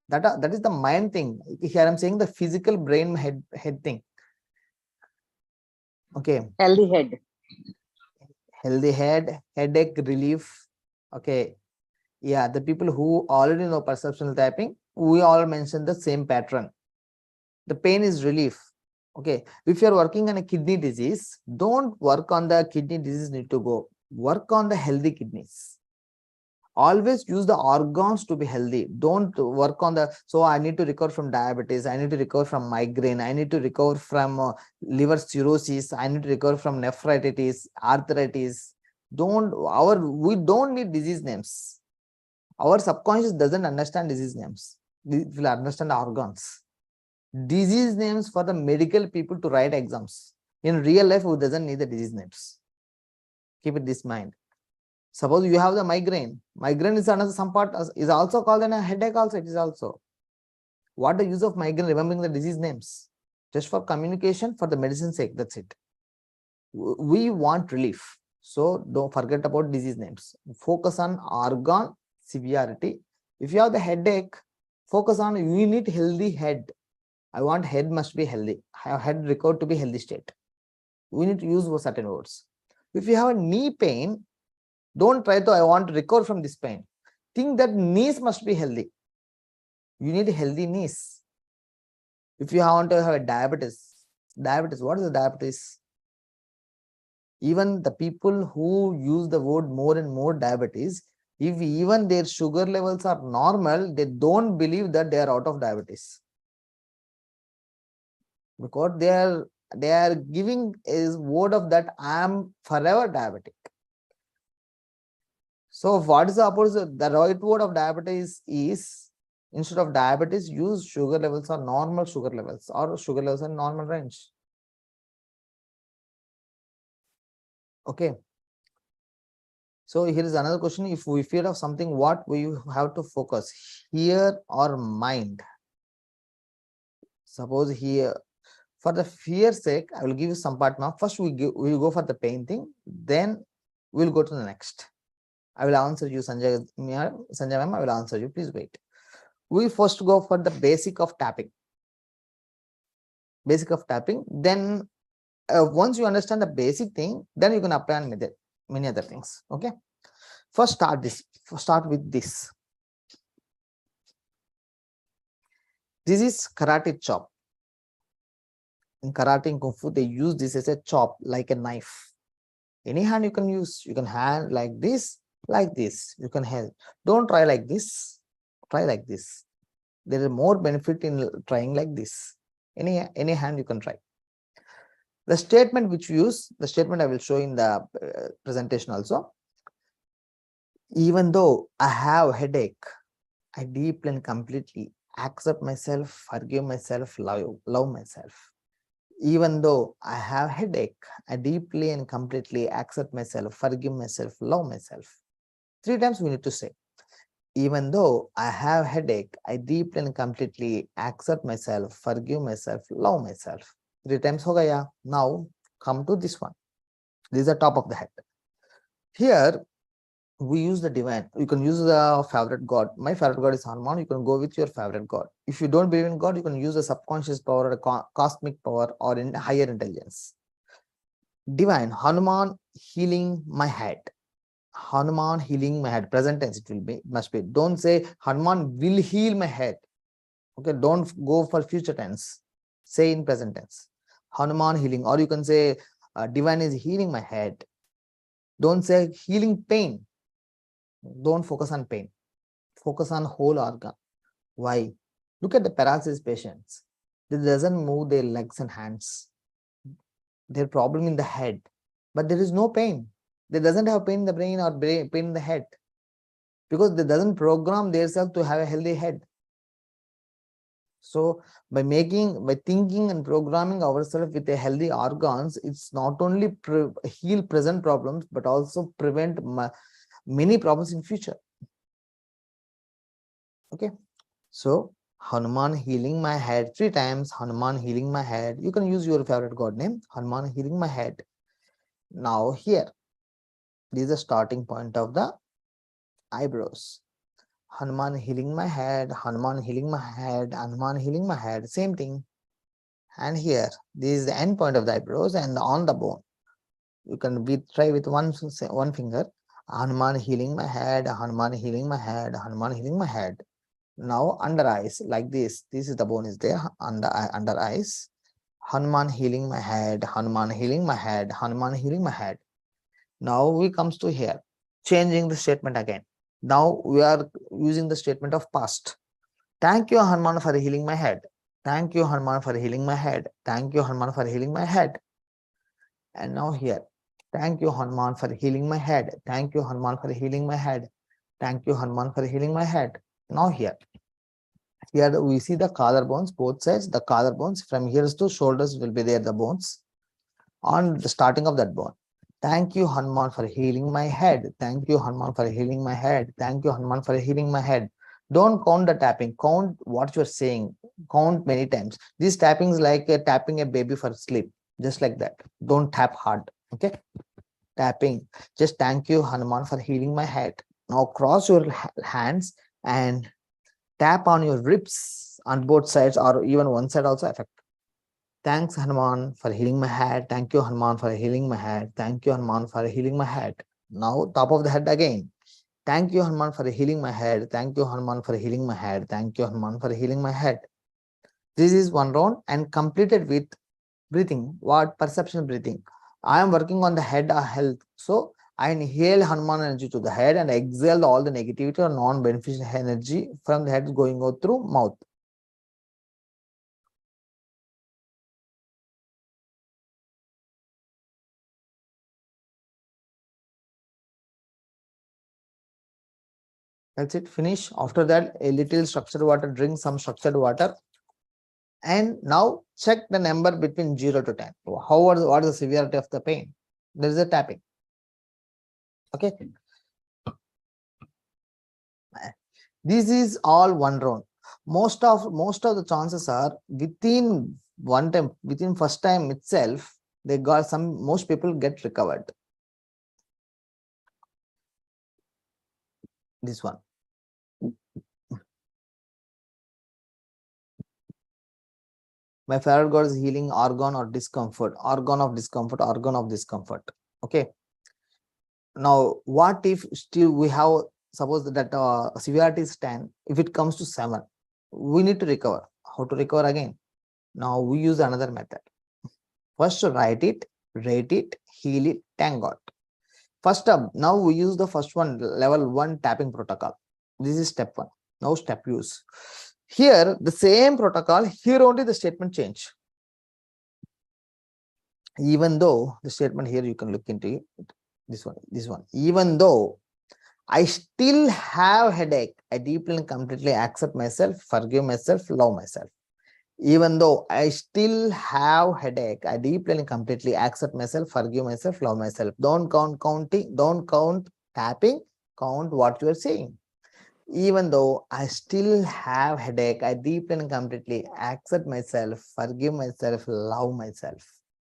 That is the mind thing. Here I'm saying the physical brain head thing. Okay.
Healthy head.
Healthy head, headache relief. Okay. Yeah, the people who already know perceptional tapping, we all mentioned the same pattern. The pain is relief. Okay. If you're working on a kidney disease, don't work on the kidney disease need to go. Work on the healthy kidneys. Always use the organs to be healthy. Don't work on so I need to recover from diabetes. I need to recover from migraine. I need to recover from liver cirrhosis. I need to recover from nephritis, arthritis. We don't need disease names. Our subconscious doesn't understand disease names. It will understand organs. Disease names for the medical people to write exams. In real life, who doesn't need the disease names? Keep it this mind. Suppose you have the migraine. Migraine is another some part is also called a headache. Also, it is also. What the use of migraine? Remembering the disease names, just for communication, for the medicine sake. That's it. We want relief, so don't forget about disease names. Focus on organ severity. If you have the headache, focus on you need healthy head. I want head must be healthy. Have head recovered to be healthy state. We need to use certain words. If you have a knee pain, don't try to I want to recover from this pain. Think that knees must be healthy. You need healthy knees. If you want to have a diabetes, what is the diabetes? Even the people who use the word more and more diabetes, if even their sugar levels are normal, they don't believe that they are out of diabetes. Because they are giving a word of that I am forever diabetic. So what is the opposite? The right word of diabetes is, instead of diabetes, use sugar levels or normal sugar levels or sugar levels in normal range. Okay. So here is another question. If we fear of something, what we have to focus? Here or mind? Suppose here, for the fear sake, I will give you some part now. First, we'll go for the pain thing. Then we'll go to the next. I will answer you, Sanjay ma'am, I will answer you. Please wait. We first go for the basic of tapping. Basic of tapping. Then once you understand the basic thing, then you can apply on many other things. Okay. First, start with this. This is karate chop. In karate and kung fu, they use this as a chop, like a knife. Any hand you can use. You can hand like this. You can hand. Don't try like this. Try like this. There is more benefit in trying like this. Any hand you can try. The statement which we use, the statement I will show in the presentation also. Even though I have headache, I deeply and completely accept myself, forgive myself, love myself. Even though I have headache, I deeply and completely accept myself, forgive myself, love myself. 3 times we need to say. Even though I have headache, I deeply and completely accept myself, forgive myself, love myself. 3 times ho gaya. Now come to this one. This is the top of the head. Here we use the divine. You can use the favorite god. My favorite god is Hanuman. You can go with your favorite god. If you don't believe in God, you can use the subconscious power or a cosmic power or in higher intelligence. Divine, Hanuman healing my head. Hanuman healing my head. Present tense it will be, must be. Don't say Hanuman will heal my head. Okay, don't go for future tense. Say in present tense. Hanuman healing, or you can say divine is healing my head. Don't say healing pain. Don't focus on pain. Focus on whole organ. Why? Look at the paralysis patients. They doesn't move their legs and hands. Their problem in the head, but there is no pain. They doesn't have pain in the brain or pain in the head, because they doesn't program themselves to have a healthy head. So by thinking and programming ourselves with a healthy organs, it's not only heal present problems, but also prevent many problems in future. Okay. So Hanuman healing my head 3 times. Hanuman healing my head. You can use your favorite god name. Hanuman healing my head. Now here, this is the starting point of the eyebrows. Hanuman healing my head. Hanuman healing my head. Hanuman healing my head. Same thing. And here, this is the end point of the eyebrows and on the bone. You can try with one finger. Hanuman healing my head. Hanuman healing my head. Hanuman healing my head. Now under eyes, like this. This is the bone is there under eyes. Hanuman healing my head. Hanuman healing my head. Hanuman healing my head. Now we comes to here, changing the statement again. Now we are using the statement of past. Thank you, Hanuman, for healing my head. Thank you, Hanuman, for healing my head. Thank you, Hanuman, for healing my head. And now here, thank you, Hanuman, for healing my head. Thank you, Hanuman, for healing my head. Thank you, Hanuman, for healing my head. Now here we see the collarbones, both sides, the collarbones. From here to shoulders will be there, the bones. on the starting of that bone. Thank you, Hanuman, for healing my head. Thank you, Hanuman, for healing my head. Thank you, Hanuman, for healing my head. Don't count the tapping. Count what you're saying. Count many times. This tapping is like tapping a baby for sleep. Just like that. Don't tap hard. Okay. Tapping. Just thank you, Hanuman, for healing my head. Now cross your hands and tap on your ribs on both sides or even one side also affect. Thanks, Hanuman, for healing my head. Thank you, Hanuman, for healing my head. Thank you, Hanuman, for healing my head. Now, top of the head again. Thank you, Hanuman, for healing my head. Thank you, Hanuman, for healing my head. Thank you, Hanuman, for healing my head. This is one round and completed with breathing. What? Perceptional breathing. I am working on the head health. So, I inhale Hanuman energy to the head and exhale all the negativity or non-beneficial energy from the head going out through mouth. That's it, finish. After that, a little structured water, drink some structured water. And now check the number between 0 to 10. What is the severity of the pain? There is a tapping. Okay. This is all one round. Most of the chances are within one time, within first time itself, they got most people get recovered. This one. My favorite god is healing organ or discomfort, organ of discomfort, organ of discomfort. Okay. Now, what if still we have, suppose that severity is 10, if it comes to 7, we need to recover. How to recover again? Now we use another method. First, write it, rate it, heal it, thank God. First up, now we use the first one, level 1 tapping protocol. This is step 1. Now step use. Here, the same protocol, here only the statement change. Even though the statement here, you can look into it. This one. Even though I still have headache, I deeply and completely accept myself, forgive myself, love myself. Even though I still have headache, I deeply and completely accept myself, forgive myself, love myself. Don't count counting, don't count tapping, count what you are saying. Even though I still have headache, I deeply and completely accept myself, forgive myself, love myself.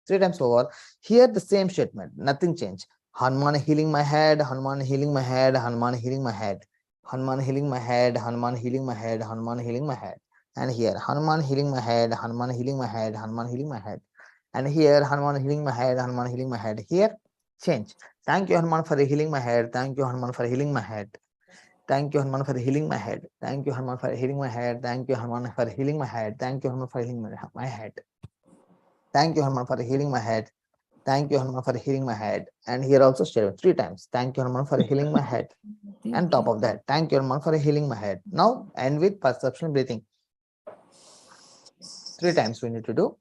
3 times over. Here the same statement, nothing changed. Hanuman healing my head, Hanuman healing my head, Hanuman healing my head, Hanuman healing my head, Hanuman healing my head, Hanuman healing my head. And here, Hanuman healing my head, Hanuman healing my head, Hanuman healing my head. And here, Hanuman healing my head, Hanuman healing my head. Here, change. Thank you, Hanuman, for healing my head. Thank you, Hanuman, for healing my head. Thank you, Hanuman, for healing my head. Thank you, Hanuman, for healing my head. Thank you, Hanuman, for healing my head. Thank you, Hanuman, for healing my head. Thank you, Hanuman, for healing my head. Thank you, Hanuman, for healing my head. And here also statement 3 times. Thank you, Hanuman, for healing my head. And top of that, thank you, Hanuman, for healing my head. Now, end with perceptional breathing. 3 times we need to do.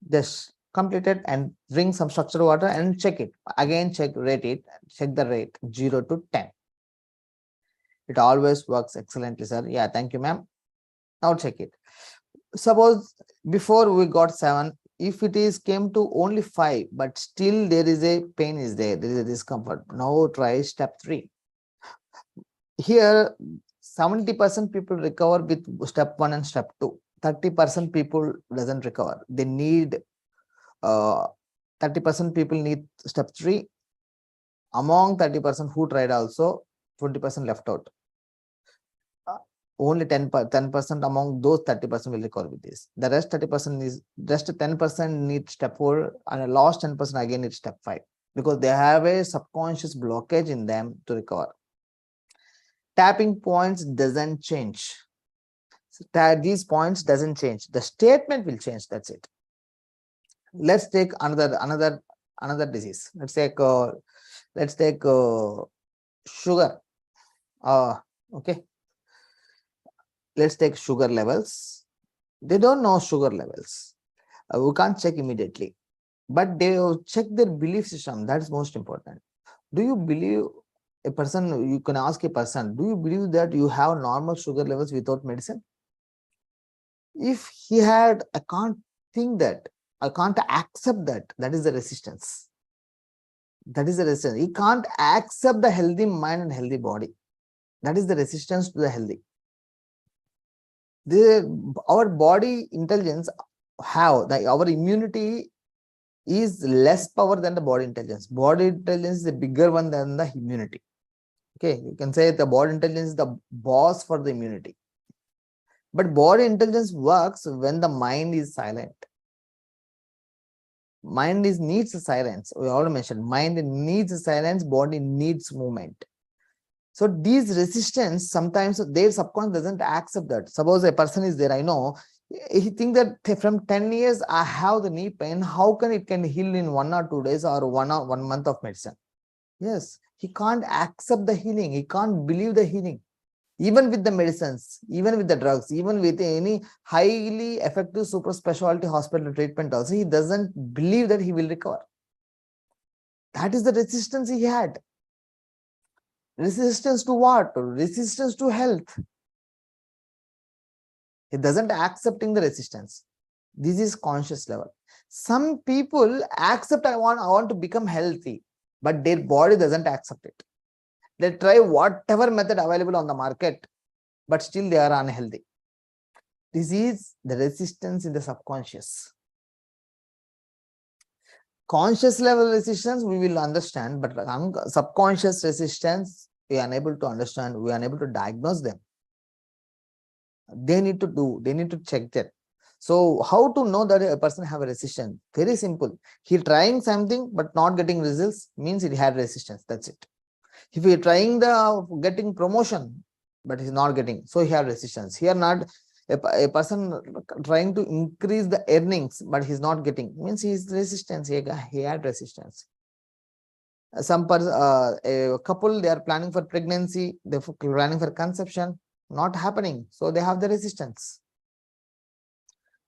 Just completed and drink some structured water and check it. Again, rate it. Check the rate 0 to 10. It always works excellently, sir. Yeah, thank you, ma'am. Now check it. Suppose before we got 7, if it is came to only 5, but still there is a pain is there is a discomfort. Now try step 3. Here 70% people recover with step 1 and step 2. 30% people doesn't recover. They need 30% people need step 3. Among 30% who tried also, 20% left out. Only 10% among those 30% will recover with this. The rest 30% is just 10% need step 4 and the last 10% again need step 5 because they have a subconscious blockage in them to recover. Tapping points doesn't change. These points doesn't change. The statement will change. That's it. Let's take another disease. Let's take sugar. Okay. Let's take sugar levels. They don't know sugar levels. We can't check immediately, but they check their belief system. That's most important. Do you believe a person? You can ask a person, do you believe that you have normal sugar levels without medicine? If he had, I can't think that, I can't accept that, that is the resistance. That is the resistance. He can't accept the healthy mind and healthy body. That is the resistance to the healthy. Our body intelligence our immunity is less power than the body intelligence. Body intelligence is a bigger one than the immunity. Okay, you can say the body intelligence is the boss for the immunity. But body intelligence works when the mind is silent. Mind needs silence. We already mentioned mind needs silence, body needs movement. So these resistance, sometimes their subconscious doesn't accept that. Suppose a person is there, I know, he think that from 10 years I have the knee pain, how can it can heal in 1 or 2 days or 1 month of medicine? Yes, he can't accept the healing. He can't believe the healing. Even with the medicines, even with the drugs, even with any highly effective super specialty hospital treatment also, he doesn't believe that he will recover. That is the resistance he had. Resistance to what? Resistance to health. He doesn't accepting the resistance. This is conscious level. Some people accept, I want to become healthy, but their body doesn't accept it. They try whatever method available on the market, but still they are unhealthy. This is the resistance in the subconscious. Conscious level resistance we will understand, but subconscious resistance we are unable to understand, we are unable to diagnose them. They need to check that. So how to know that a person have a resistance? Very simple. He trying something but not getting results means he had resistance. That's it. If he trying getting promotion but he's not getting, so he have resistance. Here not a person trying to increase the earnings but he's not getting, means he is resistance. He had resistance. A couple, they are planning for pregnancy, they're planning for conception, not happening, so they have the resistance.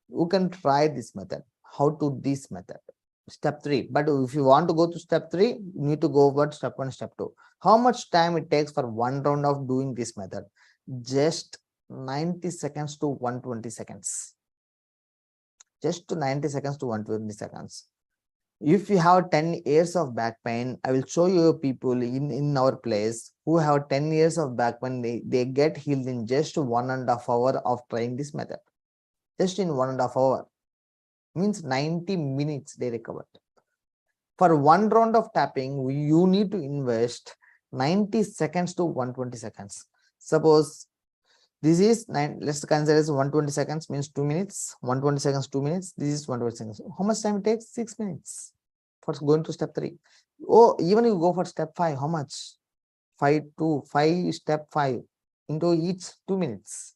You can try this method. How to this method? Step 3. But if you want to go to step 3, you need to go over step 1, step 2. How much time it takes for one round of doing this method? Just 90 seconds to 120 seconds. Just to 90 seconds to 120 seconds. If you have 10 years of back pain, I will show you people in our place who have 10 years of back pain, they get healed in just 1.5 hours of trying this method. Just in 1.5 hours. Means 90 minutes they recovered. For one round of tapping, you need to invest 90 seconds to 120 seconds. Suppose this is let's consider as 120 seconds means 2 minutes, 120 seconds, 2 minutes. This is 120 seconds. How much time it takes? 6 minutes for going to step 3. Oh, even you go for step 5, how much? 5 to 5, step 5 into each 2 minutes,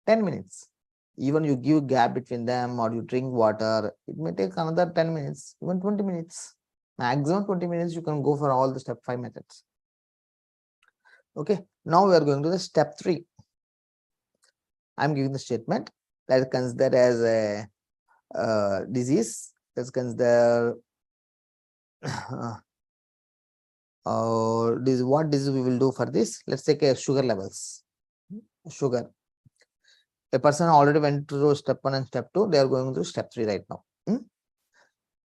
10 minutes. Even you give gap between them or you drink water, it may take another 10 minutes, even 20 minutes. Maximum 20 minutes, you can go for all the step 5 methods. Okay, now we are going to the step 3. I'm giving the statement. Let's consider as a disease. Let's consider what disease we will do for this. Let's take sugar levels. Sugar. A person already went through step 1 and step 2. They are going through step 3 right now.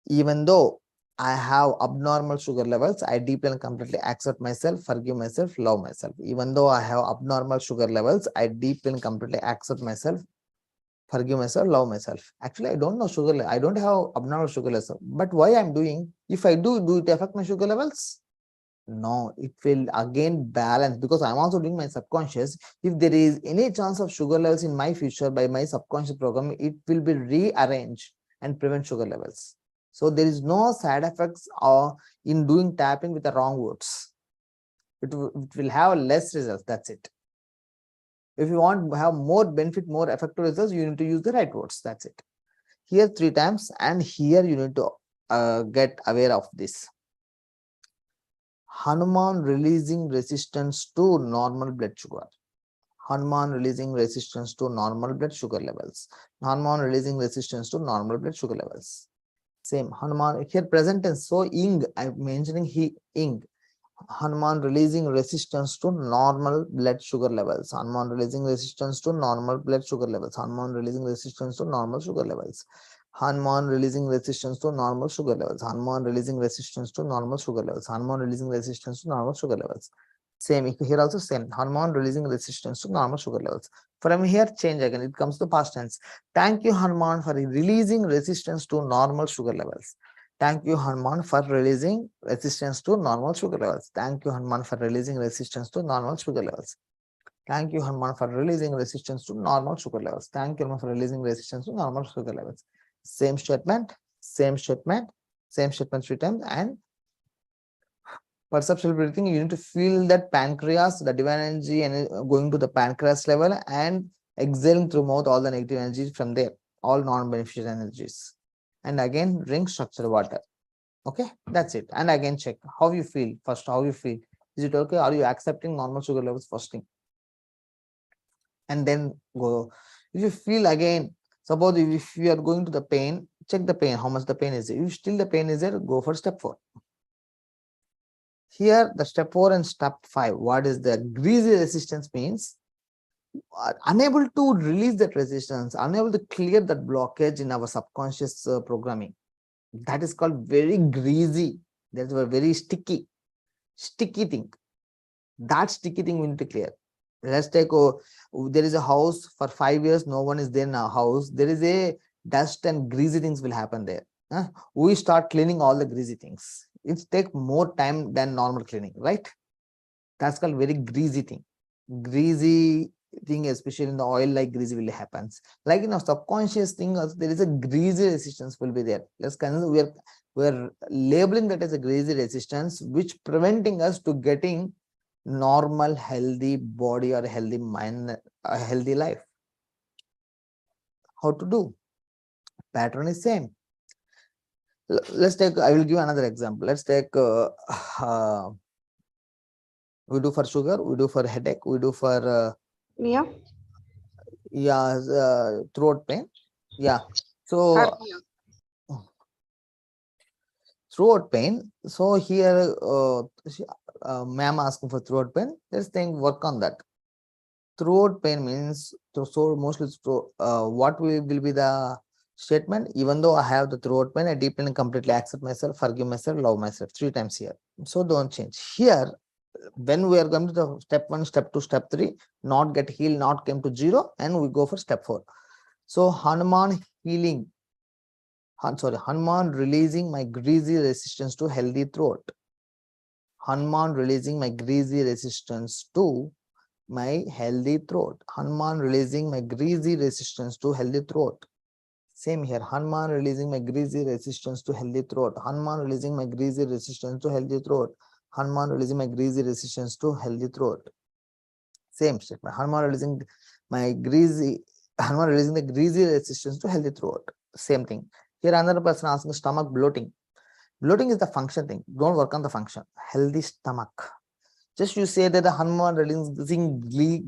Even though I have abnormal sugar levels, I deeply and completely accept myself, forgive myself, love myself. Even though I have abnormal sugar levels, I deeply and completely accept myself, forgive myself, love myself. Actually, I don't know sugar. I don't have abnormal sugar levels. But why I'm doing? If I do it affect my sugar levels? No, it will again balance, because I'm also doing my subconscious. If there is any chance of sugar levels in my future by my subconscious program, it will be rearranged and prevent sugar levels. So there is no side effects in doing tapping with the wrong words. It will have less results. That's it. If you want to have more benefit, more effective results, you need to use the right words. That's it. Here 3 times, and here you need to get aware of this. Hanuman releasing resistance to normal blood sugar. Hanuman releasing resistance to normal blood sugar levels. Hanuman releasing resistance to normal blood sugar levels. Same Hanuman here present tense. So ing, I'm mentioning he ing. Hanuman releasing resistance to normal blood sugar levels. Hanuman releasing resistance to normal blood sugar levels. Hanuman releasing resistance to normal sugar levels. Hanuman releasing resistance to normal sugar levels. Hanuman releasing resistance to normal sugar levels. Hanuman releasing resistance to normal sugar levels. Same here also same. Hanuman releasing resistance to normal sugar levels. From here change again. It comes to past tense. Thank you Hanuman for releasing resistance to normal sugar levels. Thank you, Hanuman, for releasing resistance to normal sugar levels. Thank you, Hanuman, for releasing resistance to normal sugar levels. Thank you, Hanuman, for releasing resistance to normal sugar levels. Thank you, Hanuman, for releasing resistance to normal sugar levels. Same statement, same statement, same statement 3 times. And perceptual breathing, you need to feel that pancreas, the divine energy, and going to the pancreas level and exhaling through mouth all the negative energies from there, all non-beneficial energies. And again, drink structured water. Okay, that's it. And again, check how you feel. First, how you feel. Is it okay? Are you accepting normal sugar levels first thing? And then go. If you feel again, suppose if you are going to the pain, check the pain, how much the pain is there. If still the pain is there, go for step 4. Here, the step 4 and step 5. What is the greasy resistance means? Unable to release that resistance, unable to clear that blockage in our subconscious programming. That is called very greasy. That's a very sticky thing. That sticky thing we need to clear. Let's take, there is a house for 5 years, no one is there in our house. There is a dust and greasy things will happen there. We start cleaning all the greasy things. It takes more time than normal cleaning, right? That's called very greasy thing. Greasy thing, especially in the oil, like greasy will happens. Like in our subconscious thing, also, there is a greasy resistance will be there. Let's consider we're labeling that as a greasy resistance, which preventing us to getting normal, healthy body or healthy mind, a healthy life. How to do? Pattern is same. Let's take, I will give another example. Let's take, we do for sugar, we do for headache, we do for
Mia?
throat pain. Yeah. So throat pain. So here, ma'am asking for throat pain. Let's think, work on that. Throat pain means, so mostly what will be the statement? Even though I have the throat pain, I deeply and completely accept myself, forgive myself, love myself. 3 times here. So don't change. Here, when we are going to the step 1, step 2, step 3, not get healed, not came to 0, and we go for step 4. So Hanuman healing. Hanuman releasing my greasy resistance to healthy throat. Hanuman releasing my greasy resistance to my healthy throat. Hanuman releasing my greasy resistance to healthy throat. Same here. Hanuman releasing my greasy resistance to healthy throat. Hanuman releasing my greasy resistance to healthy throat. Hanuman releasing my greasy resistance to healthy throat. Same statement. Hanuman releasing the greasy resistance to healthy throat. Same thing. Here another person asking stomach bloating. Bloating is the function thing. Don't work on the function. Healthy stomach. Just you say that the Hanuman releasing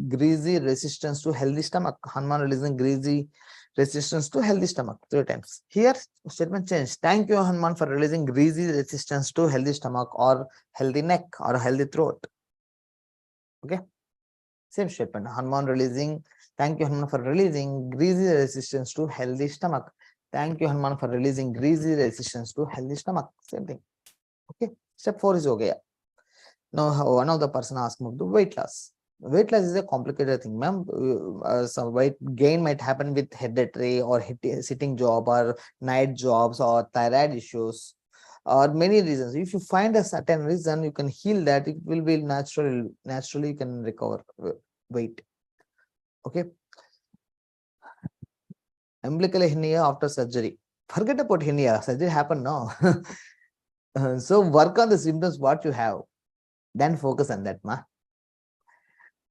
greasy resistance to healthy stomach. Hanuman releasing greasy resistance to healthy stomach 3 times. Here statement change. Thank you Hanuman for releasing greasy resistance to healthy stomach or healthy neck or healthy throat. Okay. Same statement. Hanuman releasing. Thank you Hanuman for releasing greasy resistance to healthy stomach. Thank you Hanuman for releasing greasy resistance to healthy stomach. Same thing. Okay. Step 4 is okay. Now, one of the person asked me the weight loss. Weight loss is a complicated thing, ma'am. Some weight gain might happen with hereditary or sitting job or night jobs or thyroid issues or many reasons. If you find a certain reason, you can heal that. It will be natural. Naturally, you can recover weight. Okay. Umbilical hernia after surgery. Forget about hernia. Surgery happened now. So work on the symptoms what you have. Then focus on that, ma.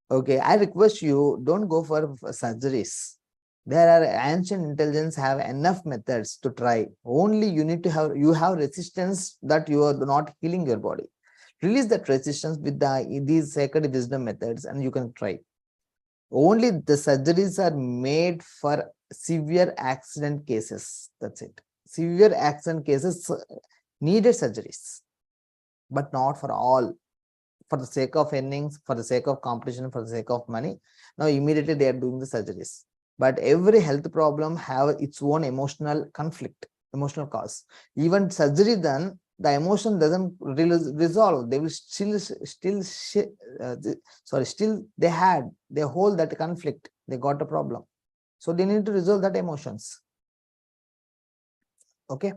Okay, I request you don't go for surgeries. There are ancient intelligence have enough methods to try. Only you need to have resistance that you are not healing your body. Release that resistance with these sacred wisdom methods, and you can try. Only the surgeries are made for severe accident cases. That's it. Severe accident cases needed surgeries, but not for all. for the sake of earnings, for the sake of competition, for the sake of money. Now immediately they are doing the surgeries. But every health problem have its own emotional conflict, emotional cause. Even surgery done, the emotion doesn't resolve. They will still they hold that conflict. They got a problem. So they need to resolve that emotions. Okay.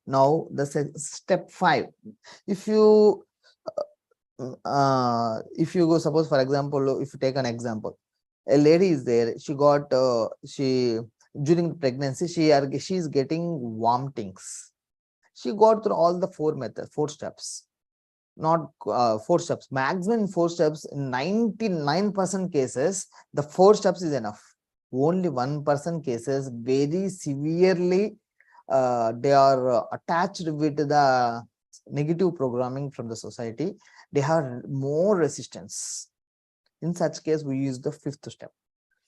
Now the step 5. If you go, suppose for example, if you take an example, a lady is there, she got during pregnancy she is getting vomitings. She got through all the 4 steps, not 4 steps, maximum 4 steps. In 99% cases the 4 steps is enough. Only 1% cases very severely they are attached with the negative programming from the society. They have more resistance. In such case, we use the 5th step.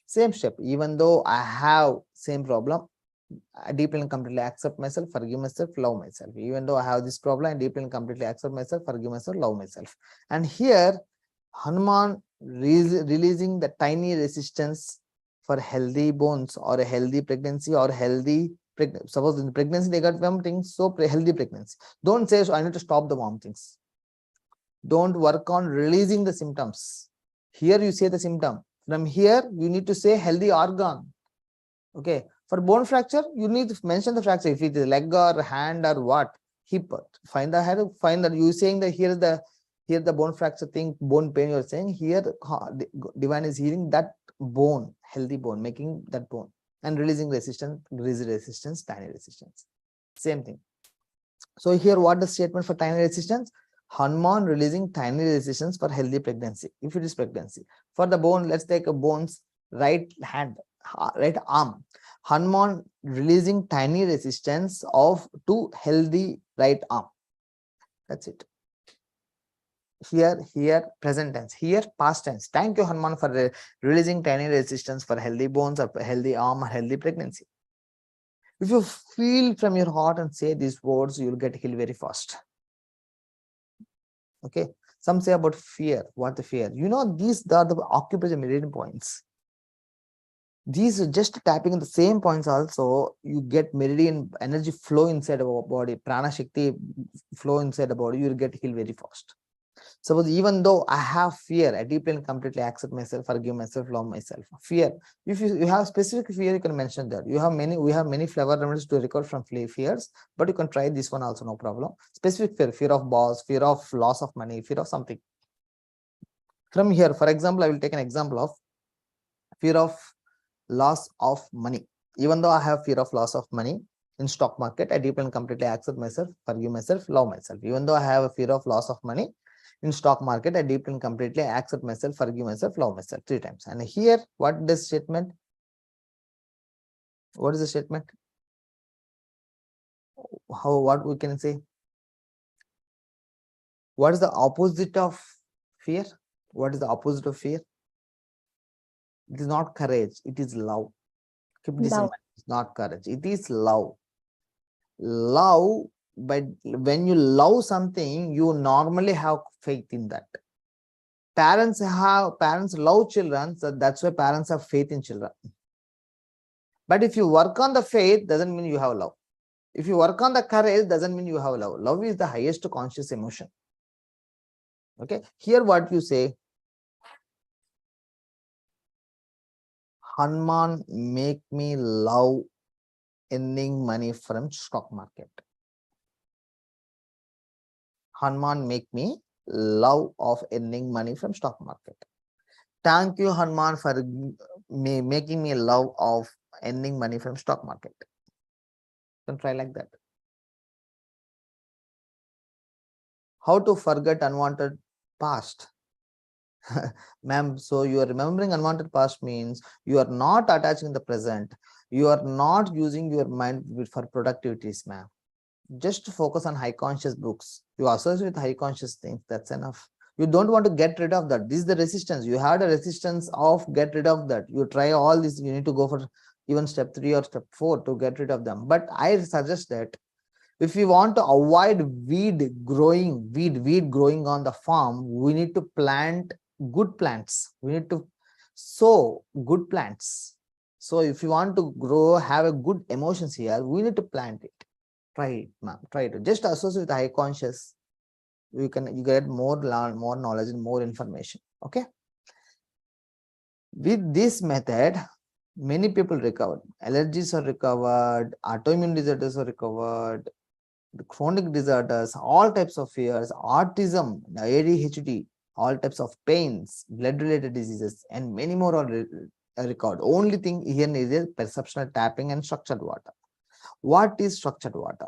Same step. Even though I have same problem, I deeply and completely accept myself, forgive myself, love myself. Even though I have this problem, I deeply and completely accept myself, forgive myself, love myself. And here, Hanuman releasing the tiny resistance for healthy bones or a healthy pregnancy or healthy pregnancy. Suppose in the pregnancy they got vomiting, so healthy pregnancy. Don't say, so I need to stop the vomitings. Don't work on releasing the symptoms. Here you say the symptom. From here, you need to say healthy organ. Okay. For bone fracture, you need to mention the fracture. If it is leg or hand or what, hip. Find the head. Find that you saying that here the bone fracture thing, bone pain. You are saying here, divine is healing that bone, healthy bone, making that bone and releasing resistance, greasy resistance, tiny resistance. Same thing. So here, what the statement for tiny resistance? Hanuman releasing tiny resistance for healthy pregnancy. If it is pregnancy, for the bone, let's take a bone's right hand, right arm. Hanuman releasing tiny resistance to healthy right arm. That's it. Here present tense, here past tense. Thank you, Hanuman, for releasing tiny resistance for healthy bones or healthy arm or healthy pregnancy. If you feel from your heart and say these words, you'll get healed very fast. Okay. Some say about fear. What the fear? You know, these are the acupressure meridian points. These are just tapping in the same points also, you get meridian energy flow inside our body, prana shakti flow inside the body, you'll get healed very fast. Suppose even though I have fear, I deeply and completely accept myself, forgive myself, love myself. Fear. If you have specific fear, you can mention that. We have many flavor remedies to recover from fears, but you can try this one also, no problem. Specific fear, fear of boss, fear of loss of money, fear of something. From here, for example, I will take an example of fear of loss of money. Even though I have fear of loss of money in stock market, I deeply and completely accept myself, forgive myself, love myself. Even though I have a fear of loss of money in stock market, I deeply and completely accept myself, forgive myself, love myself 3 times. And here, what this statement? What is the statement? What we can say? What is the opposite of fear? What is the opposite of fear? It is not courage, it is love. Keep this in mind. It's not courage, it is love. Love, but when you love something, you normally have faith in that. Parents love children, so that's why parents have faith in children. But if you work on the faith, doesn't mean you have love. If you work on the courage, doesn't mean you have love. Love is the highest conscious emotion. Okay, here what you say? Hanuman, make me love earning money from stock market. Hanuman, make me love of earning money from stock market. Thank you, Hanuman, for making me love of earning money from stock market. You can try like that. How to forget unwanted past? Ma'am, so you are remembering unwanted past means you are not attaching the present. You are not using your mind for productivities, ma'am. Just focus on high conscious books. You associate with high conscious things. That's enough. You don't want to get rid of that. This is the resistance. You had a resistance of get rid of that. You try all this. You need to go for even step 3 or step 4 to get rid of them. But I suggest that If we want to avoid weed growing on the farm, we need to plant good plants. We need to sow good plants. So if you want to grow, have a good emotions here, we need to plant it. Try it, ma'am. Try it. Just associate with high conscious. You get more knowledge and more information. Okay. With this method, many people recovered. Allergies are recovered, autoimmune disorders are recovered, the chronic disorders, all types of fears, autism, ADHD, all types of pains, blood-related diseases, and many more are recovered. Only thing here is perceptional tapping and structured water. What is structured water?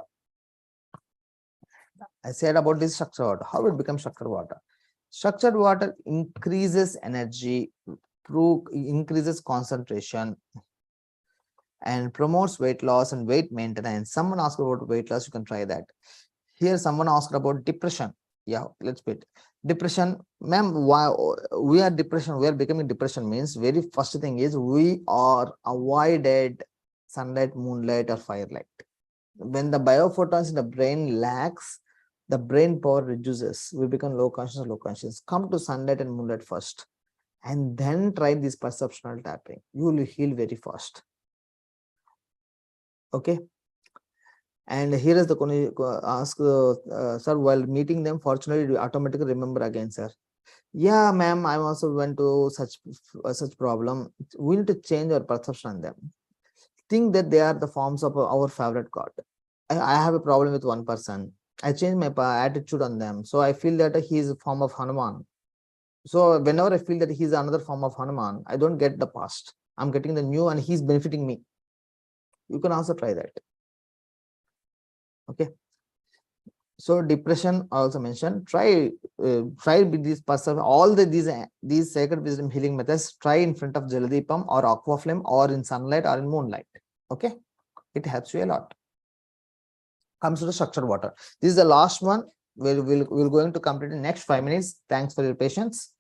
I said about this structured water. How it becomes structured water? Structured water increases energy, increases concentration, and promotes weight loss and weight maintenance. Someone asked about weight loss, you can try that. Here someone asked about depression. Yeah, let's wait. Depression, ma'am, why we are depression, we are becoming depression means very first thing is we are avoided sunlight, moonlight, or firelight. When the biophotons in the brain lacks, the brain power reduces. We become low conscious. Come to sunlight and moonlight first, and then try this perceptional tapping. You will heal very fast. Okay. And here is the ask, sir, while meeting them, fortunately, you automatically remember again, sir. Yeah, ma'am, I also went to such problem. We need to change our perception on them. Think that they are the forms of our favorite god. I have a problem with one person. I change my attitude on them. So I feel that he is a form of Hanuman. So whenever I feel that he's another form of Hanuman, I don't get the past. I'm getting the new and he's benefiting me. You can also try that. Okay. So depression I also mentioned. Try with these person, all these sacred wisdom healing methods. Try in front of Jaladeepam or Aqua Flame or in sunlight or in moonlight. Okay, it helps you a lot. Comes to the structured water. This is the last one. We're going to complete in next 5 minutes. Thanks for your patience.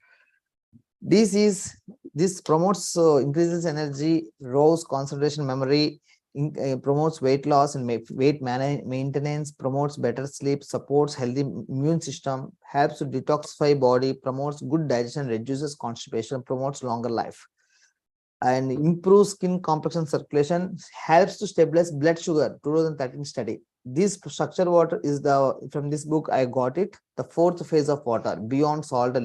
This promotes increases energy, rose concentration, memory, promotes weight loss and weight maintenance, promotes better sleep, supports healthy immune system, helps to detoxify body, promotes good digestion, reduces constipation, promotes longer life, and improves skin complexion circulation, helps to stabilize blood sugar. 2013 study. This structured water is from this book I got it, the fourth phase of water, beyond salt,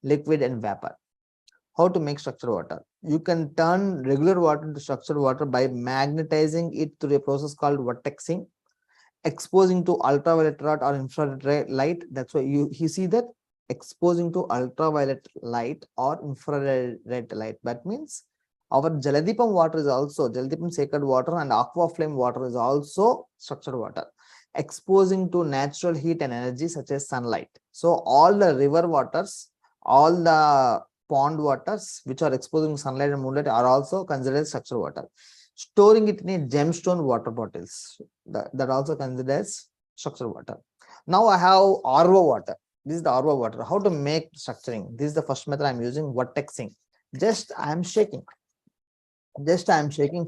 liquid and vapor. How to make structured water? You can turn regular water into structured water by magnetizing it through a process called vortexing, exposing to ultraviolet or infrared light. That's why you see that exposing to ultraviolet light or infrared light. That means our Jaladeepam water is also Jaladeepam sacred water, and Aqua Flame water is also structured water, exposing to natural heat and energy such as sunlight. So all the river waters, all the pond waters which are exposing sunlight and moonlight are also considered structured water. Storing it in a gemstone water bottles, that also considered as structured water. Now I have RO water. This is the RO water. How to make structuring? This is the first method I'm using, vortexing. Just I'm shaking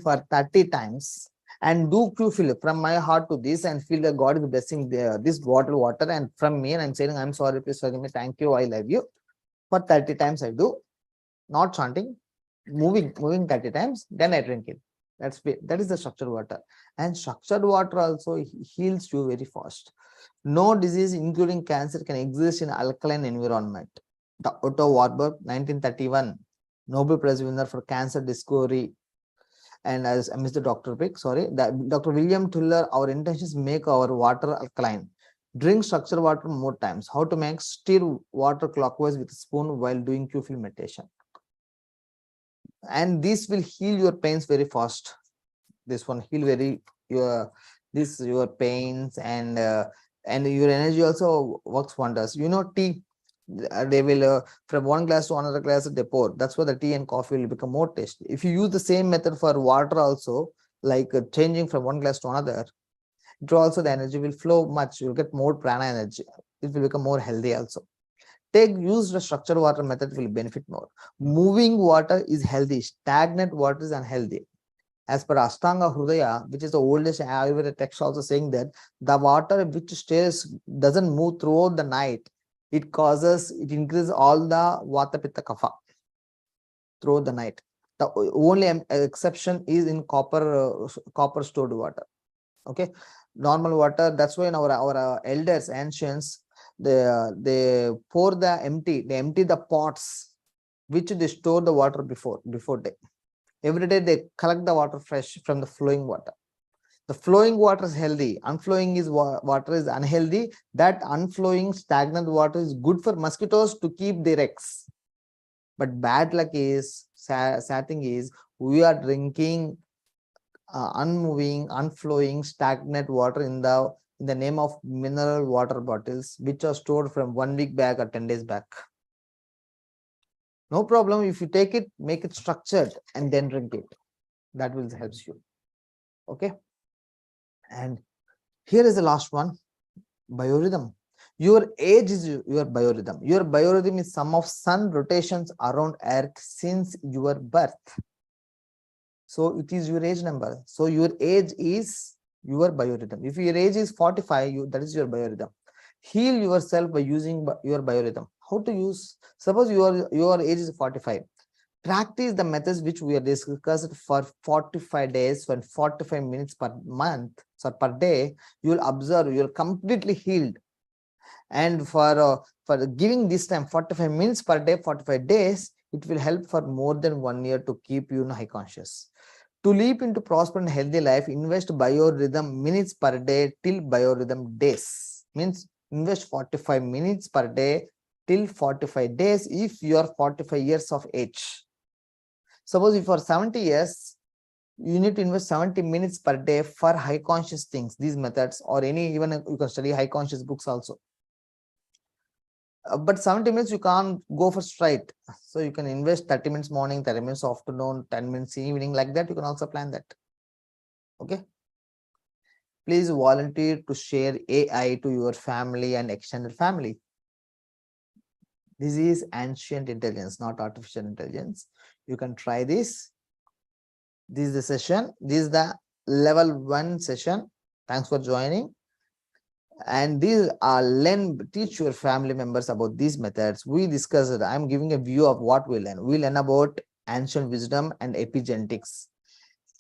for 30 times and do Q-feel from my heart to this and feel that God is blessing this water and from me, and I'm saying, I'm sorry, please forgive me, thank you, I love you. For 30 times I do, not chanting, moving 30 times, then I drink it. That is the structured water. And structured water also heals you very fast. No disease, including cancer, can exist in alkaline environment. Otto Warburg, 1931, Nobel Prize winner for cancer discovery. And as I missed the Dr. Pick, sorry, Dr. William Tuller, our intentions make our water alkaline. Drink structured water more times. How to make? Stir water clockwise with a spoon while doing Q-feel meditation. And this will heal your pains very fast. This one heal your pains, and your energy also works wonders. You know, tea, they will from one glass to another glass they pour. That's why the tea and coffee will become more tasty. If you use the same method for water also, like changing from one glass to another, it also the energy will flow much. You'll get more prana energy. It will become more healthy also. Use the structured water method will benefit more. Moving water is healthy. Stagnant water is unhealthy. As per Ashtanga Hridaya, which is the oldest Ayurveda text, also saying that the water which doesn't move throughout the night, it increases all the Vata Pitta Kapha throughout the night. The only exception is in copper stored water. Okay, normal water. That's why in our elders, ancients, they pour they empty the pots which they store the water before day. Every day they collect the water fresh from the flowing water. The flowing water is healthy. Unflowing water is unhealthy. That unflowing stagnant water is good for mosquitoes to keep their eggs. But bad luck is, sad thing is, we are drinking unmoving, unflowing, stagnant water in the name of mineral water bottles, which are stored from 1 week back or 10 days back. No problem. If you take it, make it structured and then drink it. That will help you. Okay. And here is the last one, biorhythm. Your age is your biorhythm. Your biorhythm is sum of sun rotations around Earth since your birth. So it is your age number. So your age is your biorhythm. If your age is 45, that is your biorhythm. Heal yourself by using your biorhythm. How to use? Suppose your age is 45. Practice the methods which we have discussed for 45 days, for 45 minutes per month, so per day. You will observe you are completely healed. And for giving this time 45 minutes per day, 45 days, it will help for more than 1 year to keep you in high conscious. To leap into prosperous and healthy life, invest biorhythm minutes per day till biorhythm days. Means invest 45 minutes per day till 45 days if you are 45 years of age. Suppose if you are 70 years, you need to invest 70 minutes per day for high conscious things, these methods, or even you can study high conscious books also. But 70 minutes you can't go for straight. So you can invest 30 minutes morning, 30 minutes afternoon, 10 minutes evening, like that. You can also plan that. Okay. Please volunteer to share AI to your family and extended family. This is ancient intelligence, not artificial intelligence. You can try this. This is the session. This is the level 1 session. Thanks for joining. And these are teach your family members about these methods. We discussed, I'm giving a view of what we learn. We learn about ancient wisdom and epigenetics.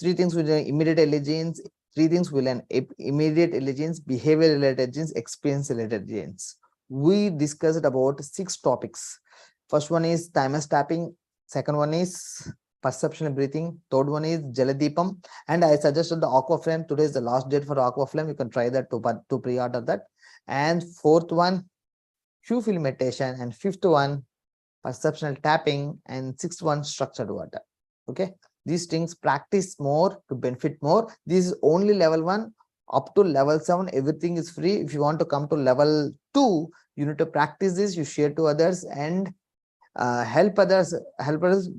3 things we learn: immediate allegiance. 3 things we learn: immediate allegiance, behavior related genes, experience related genes. We discussed about 6 topics. First one is Thymus Tapping. Second one is Perceptional Breathing. Third one is Jaladeepam. And I suggested the Aqua Flame. Today is the last date for Aqua Flame. You can try that to pre-order that. And fourth one, Q-Film meditation. And fifth one, Perceptional Tapping. And sixth one, Structured water. Okay. These things practice more to benefit more. This is only level 1. Up to level 7, everything is free. If you want to come to level 2, you need to practice this. You share to others and help others,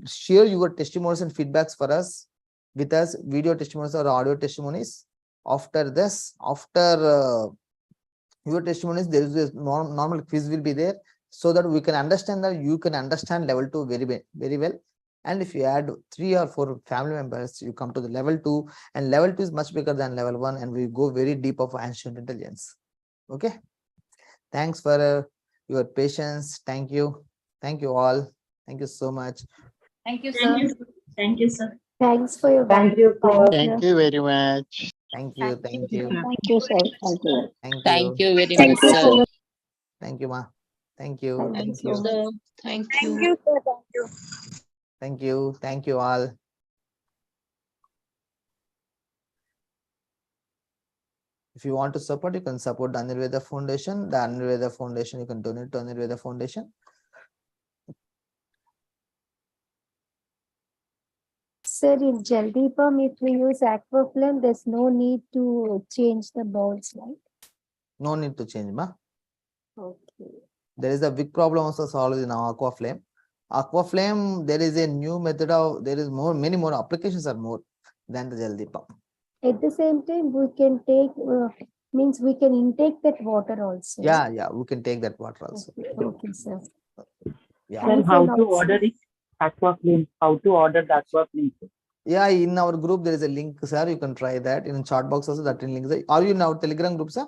share your testimonies and feedbacks for us with us, video testimonies or audio testimonies. After this, your testimonies, there is a normal quiz will be there, so that we can understand that you can understand level 2 very well. And if you add 3 or 4 family members, you come to the level 2, and level 2 is much bigger than level 1, and we go very deep of ancient intelligence. Okay. Thanks for your patience. Thank you. Thank you all. Thank you so much.
Thank you, sir.
Thank you, sir.
Thanks for your
Thank you, sir.
Thank you very much.
Thank you. Thank you.
Thank you, sir. Thank you.
Thank
Thank
you.
you very
Thank
much,
you,
sir.
sir.
Thank you, ma. Thank you.
Thank you
Thank
so
you.
much.
Sir, thank you.
Thank you, sir. Thank you.
Thank you. Thank you all. If you want to support, you can support the Anirveda Foundation. The Anirveda Foundation, you can donate to Anirveda Foundation.
Sir, in Jaladeepam, if we use Aqua Flame, there's no need to change the bowls, right?
No need to change, ma.
Okay.
There is a big problem also solved in our Aqua Flame. Aqua Flame, there is a new method of, there is many more applications are more than the Jaladeepam.
At the same time, we can take, means we can intake that water also.
Yeah, we can take that water also.
Okay, sir.
Yeah.
Sir,
And
how
can
to
also-
order it? AquaFlame. How to order the AquaFlame?
Yeah, in our group there is a link, sir. You can try that. In chat box also that link. Are you in our Telegram group, sir?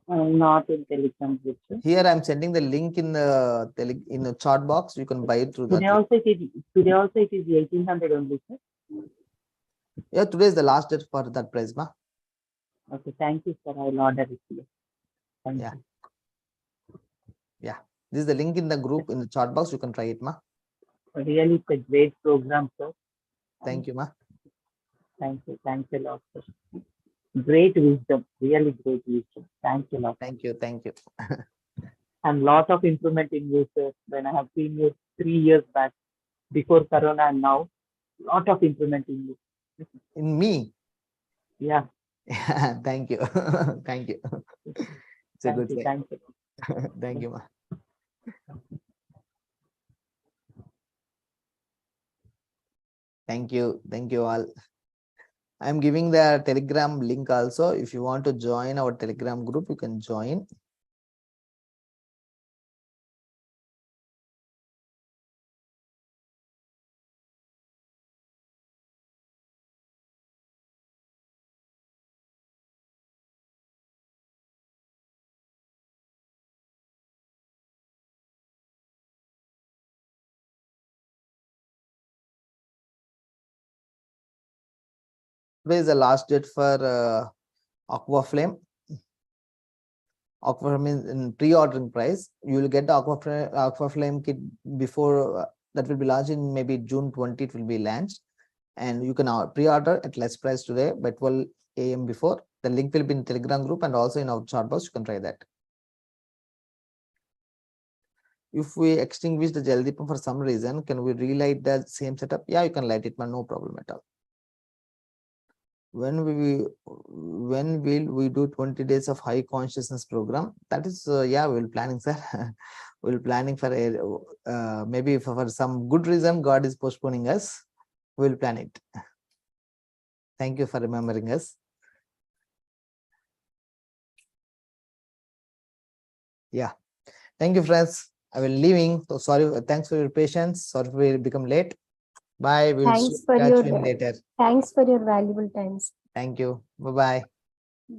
Not in Telegram group, sir.
Here I'm sending the link in the chat box. You can buy it through that.
Today also it is 1800 only, sir.
Yeah, today is the last date for that price, ma.
Okay, thank you, sir. I will order it here. Thank
Yeah.
you.
Yeah, this is the link in the group in the chat box. You can try it, ma.
Really, it's a great program, sir.
Thank you, ma.
Thank you. Thanks a lot, sir. Great wisdom. Really great wisdom. Thanks a lot.
Thank you. Thank you.
And lot of improvement in you, sir. When I have seen you 3 years back, before Corona and now, lot of improvement in you.
In me.
Yeah.
Thank you. Thank you. It's a
Thank
good
you.
say.
Thank you.
Thank you, ma. Thank you. Thank you all. I'm giving the Telegram link also. If you want to join our Telegram group, you can join. Today is the last date for Aqua Flame. Aqua Flame is in pre-ordering price. You will get the Aqua Flame kit before that will be launched in maybe June 20. It will be launched, and you can pre-order at less price today by 12 a.m. before. The link will be in Telegram group and also in our chat box. You can try that. If we extinguish the Jaladeepam for some reason, can we relight the same setup? Yeah, you can light it, but no problem at all. When will we do 20 days of high consciousness program? That is, yeah, we'll planning, sir. We'll planning for a maybe for some good reason God is postponing us. We'll plan it. Thank you for remembering us. Yeah, thank you, friends. I will leaving. So sorry. Thanks for your patience. Sorry we become late. Bye. We'll
Thanks for
catch
your
you in later.
thanks for your valuable times.
Thank you. Bye bye.